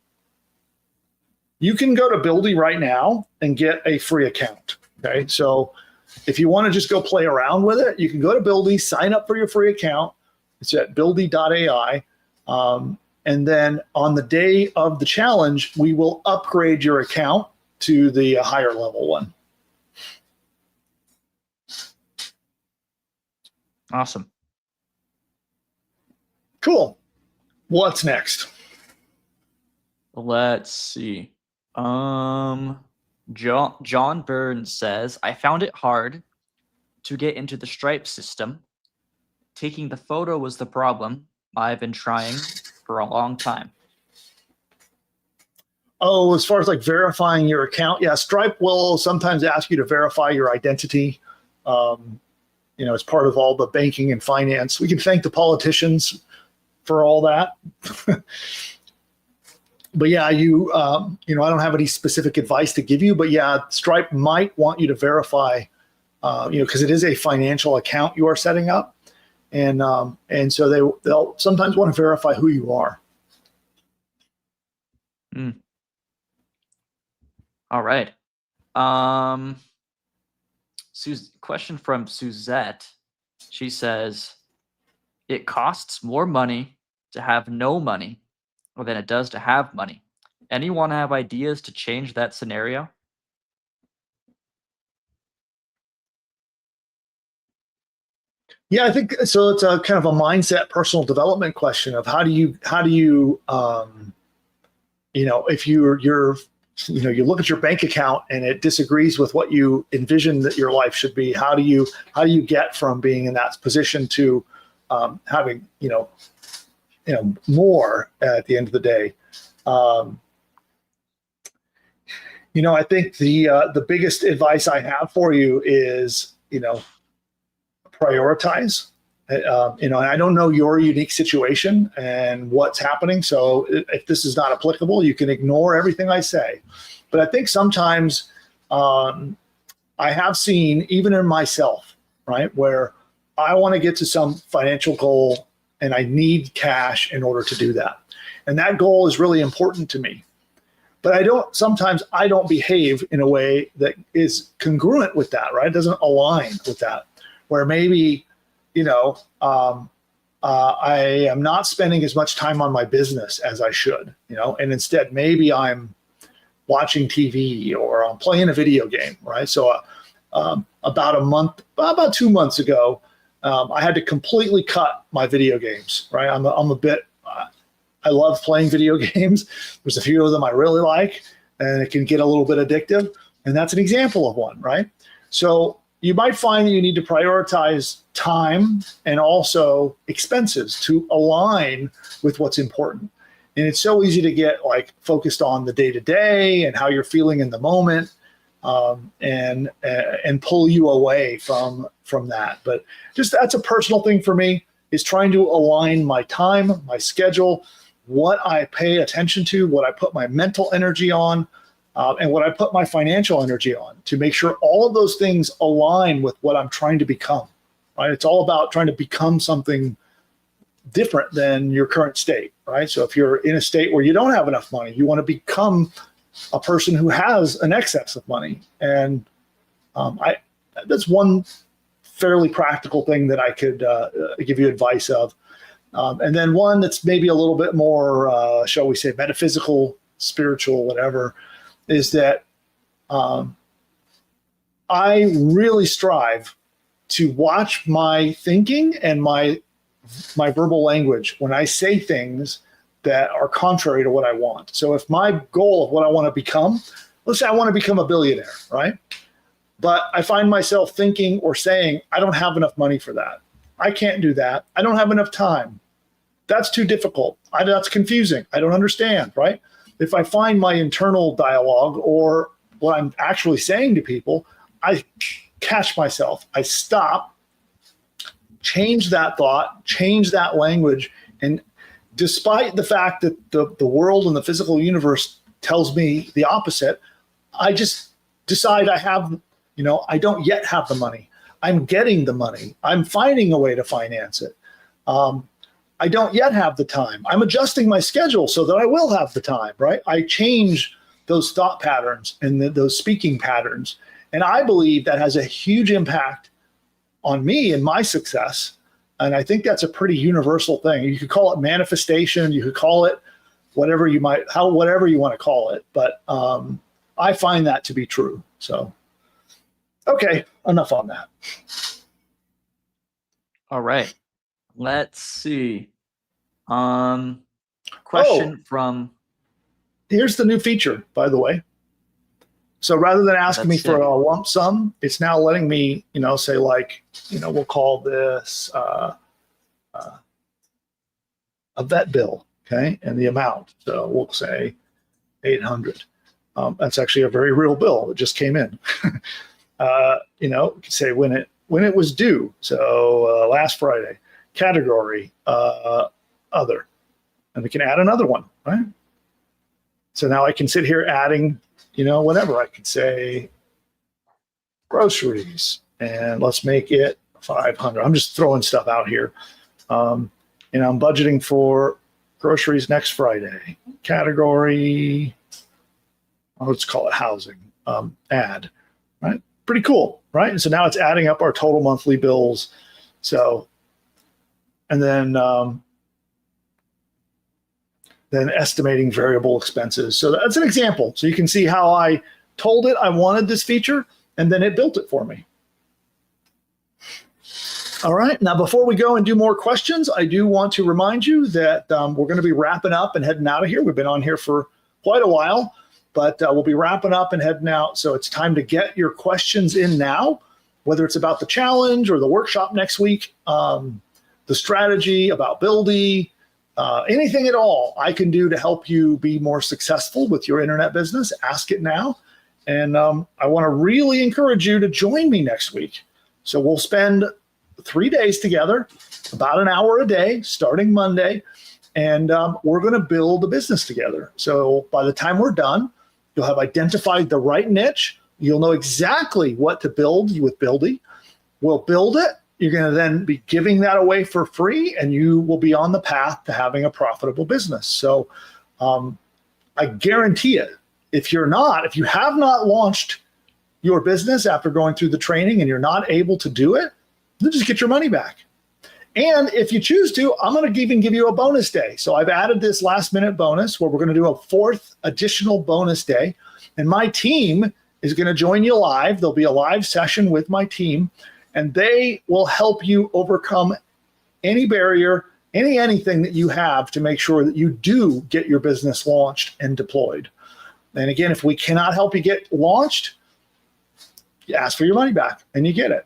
S2: you can go to Buildy right now and get a free account. Okay. So if you want to just go play around with it, you can go to Buildy, sign up for your free account. It's at buildy.ai. And then on the day of the challenge, we will upgrade your account to the higher level one.
S7: Awesome.
S2: Cool. What's next?
S7: Let's see. John Burns says, I found it hard to get into the Stripe system. Taking the photo was the problem. I've been trying for a long time.
S2: Oh, as far as like verifying your account, yeah, Stripe will sometimes ask you to verify your identity. As part of all the banking and finance. We can thank the politicians for all that. But yeah, I don't have any specific advice to give you, but yeah, Stripe might want you to verify, because it is a financial account you are setting up. And so they'll sometimes want to verify who you are.
S7: All right. Question from Suzette. She says, it costs more money to have no money than it does to have money. Anyone have ideas to change that scenario?
S2: Yeah, I think so. It's a kind of a mindset, personal development question of how do you if you look at your bank account and it disagrees with what you envision that your life should be. How do you get from being in that position to having more at the end of the day? I think the biggest advice I have for you is prioritize. And I don't know your unique situation and what's happening. So if this is not applicable, you can ignore everything I say. But I think sometimes I have seen, even in myself, right, where I want to get to some financial goal and I need cash in order to do that. And that goal is really important to me. But sometimes I don't behave in a way that is congruent with that, right? It doesn't align with that, where maybe I am not spending as much time on my business as I should, and instead maybe I'm watching TV or I'm playing a video game, right? So about 2 months ago, I had to completely cut my video games, right? I love playing video games. There's a few of them I really like, and it can get a little bit addictive. And that's an example of one, right? So you might find that you need to prioritize time and also expenses to align with what's important. And it's so easy to get focused on the day-to-day and how you're feeling in the moment, and pull you away from that. But just that's a personal thing for me, is trying to align my time, my schedule, what I pay attention to, what I put my mental energy on, and what I put my financial energy on, to make sure all of those things align with what I'm trying to become, right? It's all about trying to become something different than your current state, right? So if you're in a state where you don't have enough money, you want to become a person who has an excess of money. And that's one fairly practical thing that I could give you advice of. And then one that's maybe a little bit more, shall we say, metaphysical, spiritual, whatever, is that I really strive to watch my thinking and my verbal language when I say things that are contrary to what I want. So if my goal of what I want to become, let's say I want to become a billionaire, right? But I find myself thinking or saying, I don't have enough money for that. I can't do that. I don't have enough time. That's too difficult. That's confusing. I don't understand, right? If I find my internal dialogue or what I'm actually saying to people, I catch myself. I stop, change that thought, change that language. And despite the fact that the world and the physical universe tells me the opposite, I just decide I don't yet have the money. I'm getting the money. I'm finding a way to finance it. I don't yet have the time. I'm adjusting my schedule so that I will have the time, right? I change those thought patterns and those speaking patterns. And I believe that has a huge impact on me and my success. And I think that's a pretty universal thing. You could call it manifestation. You could call it whatever you want to call it. But I find that to be true. So, okay, enough on that.
S7: All right. Let's see. Question from.
S2: Here's the new feature, by the way. So rather than asking me for a lump sum, it's now letting me, say like, we'll call this a vet bill, okay, and the amount. So we'll say 800. That's actually a very real bill. It just came in. You could say when it was due. So last Friday. Category other, and we can add another one, right? So now I can sit here adding, whatever. I could say groceries, and let's make it 500. I'm just throwing stuff out here. I'm budgeting for groceries next Friday. Category, let's call it housing. Add, right? Pretty cool, right? And so now it's adding up our total monthly bills. So. And then estimating variable expenses. So that's an example. So you can see how I told it I wanted this feature, and then it built it for me. All right. Now, before we go and do more questions, I do want to remind you that we're going to be wrapping up and heading out of here. We've been on here for quite a while, but we'll be wrapping up and heading out. So it's time to get your questions in now, whether it's about the challenge or the workshop next week. The strategy about Buildy, anything at all I can do to help you be more successful with your internet business, ask it now. And I want to really encourage you to join me next week. So we'll spend 3 days together, about an hour a day, starting Monday, and we're going to build a business together. So by the time we're done, you'll have identified the right niche. You'll know exactly what to build with Buildy. We'll build it. You're going to then be giving that away for free, and you will be on the path to having a profitable business. So I guarantee it. If you have not launched your business after going through the training and you're not able to do it, then just get your money back. And if you choose to, I'm going to even give you a bonus day. So I've added this last minute bonus where we're going to do a 4th additional bonus day. And my team is going to join you live. There'll be a live session with my team. And they will help you overcome any barrier, anything that you have to make sure that you do get your business launched and deployed. And again, if we cannot help you get launched, you ask for your money back and you get it.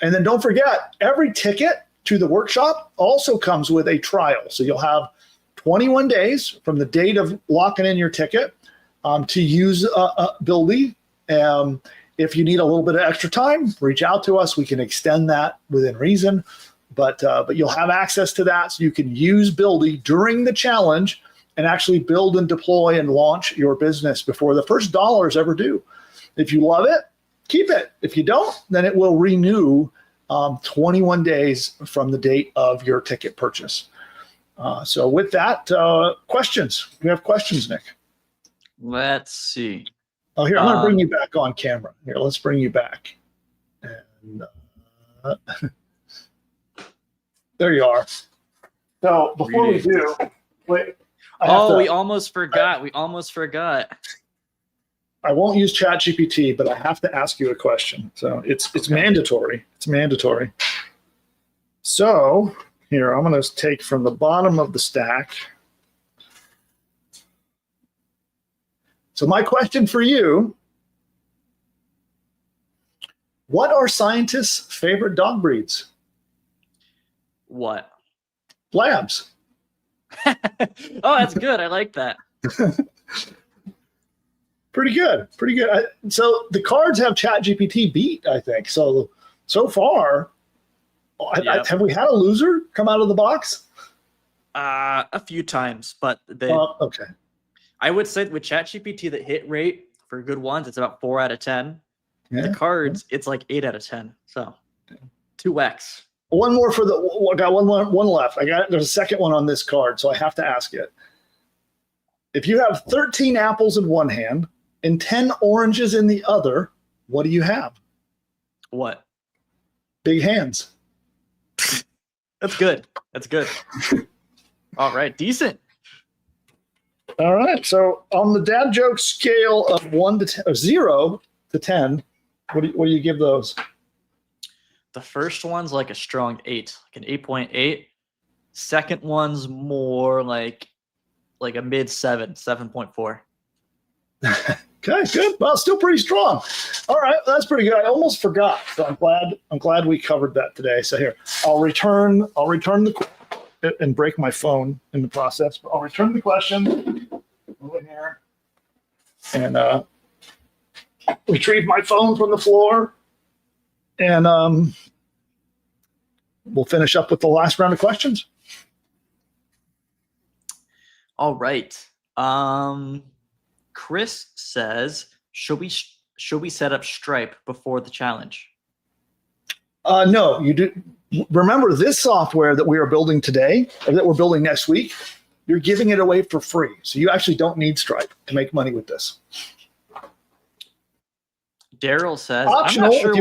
S2: And then don't forget, every ticket to the workshop also comes with a trial. So you'll have 21 days from the date of locking in your ticket to use Buildy. If you need a little bit of extra time, reach out to us. We can extend that within reason, but you'll have access to that so you can use Buildy during the challenge and actually build and deploy and launch your business before the first dollar is ever due. If you love it, keep it. If you don't, then it will renew 21 days from the date of your ticket purchase. So with that, questions. We have questions, Nick.
S7: Let's see.
S2: Oh, here, I'm going to bring you back on camera. Here, let's bring you back. And there you are. So before we do, wait.
S7: We almost forgot.
S2: I won't use ChatGPT, but I have to ask you a question. So it's mandatory. It's mandatory. So here, I'm going to take from the bottom of the stack. So my question for you, what are scientists' favorite dog breeds?
S7: What?
S2: Labs.
S7: Oh, that's good. I like that.
S2: Pretty good. Pretty good. So the cards have ChatGPT beat, I think. So far, have we had a loser come out of the box?
S7: A few times, but they.
S2: Okay.
S7: I would say with ChatGPT, the hit rate for good ones, it's about 4 out of 10.
S2: Yeah.
S7: The cards, it's like 8 out of 10. So 2x.
S2: One more for I got one left. There's a second one on this card, so I have to ask it. If you have 13 apples in one hand and 10 oranges in the other, what do you have?
S7: What?
S2: Big hands.
S7: That's good. That's good. All right. Decent.
S2: All right. So on the dad joke scale of 0 to 10, what do you give those?
S7: The first one's like a strong 8, like an 8.8. Second one's more like a mid 7, 7.4.
S2: Okay, good. Well, still pretty strong. All right, that's pretty good. I almost forgot, so I'm glad we covered that today. So here, I'll return the and break my phone in the process. But I'll return the question over here and retrieve my phone from the floor, and we'll finish up with the last round of questions.
S7: All right. Chris says, should we set up Stripe before the challenge?
S2: No, you do. Remember, this software that we are building today, or that we're building next week, you're giving it away for free. So you actually don't need Stripe to make money with this.
S7: Daryl says,
S2: optional,
S7: I'm not sure
S2: if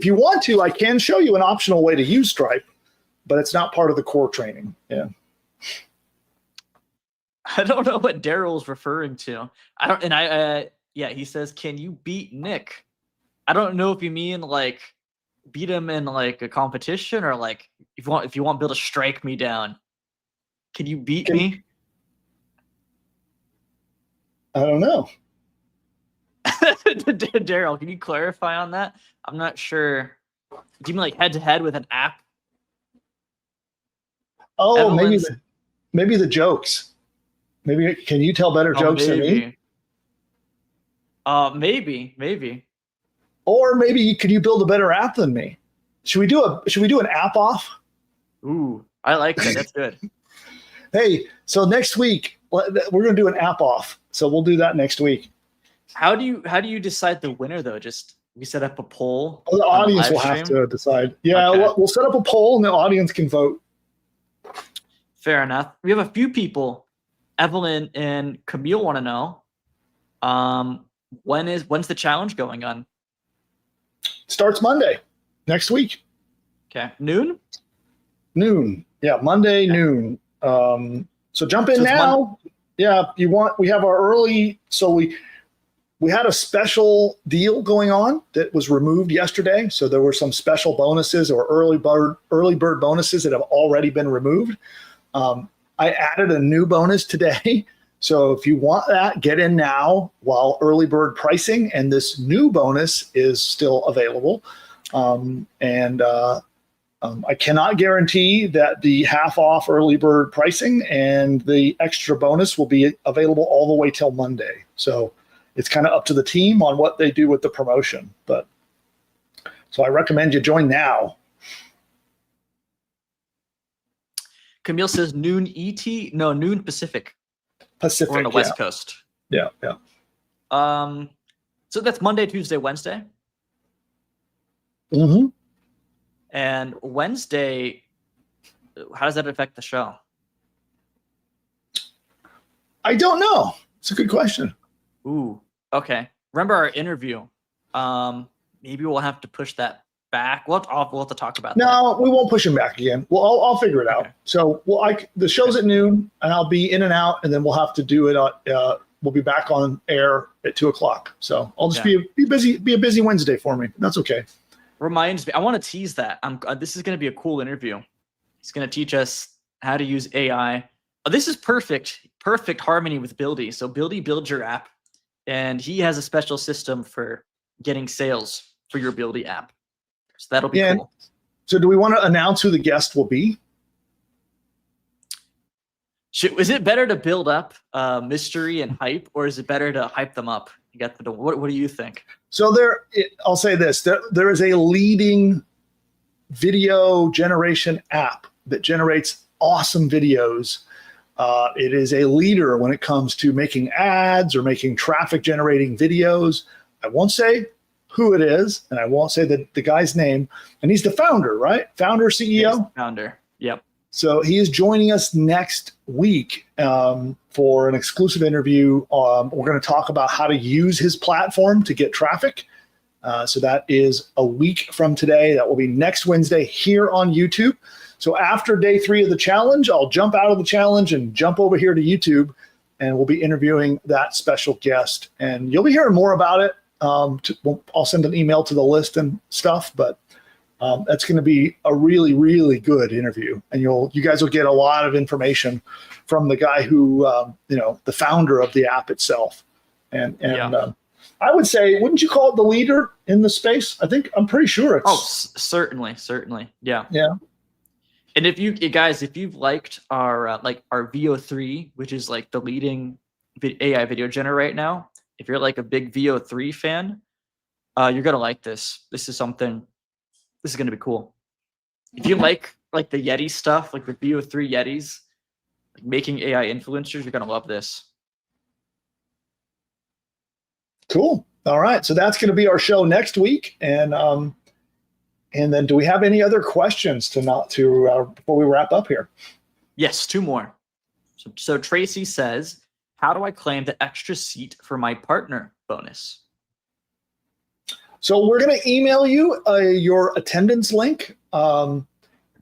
S2: you want to, I can show you an optional way to use Stripe, but it's not part of the core training. Yeah.
S7: I don't know what Daryl's referring to. He says, can you beat Nick? I don't know if you mean like beat him in like a competition, or like if you want Bill to strike me down. Can you beat me?
S2: I don't know.
S7: Daryl, can you clarify on that? I'm not sure. Do you mean like head to head with an app?
S2: Oh,
S7: Evelyn's...
S2: maybe the jokes. Maybe can you tell better jokes than me?
S7: Maybe.
S2: Or maybe could you build a better app than me? Should we do an app off?
S7: Ooh, I like that. That's good.
S2: Hey, so next week we're going to do an app off. So we'll do that next week.
S7: How do you decide the winner though? Just we set up a poll.
S2: The audience will have to decide. Yeah, okay. We'll set up a poll and the audience can vote.
S7: Fair enough. We have a few people. Evelyn and Camille want to know. When's the challenge going on?
S2: Starts Monday, next week.
S7: Okay, noon.
S2: Yeah, Monday noon. So jump in now. Yeah, we have our early. So we had a special deal going on that was removed yesterday. So there were some special bonuses or early bird bonuses that have already been removed. I added a new bonus today. So if you want that, get in now while early bird pricing and this new bonus is still available. I cannot guarantee that the half off early bird pricing and the extra bonus will be available all the way till Monday. So it's kind of up to the team on what they do with the promotion. So I recommend you join now.
S7: Camille says noon ET. No, noon Pacific.
S2: We're
S7: on the West Coast.
S2: Yeah.
S7: So that's Monday, Tuesday, Wednesday.
S2: Mm-hmm.
S7: And Wednesday, how does that affect the show?
S2: I don't know. It's a good question.
S7: Ooh, okay. Remember our interview? Maybe we'll have to push that back. We'll have to talk about that.
S2: No, we won't push him back again. Well, I'll figure it out. So, the show's at noon, and I'll be in and out, and then we'll have to do it. We'll be back on air at 2:00. So I'll just be busy. Be a busy Wednesday for me. That's okay.
S7: Reminds me, I want to tease that. This is going to be a cool interview. He's going to teach us how to use AI. This is perfect harmony with Buildy. So Buildy builds your app, and he has a special system for getting sales for your Buildy app. So that'll be cool.
S2: So do we want to announce who the guest will be?
S7: Is it better to build up mystery and hype, or is it better to hype them up? What do you think?
S2: So I'll say this: there is a leading video generation app that generates awesome videos. It is a leader when it comes to making ads or making traffic generating videos. I won't say who it is, and I won't say the guy's name. And he's the founder, right? Founder, CEO?
S7: Founder. Yep.
S2: So he is joining us next week for an exclusive interview. We're going to talk about how to use his platform to get traffic. So that is a week from today. That will be next Wednesday here on YouTube. So after day 3 of the challenge, I'll jump out of the challenge and jump over here to YouTube, and we'll be interviewing that special guest. And you'll be hearing more about it. I'll send an email to the list and stuff, but that's going to be a really, really good interview. And you guys will get a lot of information from the guy who, the founder of the app itself. And I would say, wouldn't you call it the leader in the space? I'm pretty sure it's.
S7: Oh, certainly. Yeah.
S2: Yeah.
S7: And if you guys, if you've liked our our VO3, which is like the leading AI video generator right now, if you're like a big VO3 fan, you're gonna like this. This is gonna be cool. If you like the Yeti stuff, like the VO3 Yetis, like making AI influencers, you're gonna love this.
S2: Cool. All right. So that's going to be our show next week. And then do we have any other questions before we wrap up here?
S7: Yes, 2 more. So Tracy says, how do I claim the extra seat for my partner bonus?
S2: So we're going to email you your attendance link, and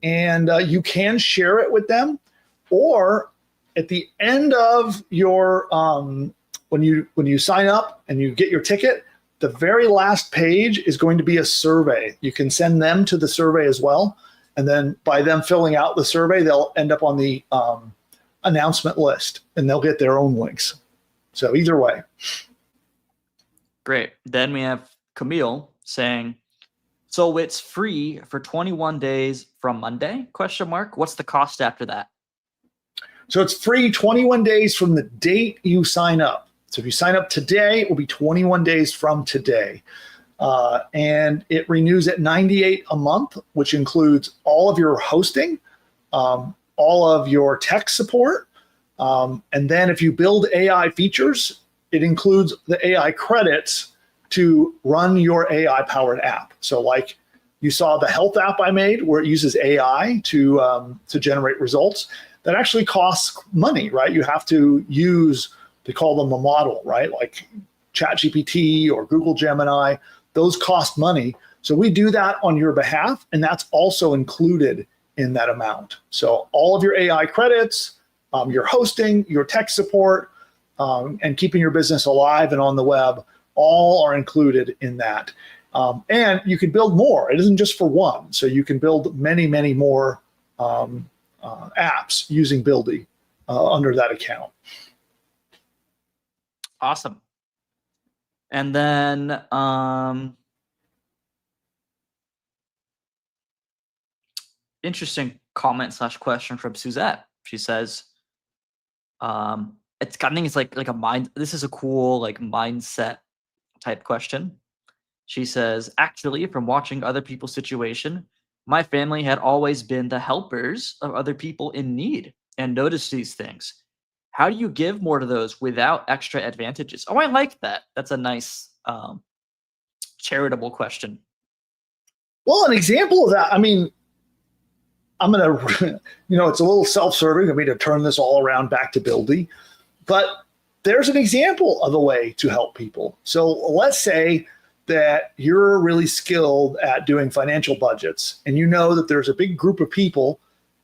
S2: you can share it with them, or at the end of your when you sign up and you get your ticket, the very last page is going to be a survey. You can send them to the survey as well, and then by them filling out the survey, they'll end up on the announcement list, and they'll get their own links. So either way.
S7: Great. Then we have Camille saying, so it's free for 21 days from Monday? ? What's the cost after that?
S2: So it's free 21 days from the date you sign up. So if you sign up today, it will be 21 days from today. And it renews at $98 a month, which includes all of your hosting, all of your tech support. And then if you build AI features, it includes the AI credits to run your AI-powered app. So like you saw the health app I made where it uses AI to generate results. That actually costs money, right? You have to use, they call them a model, right? Like ChatGPT or Google Gemini, those cost money. So we do that on your behalf, and that's also included in that amount. So all of your AI credits, your hosting, your tech support, and keeping your business alive and on the web, all are included in that. And you can build more. It isn't just for one. So you can build many, many more apps using Buildy under that account.
S7: Awesome. And then interesting comment / question from Suzette. She says, I think it's like a mind. This is a cool like mindset type question. She says, actually, from watching other people's situation, my family had always been the helpers of other people in need and noticed these things. How do you give more to those without extra advantages? Oh, I like that. That's a nice charitable question.
S2: Well, an example of that, I mean, I'm going to, it's a little self-serving of me to turn this all around back to Buildy, but there's an example of a way to help people. So let's say that you're really skilled at doing financial budgets, and you know that there's a big group of people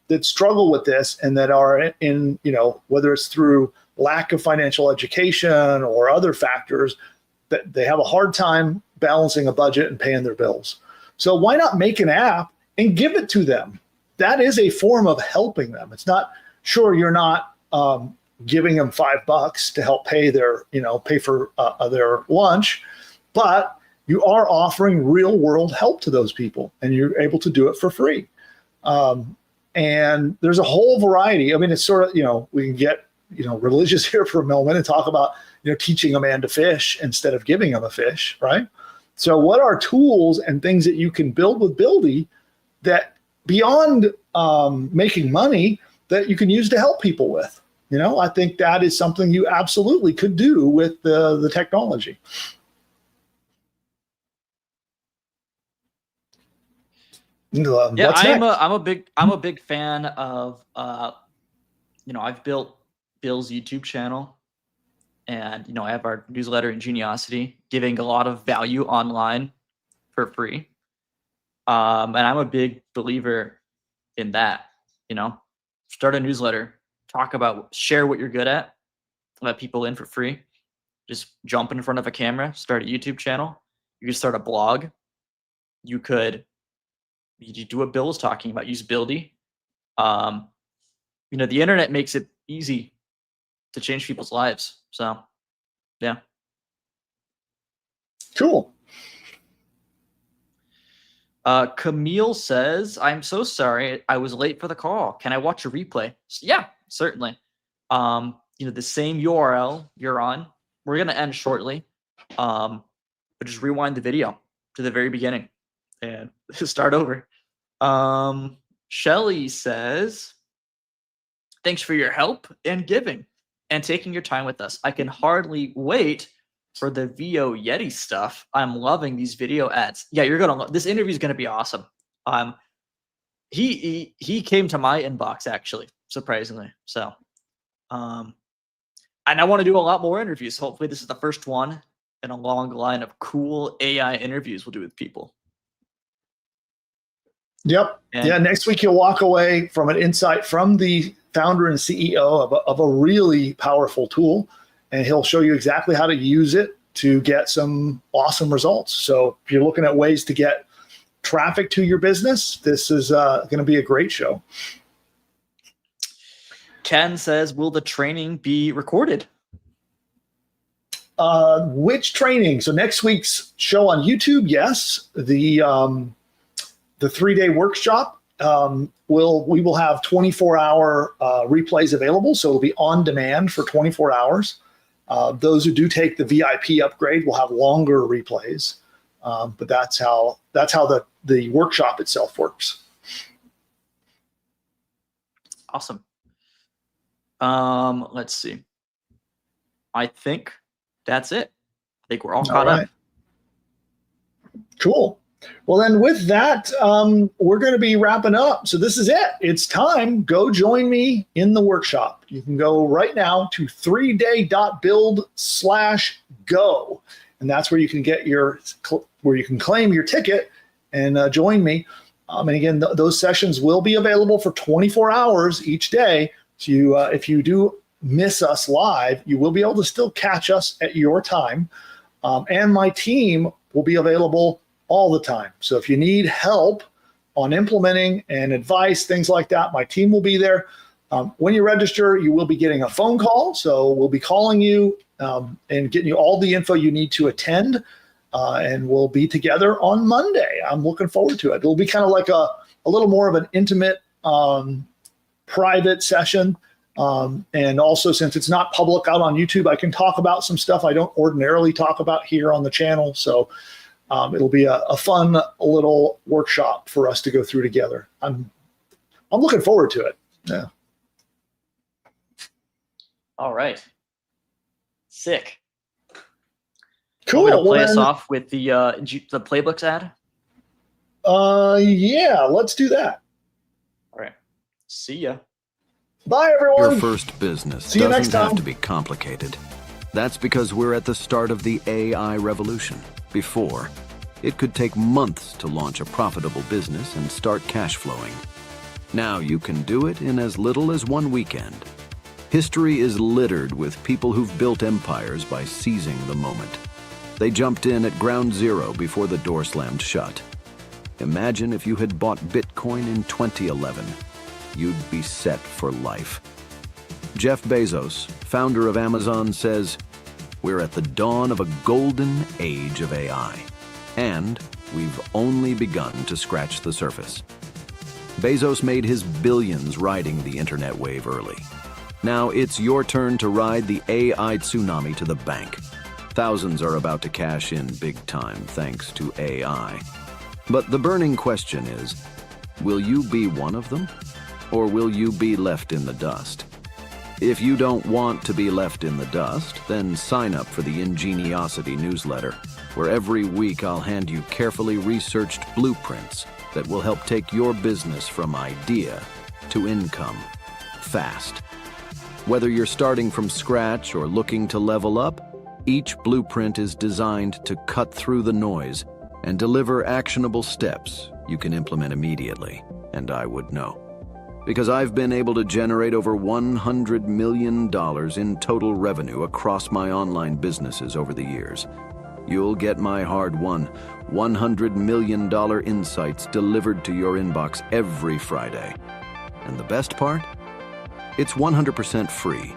S2: that struggle with this and that are in, whether it's through lack of financial education or other factors, that they have a hard time balancing a budget and paying their bills. So why not make an app and give it to them? That is a form of helping them. It's not, sure, you're not giving them $5 to help pay their, pay for their lunch, but you are offering real world help to those people, and you're able to do it for free. And there's a whole variety. I mean, it's sort of, we can get, religious here for a moment and talk about, teaching a man to fish instead of giving him a fish, right? So what are tools and things that you can build with Buildy that beyond making money that you can use to help people with? I think that is something you absolutely could do with the technology.
S7: Yeah, I'm a big fan of I've built Bill's YouTube channel, and I have our newsletter Ingeniosity, giving a lot of value online for free. And I'm a big believer in that. Start a newsletter, share what you're good at, let people in for free. Just jump in front of a camera, start a YouTube channel. You could start a blog. You do what Bill was talking about. Use Buildy. The internet makes it easy to change people's lives. So, yeah.
S2: Cool.
S7: Camille says, "I'm so sorry I was late for the call. Can I watch a replay?" Yeah, certainly. The same URL you're on. We're gonna end shortly. But just rewind the video to the very beginning and start over. Shelly says, "Thanks for your help and giving and taking your time with us. I can hardly wait for the VO Yeti stuff. I'm loving these video ads." Yeah, you're gonna love this interview. Is gonna be awesome. He came to my inbox, actually, surprisingly. So, and I want to do a lot more interviews. Hopefully, this is the first one in a long line of cool AI interviews we'll do with people.
S2: Yep. And next week you'll walk away from an insight from the founder and CEO of a really powerful tool, and he'll show you exactly how to use it to get some awesome results. So if you're looking at ways to get traffic to your business, this is going to be a great show.
S7: Ken says, "Will the training be recorded?"
S2: Which training? So next week's show on YouTube, yes. The 3-day workshop, we will have 24-hour replays available, so it'll be on demand for 24 hours. Those who do take the VIP upgrade will have longer replays, but that's how the workshop itself works.
S7: Awesome. Let's see. I think that's it. I think we're all caught up.
S2: Cool. Well, then with that, we're going to be wrapping up. So this is it. It's time. Go join me in the workshop. You can go right now to 3day.build/go. And that's where you can get where you can claim your ticket and join me. And again, those sessions will be available for 24 hours each day. So if you do miss us live, you will be able to still catch us at your time. And my team will be available all the time. So if you need help on implementing and advice, things like that, my team will be there. When you register, you will be getting a phone call. So we'll be calling you and getting you all the info you need to attend. And we'll be together on Monday. I'm looking forward to it. It'll be kind of like a little more of an intimate, private session. And also, since it's not public out on YouTube, I can talk about some stuff I don't ordinarily talk about here on the channel. So it'll be a fun little workshop for us to go through together. I'm looking forward to it. Yeah.
S7: All right. Sick.
S2: Cool.
S7: Want me to play us off with the playbooks ad?
S2: Yeah, let's do that.
S7: All right. See ya.
S2: Bye, everyone.
S8: Your first business
S2: See you next
S8: doesn't have
S2: time.
S8: to be complicated. That's because we're at the start of the AI revolution. Before, it could take months to launch a profitable business and start cash flowing. Now you can do it in as little as one weekend. History is littered with people who've built empires by seizing the moment. They jumped in at ground zero before the door slammed shut. Imagine if you had bought Bitcoin in 2011. You'd be set for life. Jeff Bezos, founder of Amazon, says, "We're at the dawn of a golden age of AI, and we've only begun to scratch the surface." Bezos made his billions riding the internet wave early. Now it's your turn to ride the AI tsunami to the bank. Thousands are about to cash in big time thanks to AI. But the burning question is, will you be one of them? Or will you be left in the dust? If you don't want to be left in the dust, then sign up for the Ingeniosity newsletter, where every week I'll hand you carefully researched blueprints that will help take your business from idea to income fast. Whether you're starting from scratch or looking to level up, each blueprint is designed to cut through the noise and deliver actionable steps you can implement immediately, and I would know. Because I've been able to generate over $100 million in total revenue across my online businesses over the years. You'll get my hard-won $100 million insights delivered to your inbox every Friday. And the best part? It's 100% free.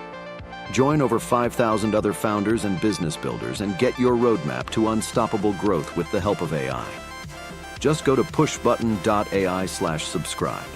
S8: Join over 5,000 other founders and business builders and get your roadmap to unstoppable growth with the help of AI. Just go to pushbutton.ai/subscribe.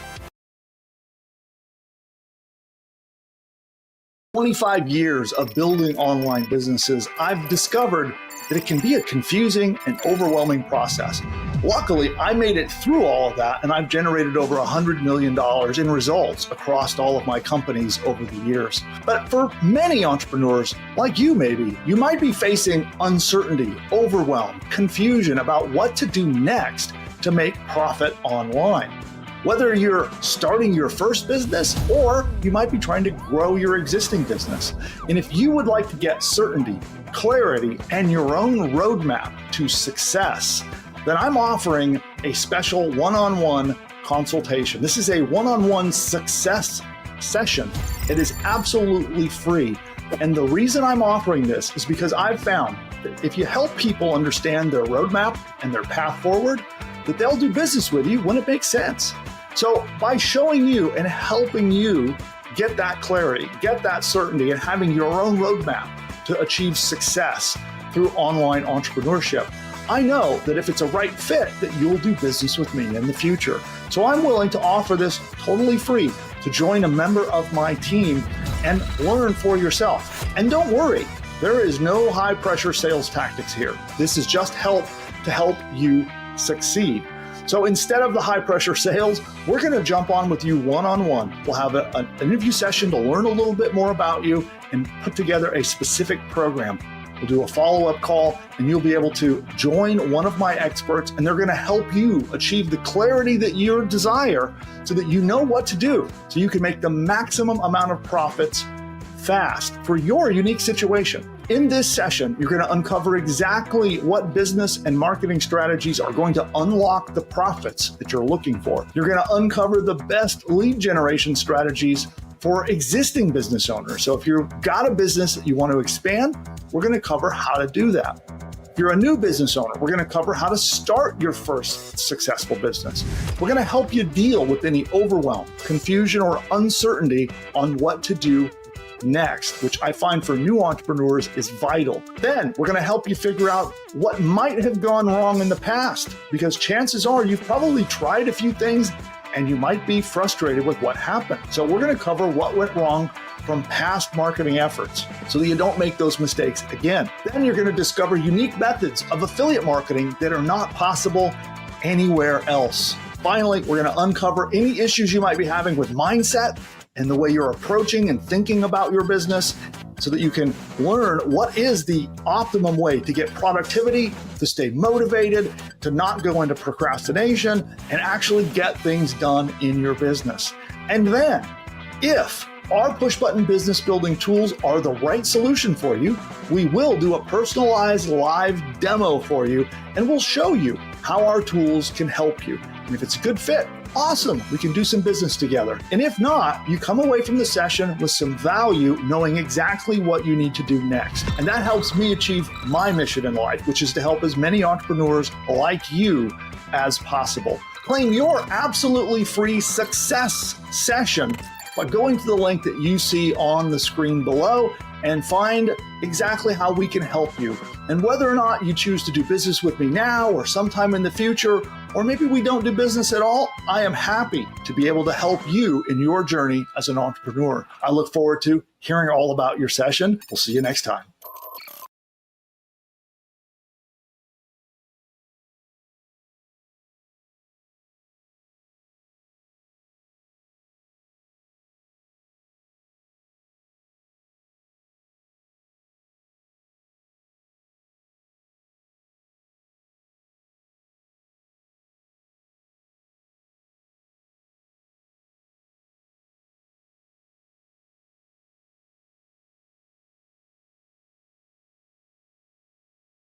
S2: 25 years of building online businesses, I've discovered that it can be a confusing and overwhelming process. Luckily, I made it through all of that, and I've generated over $100 million in results across all of my companies over the years. But for many entrepreneurs, like you maybe, you might be facing uncertainty, overwhelm, confusion about what to do next to make profit online. Whether you're starting your first business or you might be trying to grow your existing business. And if you would like to get certainty, clarity, and your own roadmap to success, then I'm offering a special one-on-one consultation. This is a one-on-one success session. It is absolutely free. And the reason I'm offering this is because I've found that if you help people understand their roadmap and their path forward, that they'll do business with you when it makes sense. So by showing you and helping you get that clarity, get that certainty, and having your own roadmap to achieve success through online entrepreneurship, I know that if it's a right fit, that you'll do business with me in the future. So I'm willing to offer this totally free to join a member of my team and learn for yourself. And don't worry, there is no high pressure sales tactics here. This is just help to help you succeed. So instead of the high pressure sales, we're going to jump on with you one-on-one. We'll have an interview session to learn a little bit more about you and put together a specific program. We'll do a follow-up call and you'll be able to join one of my experts, and they're going to help you achieve the clarity that you desire so that you know what to do so you can make the maximum amount of profits fast for your unique situation. In this session, you're going to uncover exactly what business and marketing strategies are going to unlock the profits that you're looking for. You're going to uncover the best lead generation strategies for existing business owners. So if you've got a business that you want to expand, we're going to cover how to do that. If you're a new business owner, we're going to cover how to start your first successful business. We're going to help you deal with any overwhelm, confusion, or uncertainty on what to do next, which I find for new entrepreneurs is vital. Then we're going to help you figure out what might have gone wrong in the past, because chances are you've probably tried a few things and you might be frustrated with what happened. So we're going to cover what went wrong from past marketing efforts so that you don't make those mistakes again. Then you're going to discover unique methods of affiliate marketing that are not possible anywhere else. Finally, we're going to uncover any issues you might be having with mindset and the way you're approaching and thinking about your business so that you can learn what is the optimum way to get productivity, to stay motivated, to not go into procrastination, and actually get things done in your business. And then, if our push button business building tools are the right solution for you, we will do a personalized live demo for you, and we'll show you how our tools can help you. And if it's a good fit, awesome, we can do some business together. And if not, you come away from the session with some value, knowing exactly what you need to do next. And that helps me achieve my mission in life, which is to help as many entrepreneurs like you as possible. Claim your absolutely free success session by going to the link that you see on the screen below and find exactly how we can help you. And whether or not you choose to do business with me now or sometime in the future, or maybe we don't do business at all, I am happy to be able to help you in your journey as an entrepreneur. I look forward to hearing all about your session. We'll see you next time.